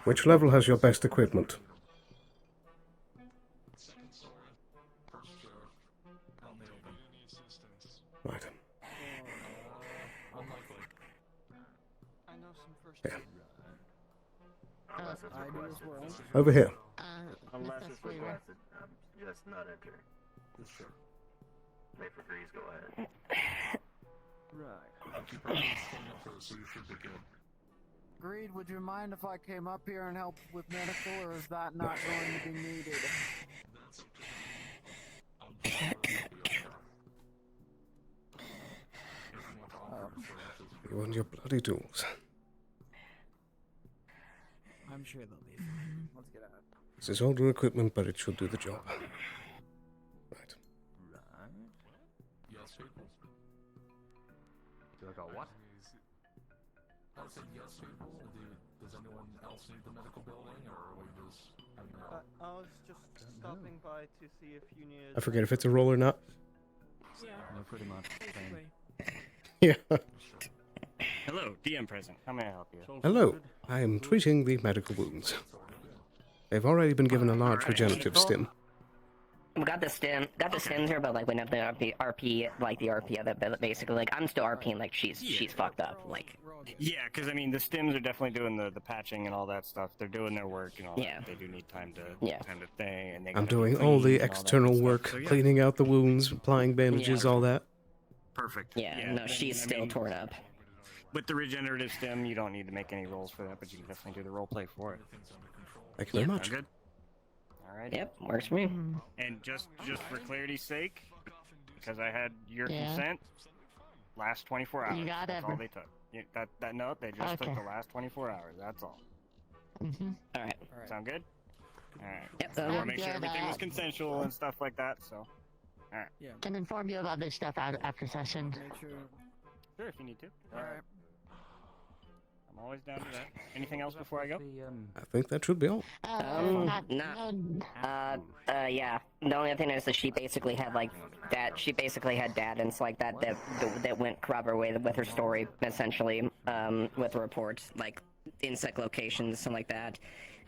Which level has your best equipment? Right. Yeah. Over here. Unless it's requested, just not enter. Sure. Wait for Grease, go ahead. Right. So you should be good. Greed, would you mind if I came up here and helped with medical, or is that not going to be needed? That's up to you. I'm sure you'll be okay. You and your bloody tools. I'm sure they'll be fine. Let's get out. This is older equipment, but it should do the job. Right. Right. Yes, people. Do I got what? I said yes, people. Does anyone else need the medical building, or are we just hanging out? I was just stopping by to see if you needed... I forget if it's a roll or not. Yeah, pretty much. Yeah. Hello, DM present. How may I help you? Hello. I am treating the medical wounds. They've already been given a large regenerative stim. We got the stims here, but like we have the RP, like the RP of it, but basically, like I'm still RPing, like she's fucked up, like. Yeah, because I mean the stims are definitely doing the patching and all that stuff. They're doing their work and all Yeah. that. They do need time to thing. And they I'm gotta doing be all the cleaned and all that external good stuff. work, So, yeah. cleaning out the wounds, applying bandages, all that. Perfect. Yeah, no, she's still torn up. With the regenerative stim, you don't need to make any rolls for that, but you can definitely do the role play for it. Thank you very much. Good. All right. Yep, works for me. And just for clarity's sake, because I had your Yeah. consent, last 24 hours. You got That's all every- they took. That note, they just took Okay. the last 24 hours. That's all. All right. Sound good? All right. Yep. I want to make sure Sounds good, everything was consensual and stuff like that. So. All right. Yeah. Can inform you about this stuff after session. Make sure. Sure, if you need to. All right. I'm always down to that. Anything else before I go? I think that should be all. Yeah. The only other thing is that she basically had like that. She basically had data like that went corroborated with her story, essentially, with the reports, like insect locations, something like that,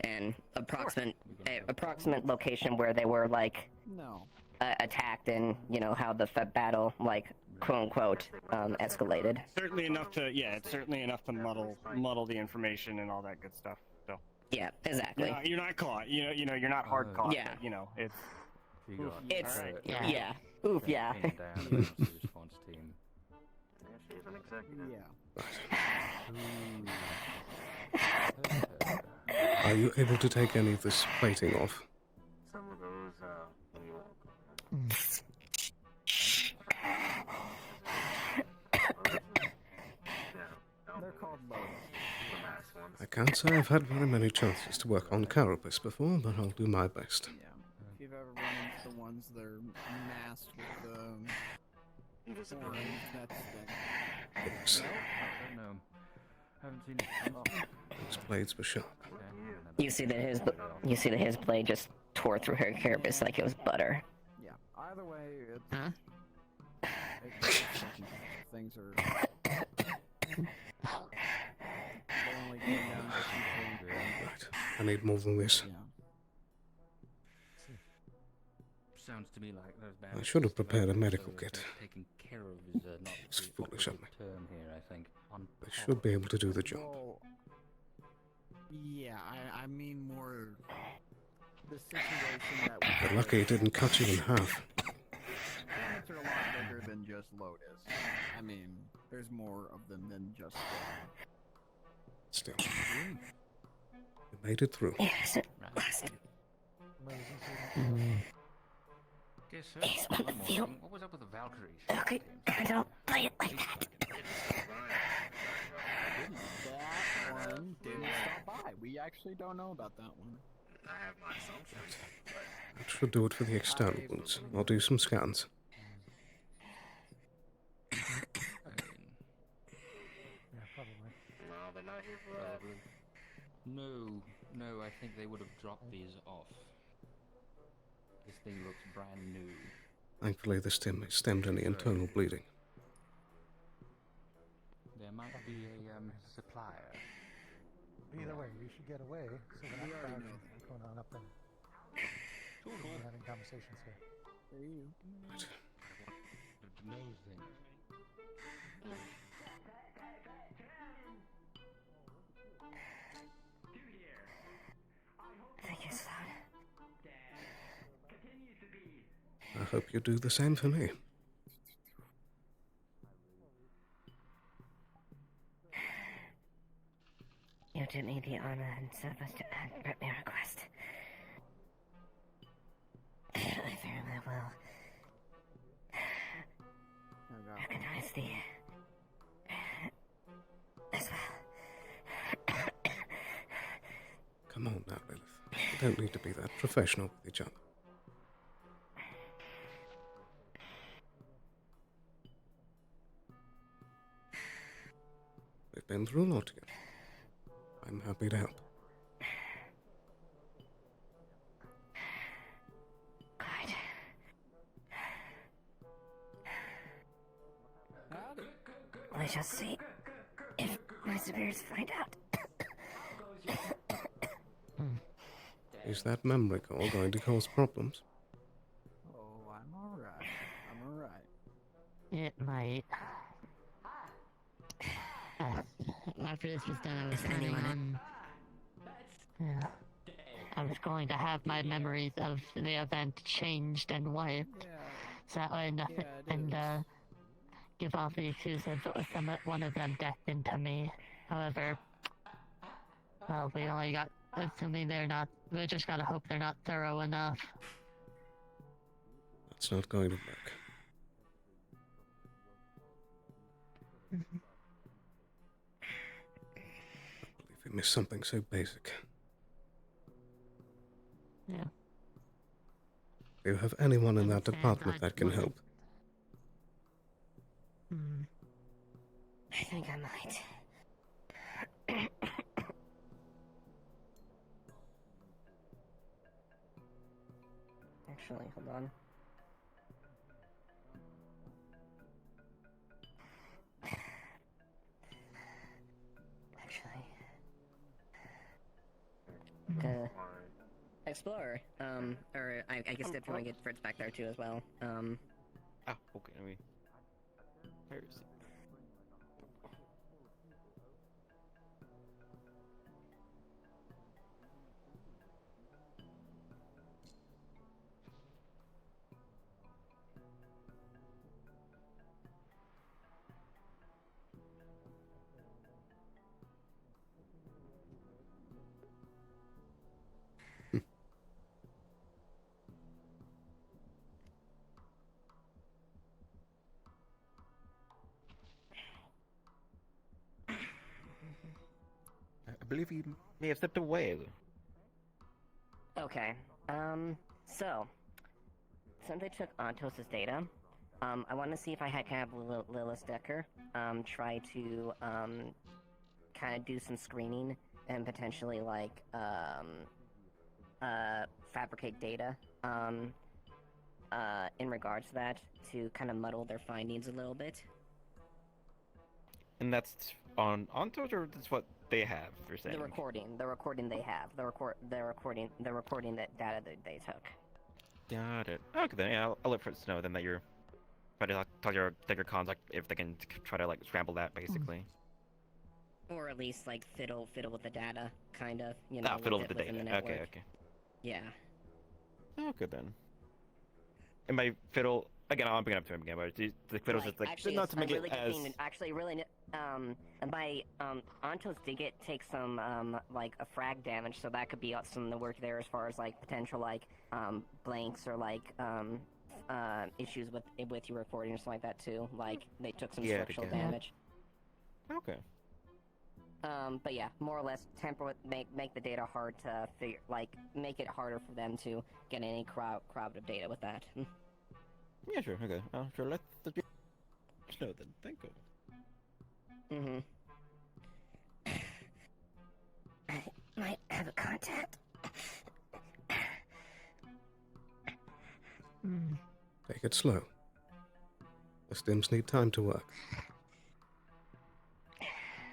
and approximate location where they were like No. attacked, and you know how the battle, like quote unquote, escalated. Certainly enough to, it's certainly enough to muddle the information and all that good stuff. So. Yeah, exactly. You're not caught. You know, you're not hard caught. Yeah. But, you know, it's. It's Alright. yeah. Oof, yeah. response team. She's an executive. Yeah. Are you able to take any of this plating off? Some of those, we won't They're called loads. I can't say I've had very many chances to work on carapace before, but I'll do my best. Yeah. If you've ever run into the ones that are masked with orange, that's Yes. I don't know. Haven't seen it. Those blades were sharp. You see that his blade just tore through her carapace like it was butter. Yeah. Either way, it's. Huh? Things are. They only came down to people. Right. I need more than this. Sounds to me like those I should have prepared a medical kit. Taking care of is not It's the foolish of me. term here, I think. They should be able to do the job. Well, yeah, I mean more the situation that we. You're lucky it didn't cut you in half. Planets are a lot bigger than just Lotus. I mean, there's more of them than just. Still. You made it through. Yes, Guess so. He's on the field. What was up with the Valkyries? Okay, I don't play it like that. That one didn't stop by. We actually don't know about that one. I have my assumptions. That should do it for the external wounds. I'll do some scans. Yeah, probably. No, they're not here for us. No, I think they would have dropped these off. This thing looks brand new. Thankfully, the stem stemmed any internal bleeding. There might be a supplier. Either way, we should get away so we're not crowded going on up there. We're having conversations here. Thank you, Sloan. I hope you do the same for me. You did me the honor and supposed to grant me a request. I very well will recognize the as well. Come on now, Lilith. We don't need to be that professional with each other. We've been through a lot together. I'm happy to help. Good. We shall see if my superiors find out. Is that memory call going to cause problems? Oh, I'm alright. I'm alright. It might. After this was done, I was planning on. Yeah. I was going to have my memories of the event changed and wiped. So that way nothing. And, give off the excuse of one of them death into me. However, well, we only got. Assuming they're not. We just gotta hope they're not thorough enough. That's not going to work. I believe we missed something so basic. Yeah. Do you have anyone in that department that can help? I think I might. Actually, hold on. Actually, Explorer. Or I guess if you want to get Fritz back there too as well. Ah, okay. Let me. Where is it? I believe he may have stepped away. Okay. So, since they took Antos's data, I want to see if I can have Lilith Decker, try to, kind of do some screening and potentially, like, fabricate data, in regards to that, to kind of muddle their findings a little bit. And that's on Antos, or that's what they have, you're saying? The recording they have, the recording that data that they took. Got it. Okay, then yeah, I'll let Fritz know then that you're try to talk to your contact if they can try to like scramble that basically. Or at least like fiddle with the data, kind of. You know, Fiddle with the within data. the network. Okay. Yeah. Okay then. And by fiddle again, I'll bring it up to him again, but the fiddle's just like actually, not to make really it as. By Antos did take some like a frag damage, so that could be some of the work there as far as like potential like blanks or like issues with your recording or something like that too. Like they took some structural damage. Okay. But yeah, more or less make the data hard to figure, like make it harder for them to get any crowd of data with that. Yeah, sure. Okay. Sure. Let the know then. Thank you. Mm-hmm. I might have a contact. Take it slow. The stims need time to work.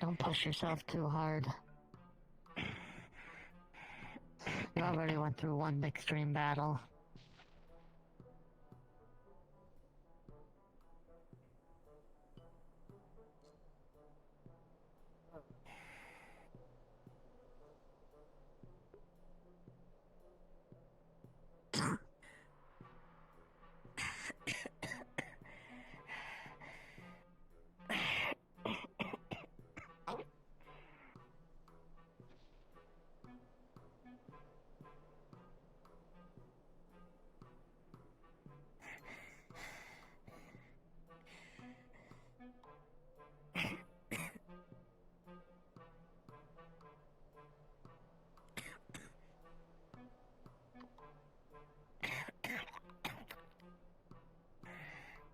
Don't push yourself too hard. already went through one extreme battle.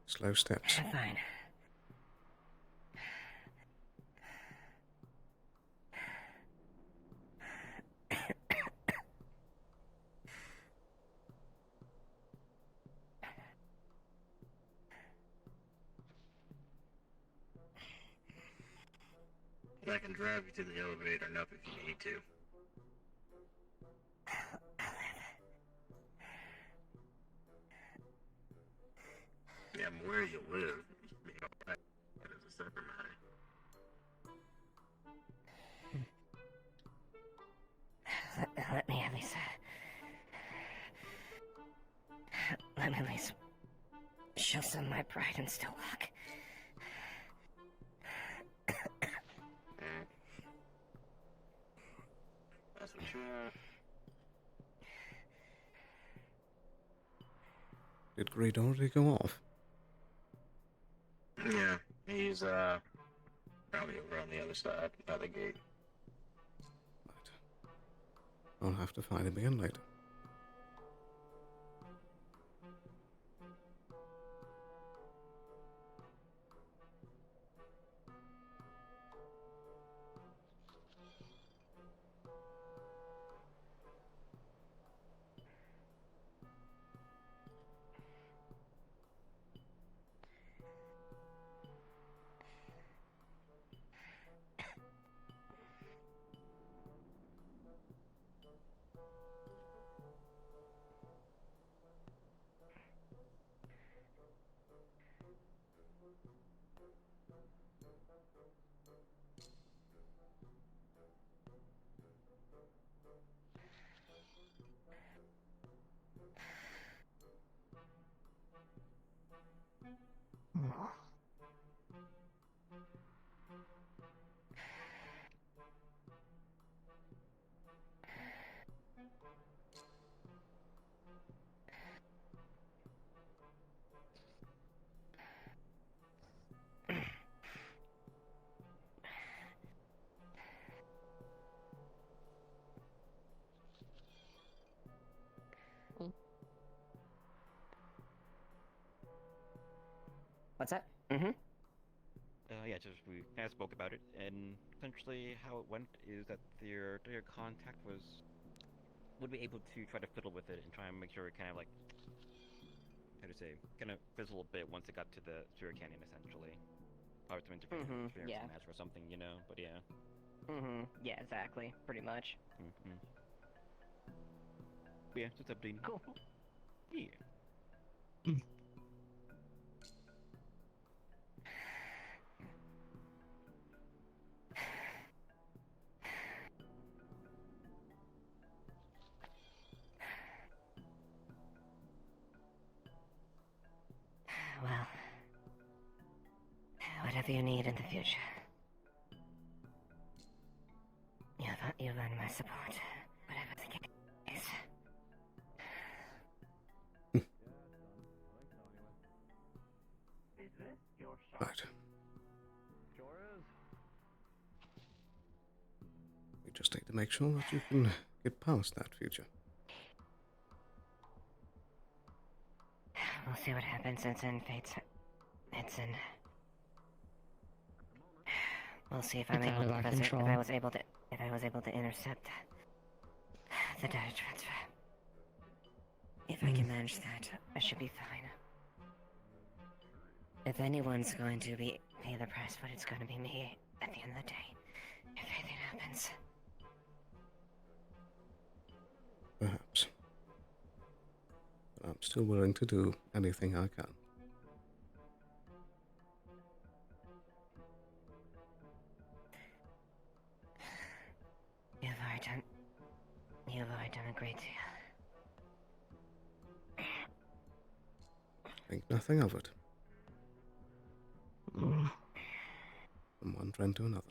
Slow steps. Fine. I can drive you to the elevator and up if you need to. Yeah, I'm where you live. You know, that is a separate matter. Let me at least, let me at least show some of my pride in Stillwalk. That's what you are. Did Greed already go off? Yeah, he's probably over on the other side by the gate. I'll have to find him again later. What's that? Mm-hmm. Yeah, just we kind of spoke about it, and essentially how it went is that your contact would be able to try to fiddle with it and try and make sure it kind of like, how to say, kind of fizzle a bit once it got to the sewer canyon, essentially. Probably some interference yeah. or something, you know. But yeah. Yeah, exactly. Pretty much. Yeah, just updating. Cool. Yeah. Well, whatever you need in the future, you've earned my support. Whatever the case. Right. We just need to make sure that you can get past that future. We'll see what happens. It's in fate's. We'll see if I'm able. If I was able to intercept the data transfer. If I can manage that, I should be fine. If anyone's going to pay the price for it, it's going to be me at the end of the day. If anything happens. Perhaps. But I'm still willing to do anything I can. You've already done a great deal. Think nothing of it. From one friend to another.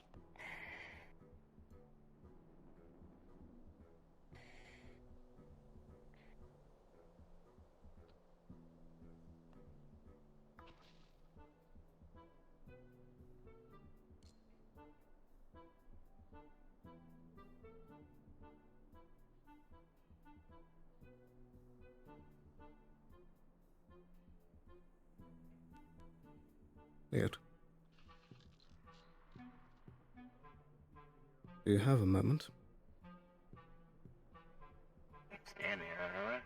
Weird. Do you have a moment? Standing, alright?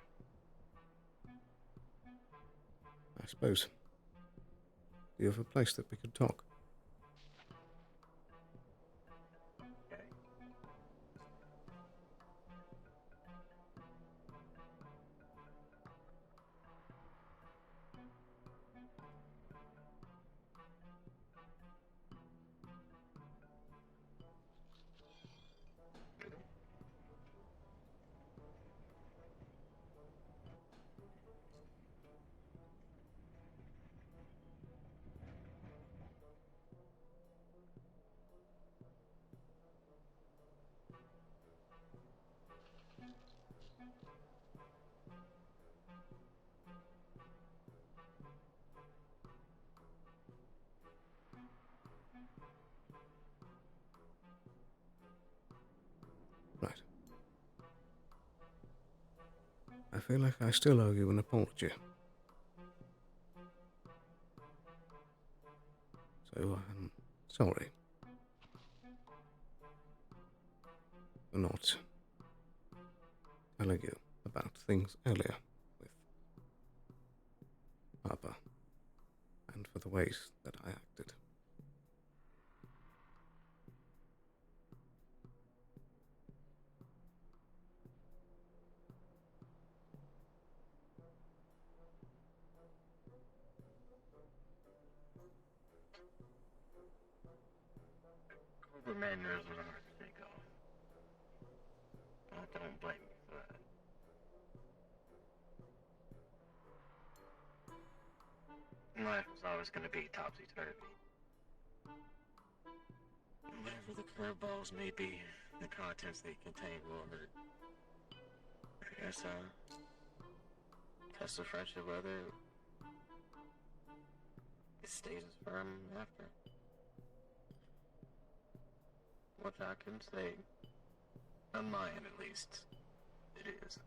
I suppose. Do you have a place that we could talk? Okay. Right. I feel like I still owe you an apology. So I'm sorry for not telling you about things earlier with Papa, and for the ways that I acted. Cobra manners are hard to take off. Don't blame me for that. Life is always going to be topsy-turvy. Whatever the curveballs may be, the contents they contain will hurt. I guess, test of friendship whether it stays as firm after. Which I can say, on my end at least, it is.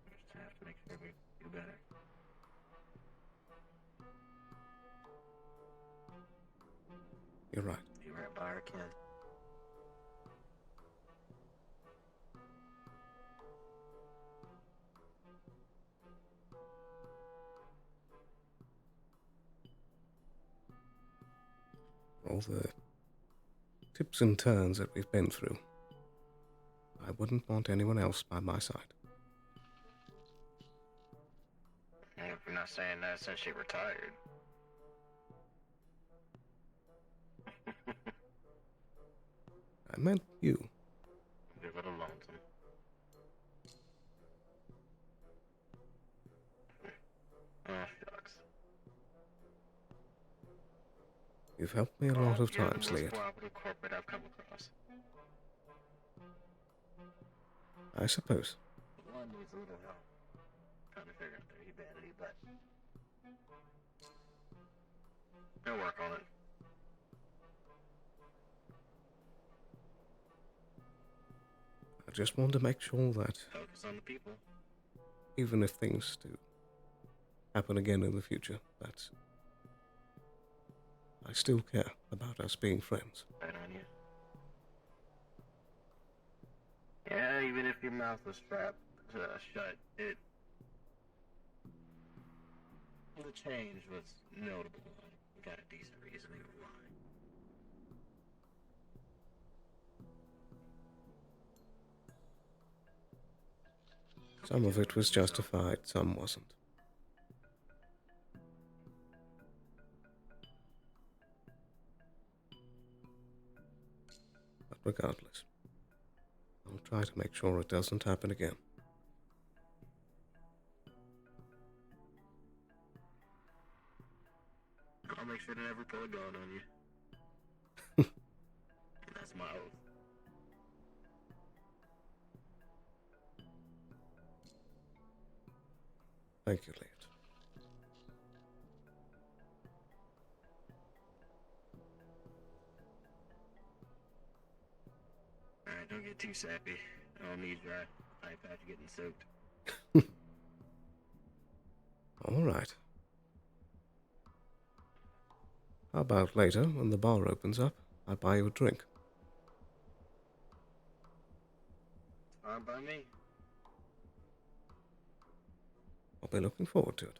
Just have to make sure we do better. You're right. Be right by our kin. All the tips and turns that we've been through, I wouldn't want anyone else by my side. And if you're not saying that since she retired. I meant you. Be a little lonesome. Oh, shucks. You've helped me a lot of You're times, the most Leah. cooperative corporate I've come across. I suppose. One needs a little help. Trying to figure out their humanity, but they'll work on it. I just want to make sure that Focus on the people. even if things do happen again in the future, that I still care about us being friends. Right on you. Yeah, even if your mouth was strapped shut, the change was notable. You got a decent reasoning of why. Some of it was justified, some wasn't. But regardless, I'll try to make sure it doesn't happen again. I'll make sure to never pull a gun on you. That's my oath. Thank you, Leah. Alright, don't get too sappy. I don't need your eye patch getting soaked. All right. How about later, when the bar opens up, I buy you a drink? Fine by me. I'll be looking forward to it.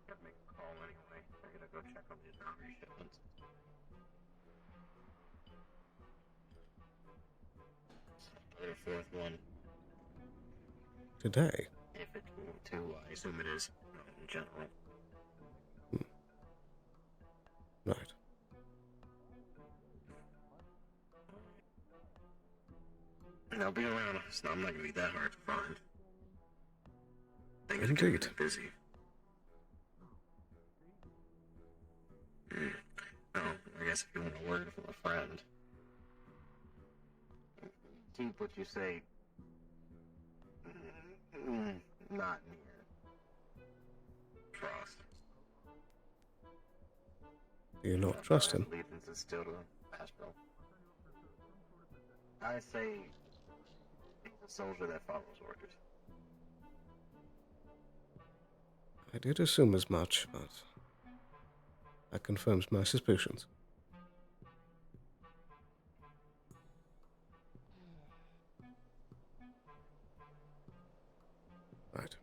Gotta make a call anyway. I gotta go check on these boundary shipments. Another fourth one. Today? If it's going to, I assume it is, in general. Right. And I'll be around, so I'm not gonna be that hard to find. Things are Indeed. getting busy. Oh, I guess if you want a word from a friend, keep what you say not near Frost. Do you not trust him? Allegiance is still to Astro. I say he's a soldier that follows orders. I did assume as much, but that confirms my suspicions. Right.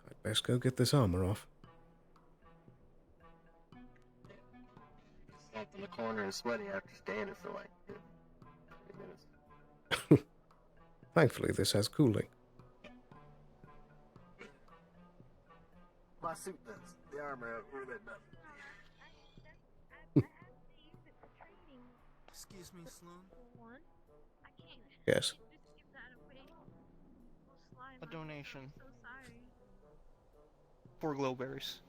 I'd best go get this armor off. Slumped in the corner and sweaty after standing for like 30 minutes. Thankfully, this has cooling. My suit does. The armor out here that doesn't. Excuse me, Sloan. Yes. A donation. 4 glowberries.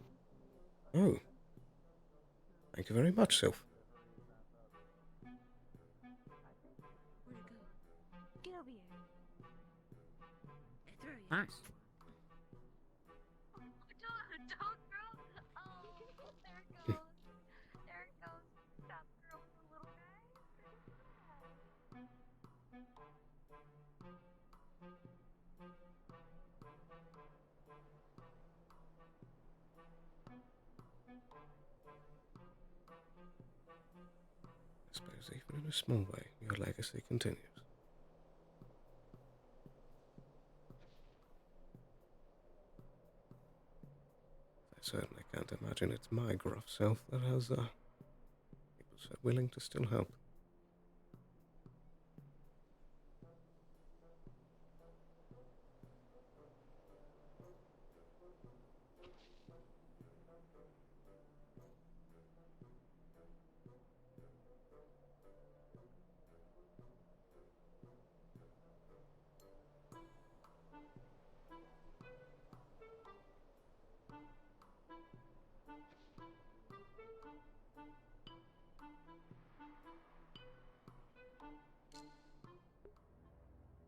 Oh. Thank you very much, Sylph. Get over here. Nice. Don't throw. Oh, there it goes. There it goes. Stop throwing the little guy. I suppose even in a small way, your legacy continues. I certainly can't imagine it's my gruff self that has, people so willing to still help.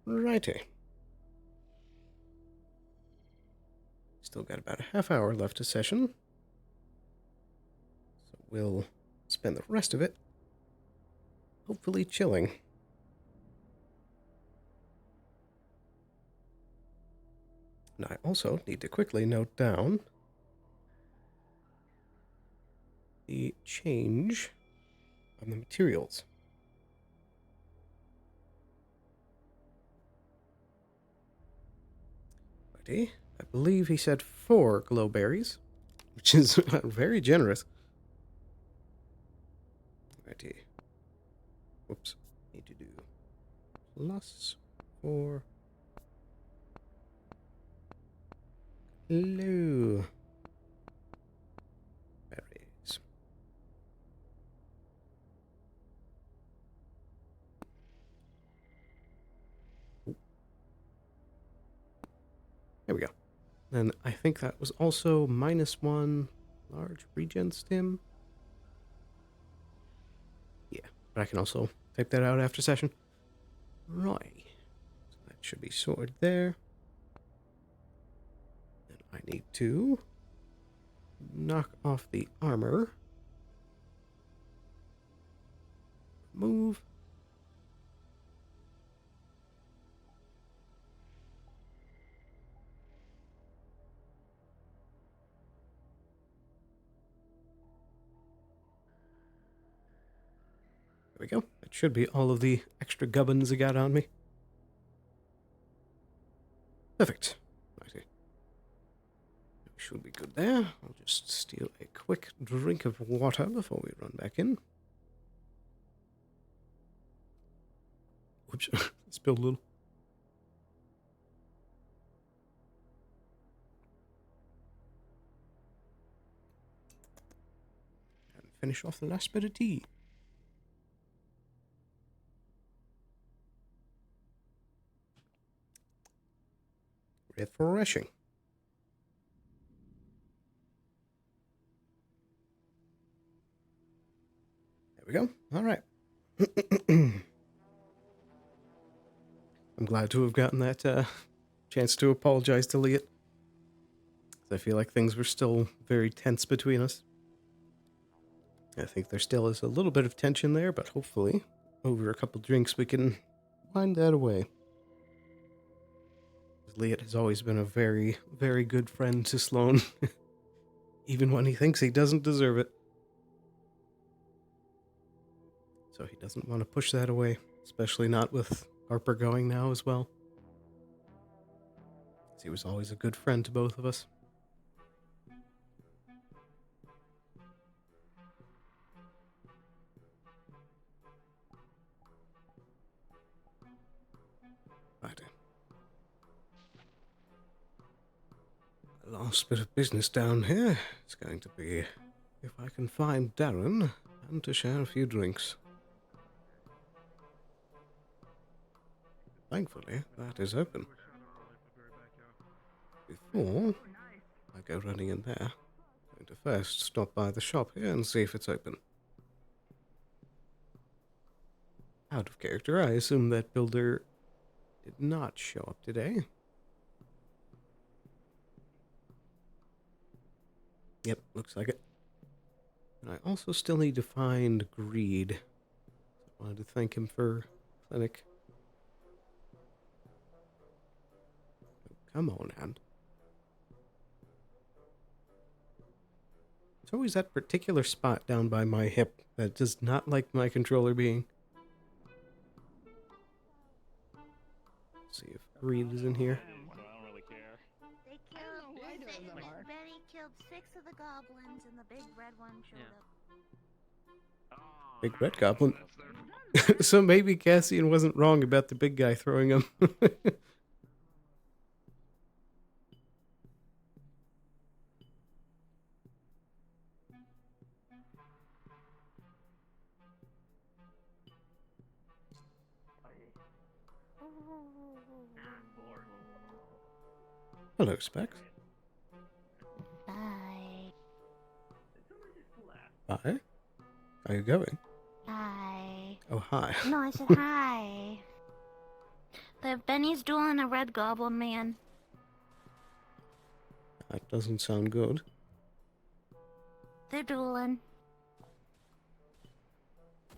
Righty. Still got about a half hour left of session. So we'll spend the rest of it hopefully chilling. And I also need to quickly note down the change on the materials. I believe he said 4 glowberries, which is very generous. Righty. Whoops. Need to do plus 4. Hello. Berries. There we go. And I think that was also -1 large regen stim. Yeah, but I can also type that out after session. Right. So that should be sorted there. And I need to knock off the armor. Move. There we go. That should be all of the extra gubbins I got on me. Perfect. Righty. Should be good there. I'll just steal a quick drink of water before we run back in. Whoops. Spilled a little. And finish off the last bit of tea. Refreshing. There we go. All right. I'm glad to have gotten that chance to apologize to Liat. I feel like things were still very tense between us. I think there still is a little bit of tension there, but hopefully, over a couple drinks, we can wind that away. Liat has always been a very, very good friend to Sloan, even when he thinks he doesn't deserve it. So he doesn't want to push that away, especially not with Harper going now as well. He was always a good friend to both of us. Right. The last bit of business down here is going to be if I can find Darren and to share a few drinks. Thankfully, that is open. Before I go running in there, I'm going to first stop by the shop here and see if it's open. Out of character, I assume that builder did not show up today. Yep, looks like it. And I also still need to find Greed. I wanted to thank him for clinic. Come on, hand. It's always that particular spot down by my hip that does not like my controller being. Let's see if Greed is in here. They killed Betty killed 6 of the goblins and the big red one showed up. Big red goblin. So maybe Cassian wasn't wrong about the big guy throwing him. Hello, Specs. Bye. Hi. Are you going? Hi. Oh, hi. No, I said hi. But Benny's dueling a red goblin man. That doesn't sound good. They're dueling.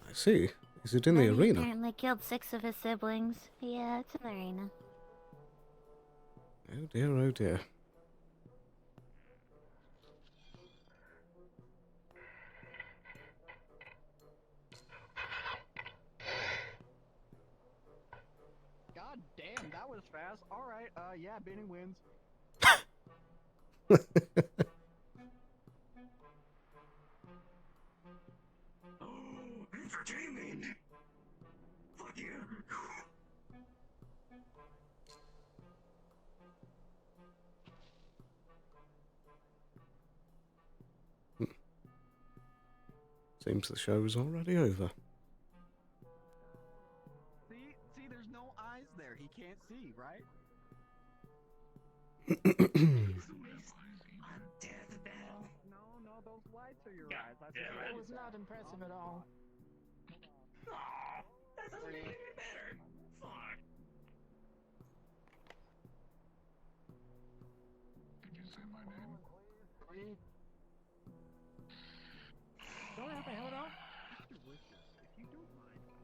I see. Is it in the Benny arena? apparently killed 6 of his siblings. Yeah, it's in the arena. Oh dear, oh dear. God damn, that was fast. Alright, yeah, Benny wins. Seems the show's already over. See, there's no eyes there. He can't see, right? No, those lights are your eyes. That was not impressive at all. That doesn't make it any better. Fuck. Did you say my name? Don't I have my helmet on?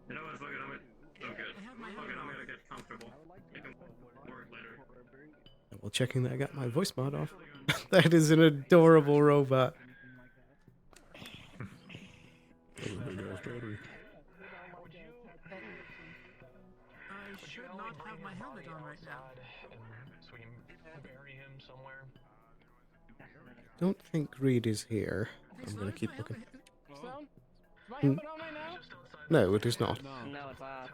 You know what? Fuck it, I'm good. Fuck it, I'm gonna get comfortable. We can work later. Double checking that I got my voice mod off. That is an adorable robot. That's a big ass battery. I should not have my helmet on right now. So we can bury him somewhere. Don't think Reed is here. I'm gonna keep looking. Sloan? Is my helmet on right now? No, it is not. No, it's off.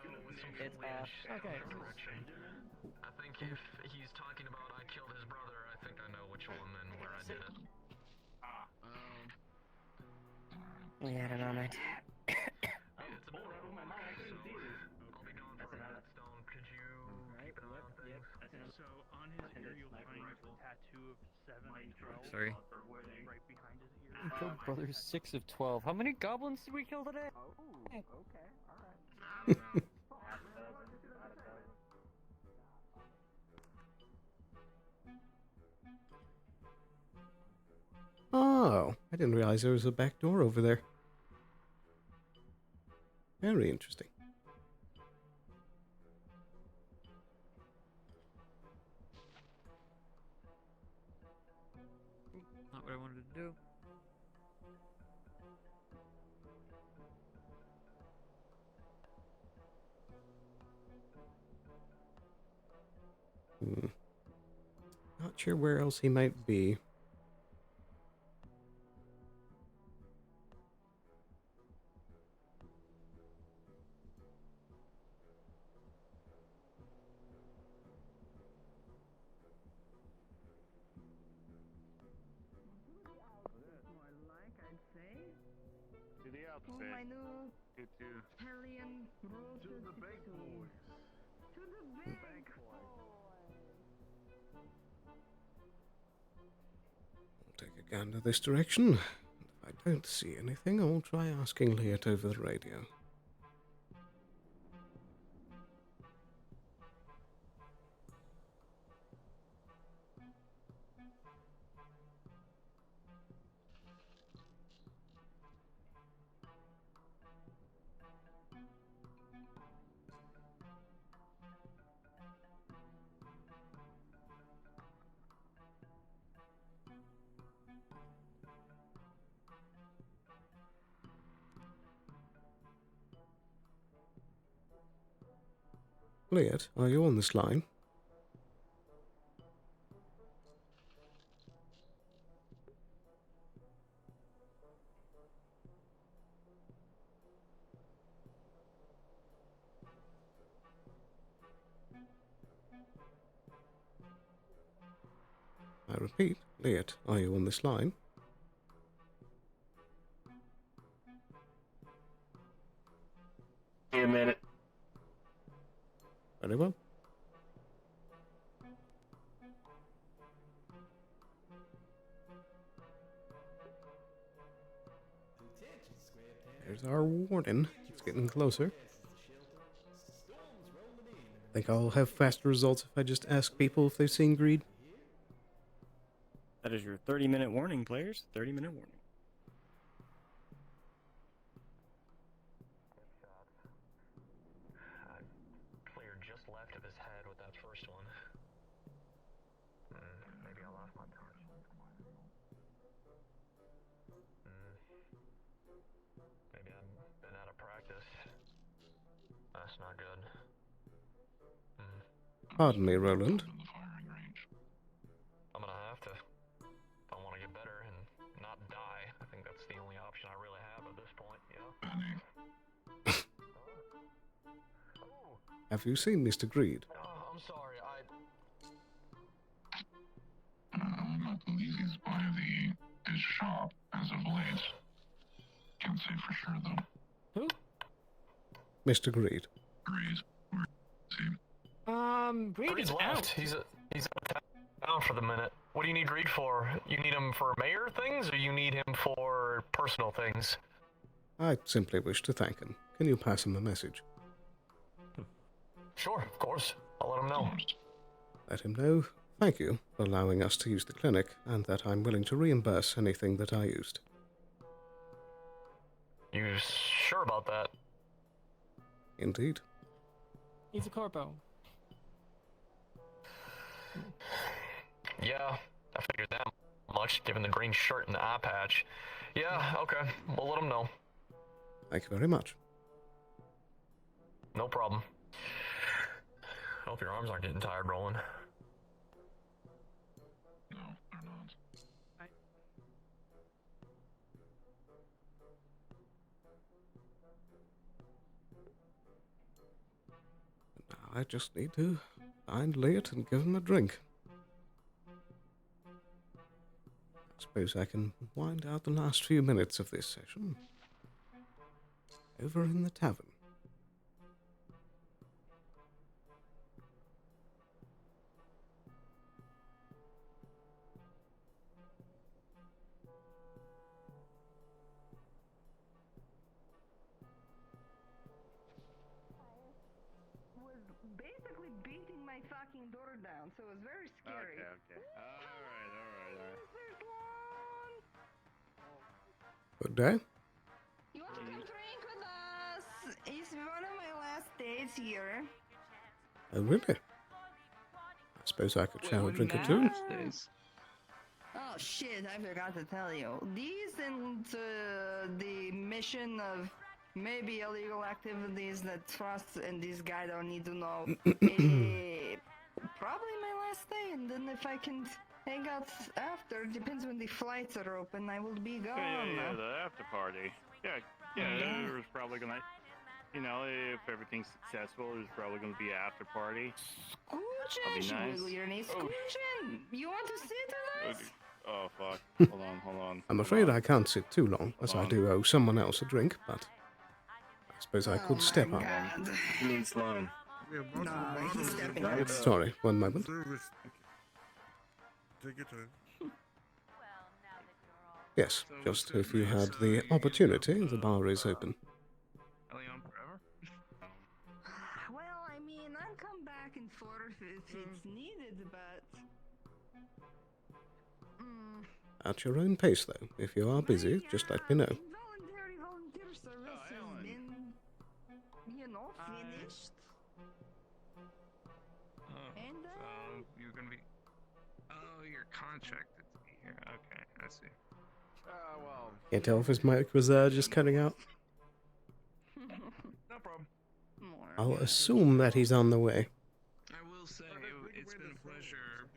It's off. Okay. I think if he's talking about I killed his brother, I think I know which one and where I did it. We had a moment. So on his ear you'll find a tattoo of 7 and 12. Sorry. Right behind his ear. We killed brothers 6 of 12. How many goblins did we kill today? Okay, alright. Oh, I didn't realize there was a back door over there. Very interesting. Not what I wanted to do. Not sure where else he might be. To the Oh, outfit. my new To Italian roast To the big boys. To the big I'll take a gander this direction. If I don't see anything, I'll try asking Leot over the radio. Leot, are you on this line? I repeat, Leot, are you on this line? Wait a minute. Very well. There's our warden. It's getting closer. Think I'll have faster results if I just ask people if they've seen Greed? That is your 30-minute warning, players. 30-minute warning. Cleared just left of his head with that first one. Maybe I lost my torch. Maybe I've been out of practice. That's not good. Pardon me, Roland. I'm gonna have to. If I want to get better and not die, I think that's the only option I really have at this point, you know? Have you seen Mr. Greed? I'm sorry, Not the easiest buy of the is sharp as of late. Can say for sure, though. Who? Mr. Greed. Greed. Reed Reed's is left. out. He's out of town for the minute. What do you need Reed for? You need him for mayor things, or you need him for personal things? I simply wish to thank him. Can you pass him a message? Sure, of course. I'll let him know. Let him know, thank you for allowing us to use the clinic, and that I'm willing to reimburse anything that I used. You sure about that? Indeed. He's a corpo. Yeah, I figured that much, given the green shirt and the eye patch. Yeah, okay. We'll let him know. Thank you very much. No problem. I hope your arms aren't getting tired rolling. No, they're not. Now I just need to find Leot and give him a drink. I suppose I can wind out the last few minutes of this session over in the tavern. Was basically beating my fucking door down, so it was very scary. Okay. Alright. Good day. You want to come drink with us? It's one of my last days here. Oh, really? I suppose I could share a drink or two. Oh shit, I forgot to tell you. These and the mission of maybe illegal activities that Trust and this guy don't need to know. Probably my last day, and then if I can hang out after, depends when the flights are open, I will be gone. Yeah, the after party. Yeah, there's probably gonna, if everything's successful, there's probably gonna be an after party. That'll be nice. Scooching! You want to sit with us? Oh fuck! Hold on. I'm afraid I can't sit too long, as I do owe someone else a drink, but I suppose I could step up. You mean Sloan? Sorry, one moment. Take your time. Yes, just if you had the opportunity, the bar is open. Well, I mean, I'll come back and forth if it's needed, but... At your own pace, though. If you are busy, just let me know. Volunteer service has been, finished. And, So you're gonna be. Oh, you're contracted to be here. Okay, I see. Well. Can't tell if his mic was just cutting out. No problem. I'll assume that he's on the way. I will say it's been a pleasure.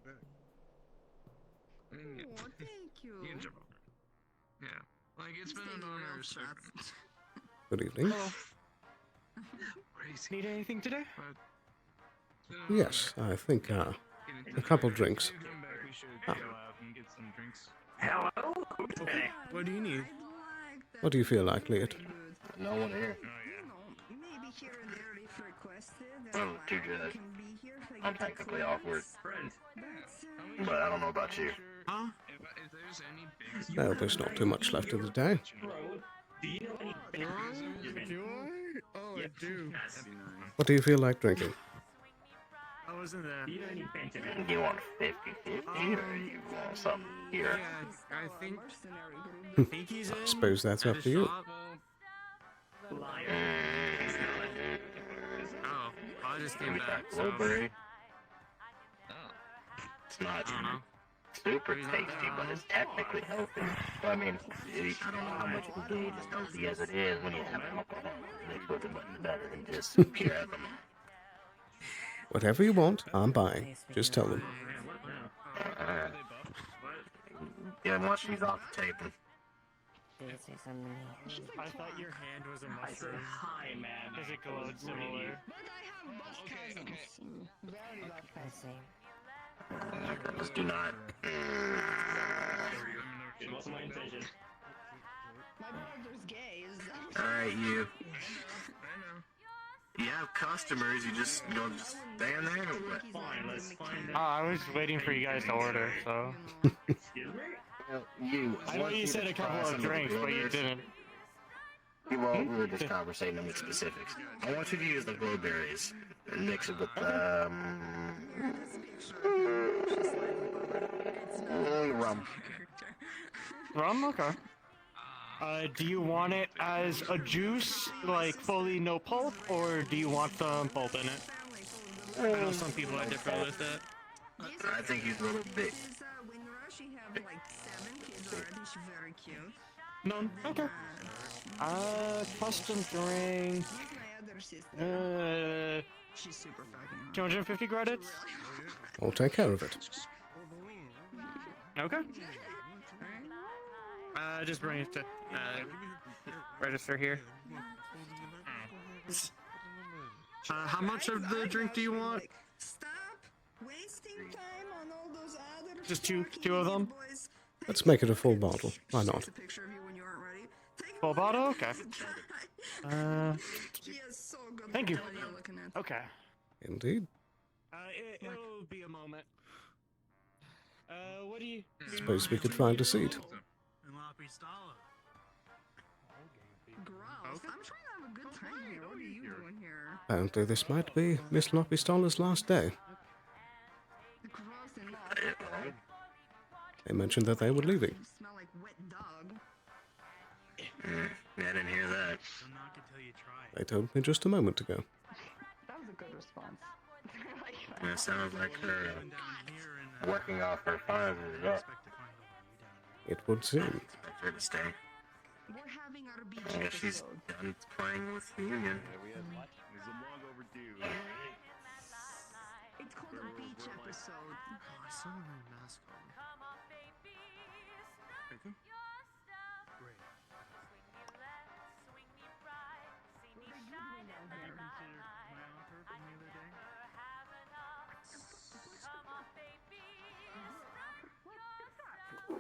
Thank you. You can jump over. Yeah, like it's been an honor serving. Good evening. Need anything today? Yes, I think a couple drinks. Ah, Hello? What do you need? what do you feel like, Leot? No one here. Maybe here and there if requested. I'm too good. I'm technically awkward. But I don't know about you. Huh? Well, there's not too much left of the day. Oh, I do. What do you feel like drinking? I wasn't there. You want 50-50 or you want something here? Yeah, I think he's I suppose that's up to you. Oh, I just came Maybe back. that blueberry. Oh. It's not super tasty, but it's technically healthy. I mean, I don't know how much you can gauge as healthy as it is when you have alcohol. It's much better than just pure ethanol. Whatever you want, I'm buying. Just tell them. Yeah, once she's off the table. I thought your hand was a mushroom. Hi, man. Because it glowed similar. Just do not. My brother's gay. get you. You have customers, you just stand there and what? Fine, let's find Oh, I was waiting for you guys to order, so. Well, I know you said a couple of drinks, but you didn't. Well, we were just conversating on the specifics. I want you to use the glowberries and mix it with rum. Rum? Okay. Do you want it as a juice, like fully no pulp, or do you want some pulp in it? I know some people are different with that. I think he's a little bit. None? Okay. Custom drink. She's super fucking 250 credits? I'll take care of it. Okay. Just bring it to register here. How much of the drink do you want? Stop wasting time on all those other Just two of them? Let's make it a full bottle. Why not? Full bottle? Okay. Thank you. Okay. Indeed. It'll be a moment. What do you... Suppose we could find a seat. Gross. I'm trying to have a good time here. What are you doing here? Apparently this might be Miss Lopistola's last day. Gross enough. They mentioned that they were leaving. You smell like wet dog. I didn't hear that. They told me just a moment ago. That was a good response. It sounds like her working off her funds is up. It would seem. Expect her to stay. We're having our beach I guess she's done playing with the Union. It's long overdue. It's called a beach episode. Oh, I saw her mask on. Okay. Great.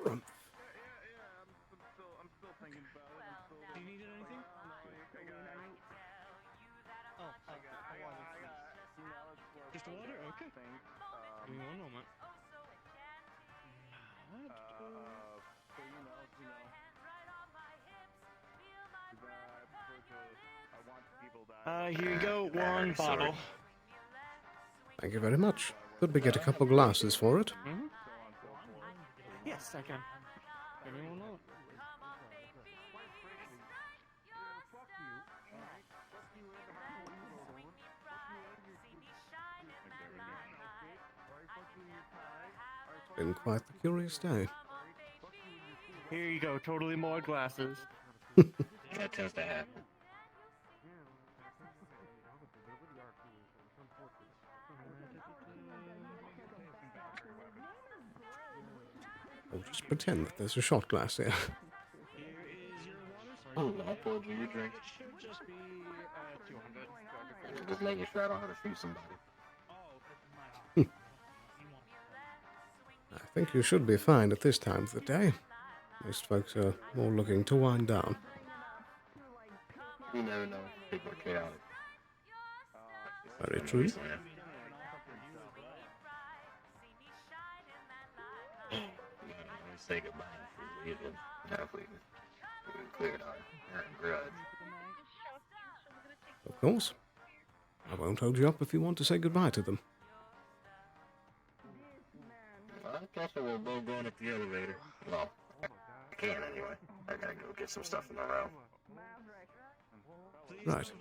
Rumpf. I'm still thinking about it. Do you need anything? Just a water? Okay. Give me one moment. Here you go, one bottle. Thank you very much. Could we get a couple glasses for it? Mm-hmm. Yes, I can. Give me one moment. Been quite the curious day. Here you go, totally more glasses. That tends to happen. I'll just pretend that there's a shot glass here. Oh, I poured you your drink. Just making sure I don't have to shoot somebody. I think you should be fine at this time of the day. Most folks are more looking to wind down. You never know. People are chaotic. Very true. Say goodbye if we leave. If we cleared our grudge. Of course. I won't hold you up if you want to say goodbye to them. I guess we're both going up the elevator. Well, I can anyway. I gotta go get some stuff in the row. Right.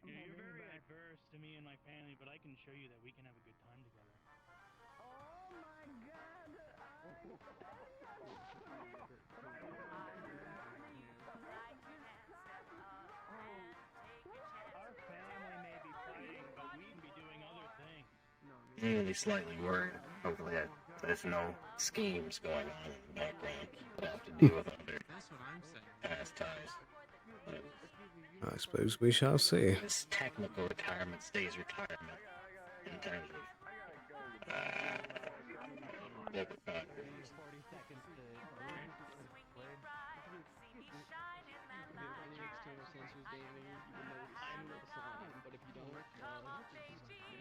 You're very adverse to me and my family, but I can show you that we can have a good time together. Our family may be fighting, but we can be doing other things. I'm only slightly worried. Hopefully there's no schemes going on in the background that I have to deal with other past ties. I suppose we shall see. This technical retirement stays retirement in terms of local factories.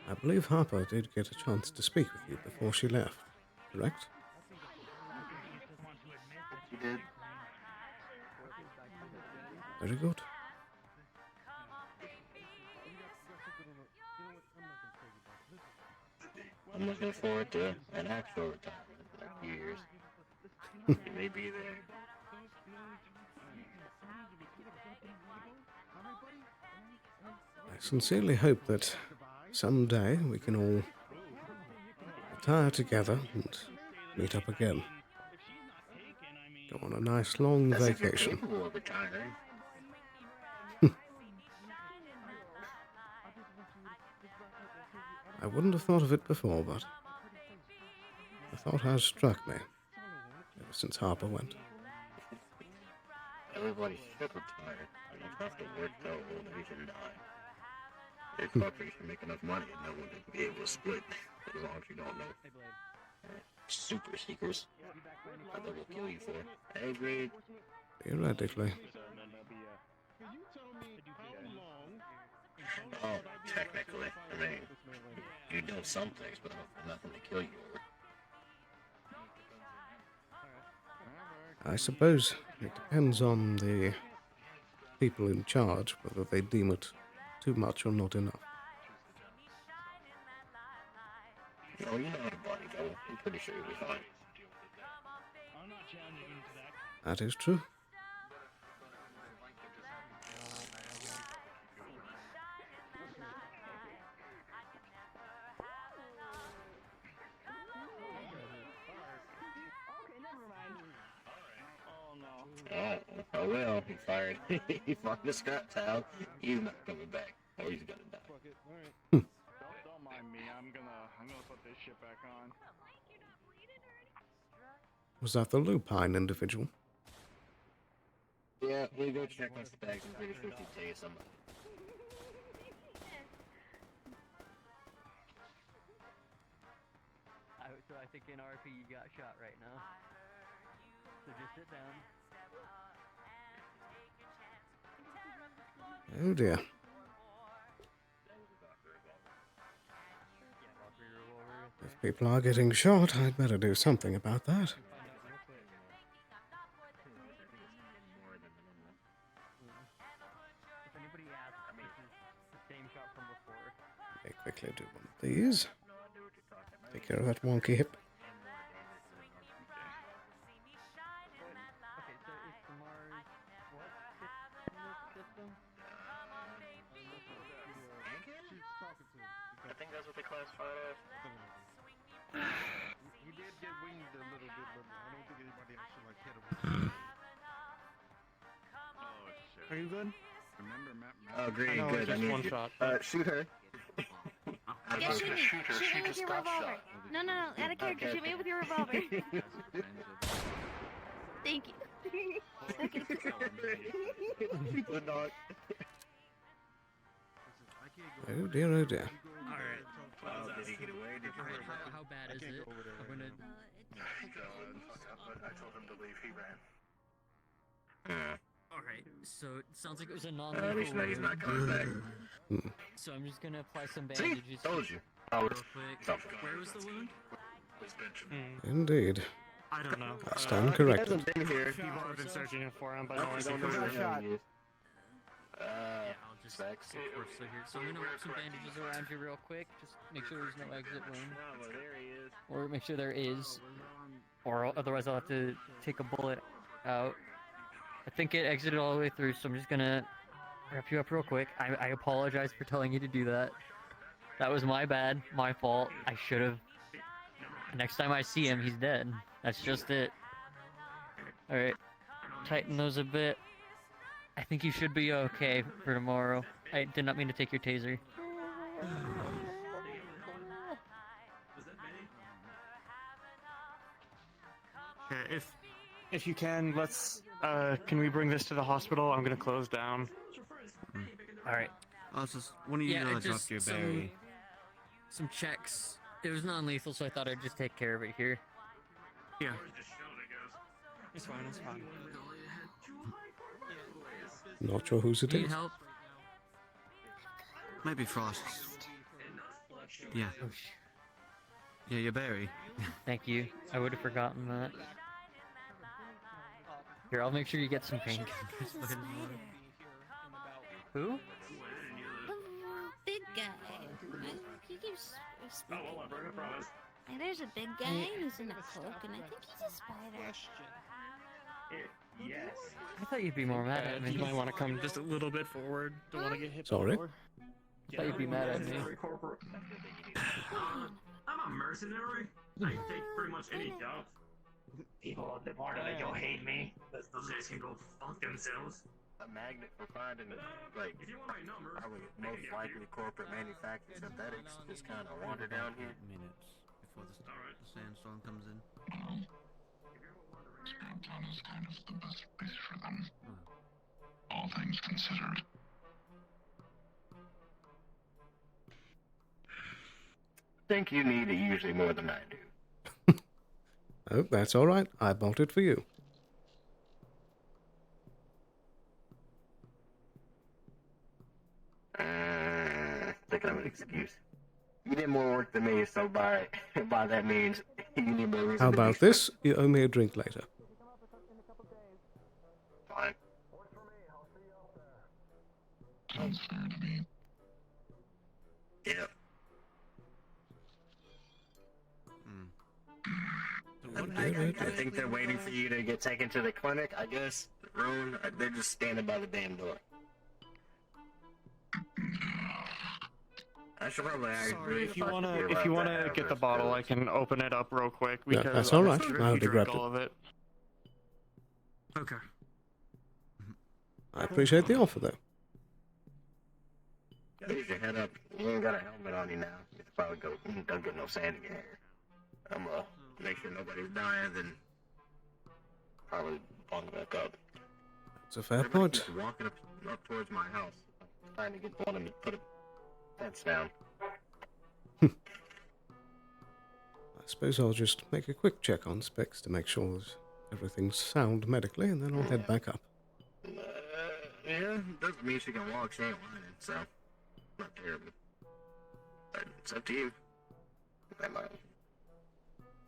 I believe Harper did get a chance to speak with you before she left, correct? She did. Very good. I'm looking forward to an actual retirement in a few years. You may be there. I sincerely hope that someday we can all retire together and meet up again. Go on a nice long That's if you're vacation. capable of retiring. I wouldn't have thought of it before, but the thought has struck me ever since Harper went. Everybody should retire. You don't have to work till old age and die. Your company should make enough money and no one would be able to split. As long as you don't know. Super seekers. What they will kill you for. I agree. Theoretically. Oh, technically. I mean, you know some things, but nothing to kill you over. I suppose it depends on the people in charge whether they deem it too much or not enough. No, you know how to body go. I'm pretty sure you'll be fine. That is true. Oh well, he fired. He fired the scrap town. He's not coming back, or he's gonna die. Don't mind me. I'm gonna put this shit back on. Was that the lupine individual? Yeah, we go check on the bags. I'm pretty sure she'd tell you somebody. So I think in RP you got shot right now. So just sit down. Oh dear. If people are getting shot, I'd better do something about that. If anybody asks, this is the same shot from before. Let me quickly do one of these. Take care of that wonky hip. Okay, so it's the Mars what system? I think that's what they classify it as. He did get winged a little bit, but I don't think anybody actually like hit him. Are you good? Remember, Matt? Oh, great, No, good. just I need one you. shot. Shoot her. Yeah, shoot me. Shoot me with your revolver. No, out of character. Shoot me with your revolver. Thank you. Good dog. Oh dear, oh dear. Alright. Did he get away? Did you hurt her? How bad is it? I'm gonna... I told him to leave. He ran. Alright, so it sounds like it was a At non-lethal least he's wound. not coming back. So I'm just gonna apply some See? bandages. Told you. Real quick. Where was the wound? Indeed. I don't know. I stand He corrected. hasn't been here. People have been searching for him, but no I one's don't know been where shot. he is. Yeah, I'll just look for so here. So I'm gonna wrap some bandages around you real quick. Just make sure there's no exit wound. No, there he is. Or make sure there is. Or otherwise I'll have to take a bullet out. I think it exited all the way through, so I'm just gonna wrap you up real quick. I apologize for telling you to do that. That was my bad, my fault. I should have. Next time I see him, he's dead. That's just it. Alright. Tighten those a bit. I think you should be okay for tomorrow. I did not mean to take your taser. Okay, if you can, let's can we bring this to the hospital? I'm gonna close down. Alright. When are you gonna drop just your berry? some checks. It was non-lethal, so I thought I'd just take care of it here. Yeah. It's fine, it's fine. Not sure whose it Need is. help? Maybe Frost. Yeah. Yeah, you're berry. Thank you. I would have forgotten that. Here, I'll make sure you get some painkillers. Who? Big guy. He keeps speaking. And there's a big guy who's in a cloak, and I think he's a spider. Yes. I thought you'd be more mad at me. You might want to come just a little bit forward. Don't want to get hit. Sorry? By the door. I thought you'd be mad at me. I'm a mercenary. I can take pretty much any job. People at the border that don't hate me. Those guys can go fuck themselves. A magnet for finding like probably most likely corporate manufactured synthetics just kind of wander down here. Minutes before the sandstorm comes in. Town is kind of the best place for them. All things considered. Think you need it usually more than I do. Oh, that's all right. I bought it for you. Thinking of an excuse. You did more work than me, so by that means you need more reason. How to be about this? You owe me a drink later. fine. Sounds fair to me. Yeah. I think they're waiting for you to get taken to the clinic, I guess. Room, they're just standing by the damn door. I should probably Sorry, if you wanna get the bottle, I can open it up real quick Yeah, because that's all right. I'm sure I you already drank grabbed all of it. Okay. I appreciate the offer, though. Raise your head up. You ain't got a helmet on you now. You can probably go. Don't get no sand in your hair. I'm make sure nobody's dying, then probably bunk back up. It's a fair Everybody point. keeps walking up towards my house, trying to get one of them to put a fence down. I suppose I'll just make a quick check on specs to make sure that everything's sound medically, and then I'll head back up. Yeah, doesn't mean she can walk. She ain't whining, so not terrible. But it's up to you.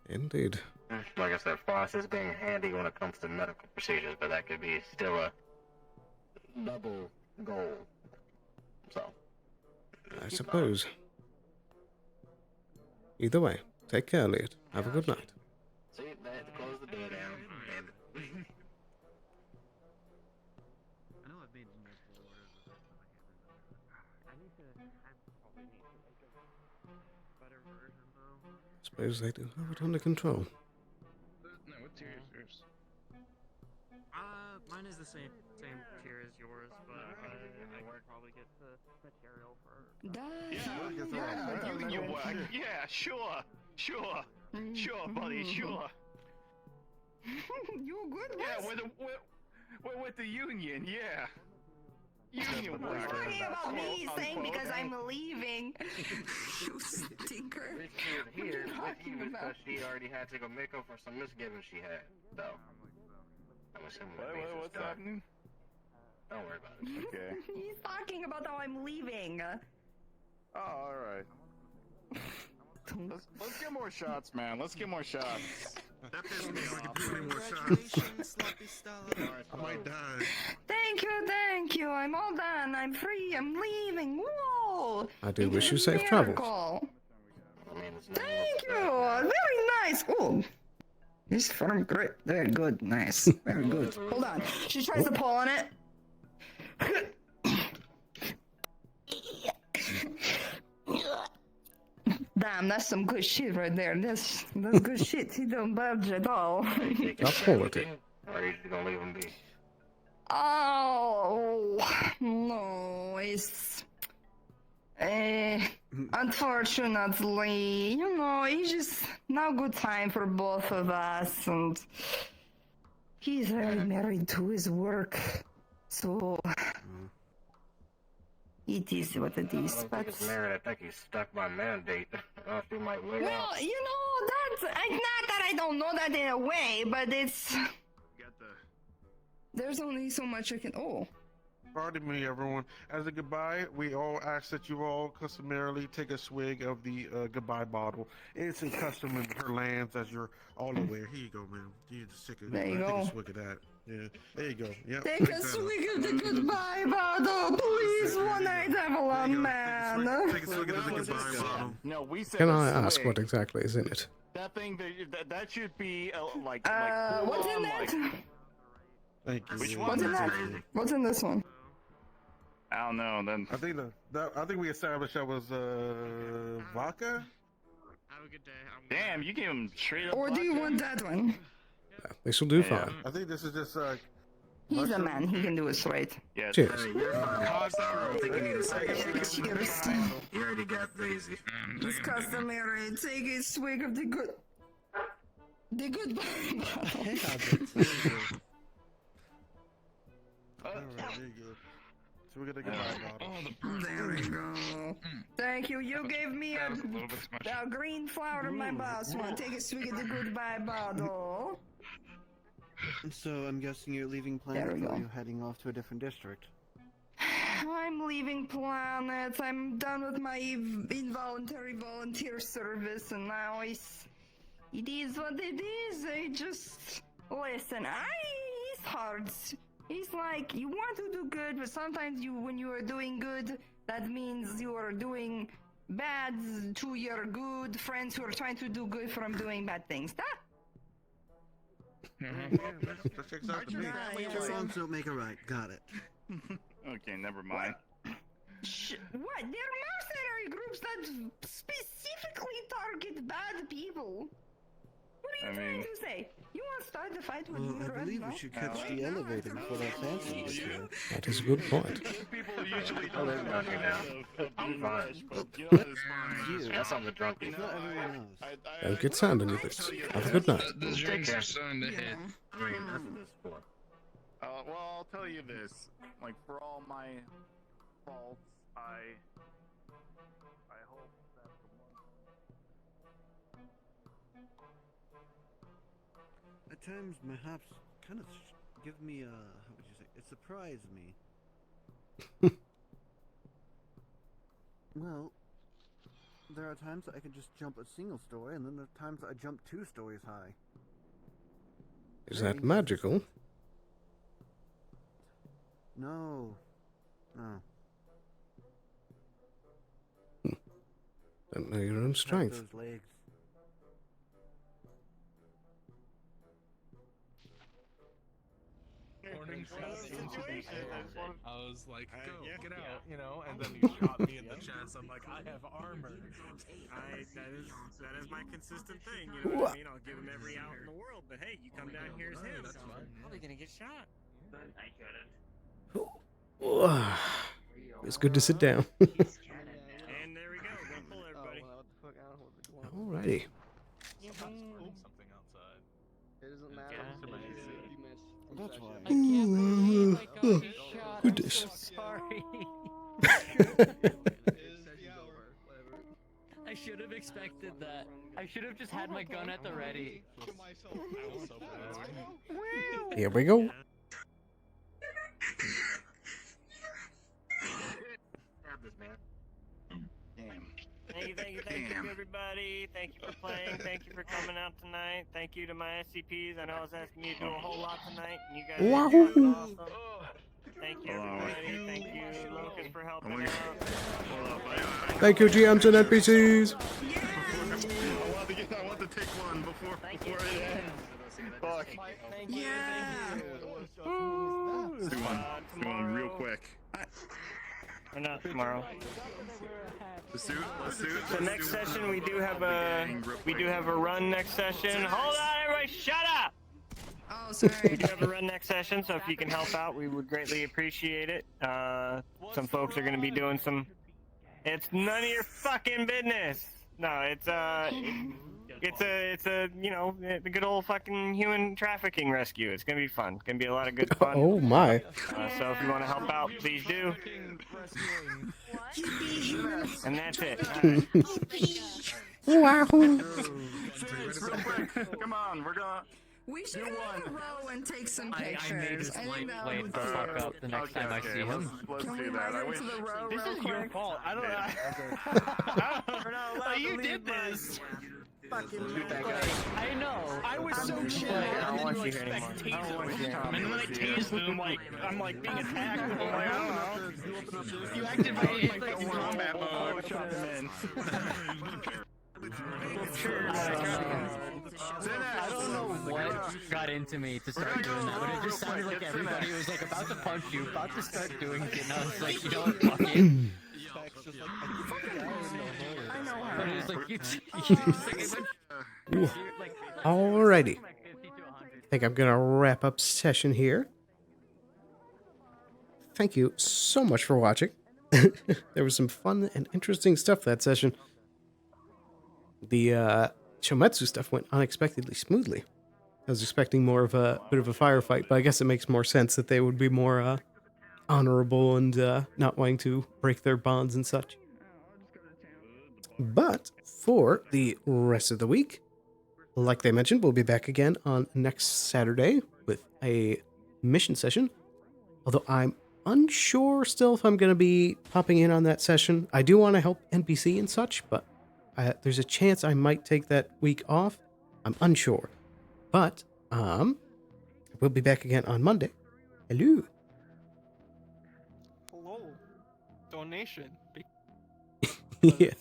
Indeed. Like I said, Frost is being handy when it comes to medical procedures, but that could be still a double goal. So. I suppose. Either way, take care, Elliot. Have a good night. See, they had to close the door down. And I know I've made multiple orders of it, but I can't remember. I probably need to make a better version, though. Suppose they do have it under control. No, what tier is yours? Mine is the same tier as yours, but I could probably get the material for. You work. Yeah, sure, buddy, sure. You good? Yeah, we're with the union. Yeah. Union You're work. talking about me Unquote, saying unquote. because I'm leaving. You stinker. Rich is here with you because she already had to go make up for some misgivings she had. So, I'm assuming that means it's What's done. happening? Don't worry about it. Okay. He's talking about how I'm leaving. Oh, all right. Let's get more shots, man. Let's get more shots. That pissed me off. Give me more shots. I might die. Thank you. I'm all done. I'm free. I'm leaving. Whoa! I do wish you safe travels. Miracle. Thank you. Very nice. Oh, this firm grip. Very good. Nice. Very good. Hold on. She tries to pull on it. Damn, that's some good shit right there. That's good shit. He don't budge at all. Top quality. Or are you just gonna leave him be? Oh no, it's unfortunately, it's just no good time for both of us, and he's very married to his work, so it is what it is. I don't But think he's married. I think he's stuck by mandate. She might wait well, out. that's not that I don't know that in a way, but it's. There's only so much I can. Oh, Pardon me, everyone. As a goodbye, we all ask that you all customarily take a swig of the goodbye bottle. It's a custom in her lands, as you're all aware. Here you go, man. You just take a, There you take go. a swig of that. Yeah, there you go. Yep. Take pick a that up. swig of the goodbye bottle, please. One night Avalon, man. Take a swig of the goodbye bottle. No, we said Can a I ask swig. what exactly is in it? That thing that should be like What's in like, that? Thank you. Which What's in that? What's in this one? I don't know. Then I think we established that was vodka. Have a good day. damn, you gave him straight up. Or do you vodka? want that one? This will do fine. I think this is just He's a man. He can do it straight. Yes. Cheers. Hey, you're fine. I don't think you need a second. Cheers. You already got crazy. It's customary. Take a swig of the goodbye bottle. There you go. So we're gonna get my bottle. There we go. Thank you. You gave me a green flower in my boss one. Take a swig of the goodbye bottle. So I'm guessing you're leaving There planet, we or go. you're heading off to a different district. I'm leaving planet. I'm done with my involuntary volunteer service, and now it is what it is. I just listen. It's hard. It's like you want to do good, but sometimes when you are doing good, that means you are doing bad to your good friends who are trying to do good from doing bad things. That checks out to me. Two wrongs don't make a right. Got it. Okay, never mind. What? There are mercenary groups that specifically target bad people. What are you trying to say? You want to start the fight with Well, me I right believe now? we should catch the elevator before that Samson gets here. That is a good point. People usually don't I'm fine. You. That sounds a drunkie. Not everyone else. Have a good sound on you, bits. Have a good night. The drinks are starting to hit. I mean, that's what this is for. Well, I'll tell you this. Like, for all my faults, I hope that the one. At times, perhaps, kind of give me a, how would you say, it surprised me. Well, there are times that I can just jump a single story, and then there are times that I jump 2 stories high. Is that magical? No. No. Don't know your own strength. Those legs. Morning I was like, go, get out, you know, and then you shot me in the chest. I'm like, I have armor. That is my consistent thing, you know what I mean? I'll give him every out in the world, but hey, you come down here as him. That's fine. Probably gonna get shot. I couldn't. It's good to sit down. And there we go. Gonna pull everybody. Alrighty. Something outside. It doesn't matter. That's why. I can't believe I got shot. Goodness. I'm so sorry. I should have expected that. I should have just had my gun at the ready. Here we go. Grab this, man. Damn. Thank you, everybody. Thank you for playing. Thank you for coming out tonight. Thank you to my SCPs. I know I was asking you to do a whole lot tonight, and you guys are doing awesome. Thank you, everybody. Thank you, Lucas, for helping out. Thank you, GMs and NPCs. I want to take one before it ends. Fuck. Thank you. Let's do one real quick. Or not tomorrow. The suit. So next session we do have a run next session. Hold on, everybody, shut up! Oh, sorry. We do have a run next session, so if you can help out, we would greatly appreciate it. Some folks are going to be doing some. It's none of your fucking business. No, it's a you know, the good old fucking human trafficking rescue. It's gonna be fun. It's gonna be a lot of good fun. Oh my. So if you want to help out, please do. And that's it. Wow. Come on, we're gonna. We should go in a row and take some I made pictures. his I think that Wait would the be fuck cute. up the next time I see him. Can we ride into the row This real is your quick? fault. I don't know. Oh, you did this. Fucking I know. I was so chill. I don't want And you then here you anymore. expect I don't want you tasers. And then I tased him I'm like being attacked. I'm like, I don't know. You activated my fucking combat mode. I don't know what got into me to start doing that, but it just sounded like everybody was like about to punch you, about to start doing it, and I was like, you know what, fuck it. I know her. But it was like, Ooh. Alrighty. I think I'm going to wrap up session here. Thank you so much for watching. There was some fun and interesting stuff that session. The Shometsu stuff went unexpectedly smoothly. I was expecting more of a bit of a firefight, but I guess it makes more sense that they would be more honorable and not wanting to break their bonds and such. But for the rest of the week, like they mentioned, we'll be back again on next Saturday with a mission session. Although I'm unsure still if I'm going to be popping in on that session. I do want to help NPC and such, but there's a chance I might take that week off. I'm unsure. But we'll be back again on Monday. Hello. Hello. Donation. Yeah.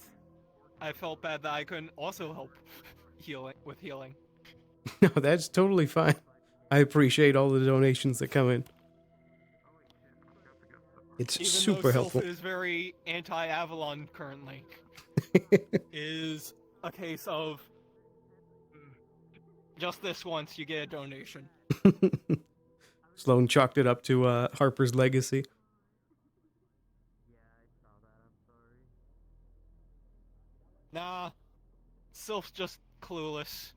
I felt bad that I couldn't also help healing. No, that's totally fine. I appreciate all the donations that come in. It's Even super though helpful. Sylph is very anti-Avalon currently. Is a case of just this once you get a donation. Sloan chalked it up to Harper's legacy. Nah, Sylph's just clueless.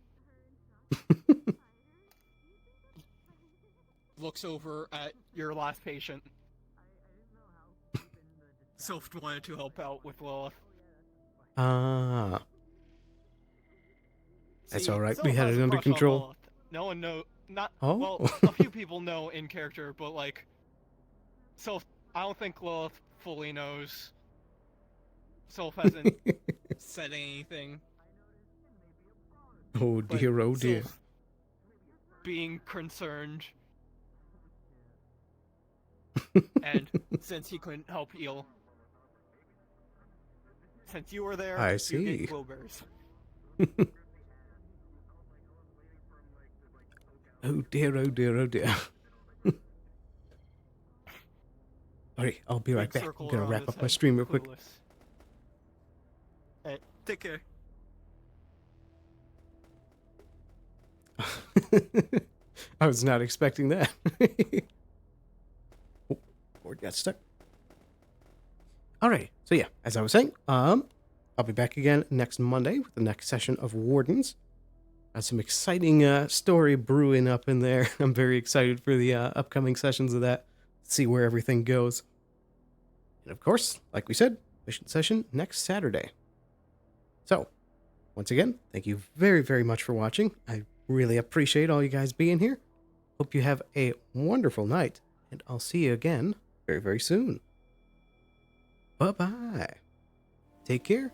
Looks over at your last patient. Sylph wanted to help out with Lilith. Ah. That's See, alright, Sylph we had has it a under crush on control. Lilith. No one know, not Oh? well. A few people know in character, but like, Sylph. I don't think Lilith fully knows. Sylph hasn't said anything. Oh but dear, oh dear. Sylph being concerned. And since he couldn't help heal, since you were there, I you see. get blueberries. Oh dear, oh dear, oh dear. Alright, I'll be right Big back. I'm circle gonna around wrap his up my head, stream real quick. clueless. Hey, take care. I was not expecting that. Oh, board got stuck. Alright, so yeah, as I was saying, I'll be back again next Monday with the next session of Wardens. Got some exciting story brewing up in there. I'm very excited for the upcoming sessions of that. See where everything goes. And of course, like we said, mission session next Saturday. So, once again, thank you very, very much for watching. I really appreciate all you guys being here. Hope you have a wonderful night, and I'll see you again very, very soon. Bye-bye. Take care.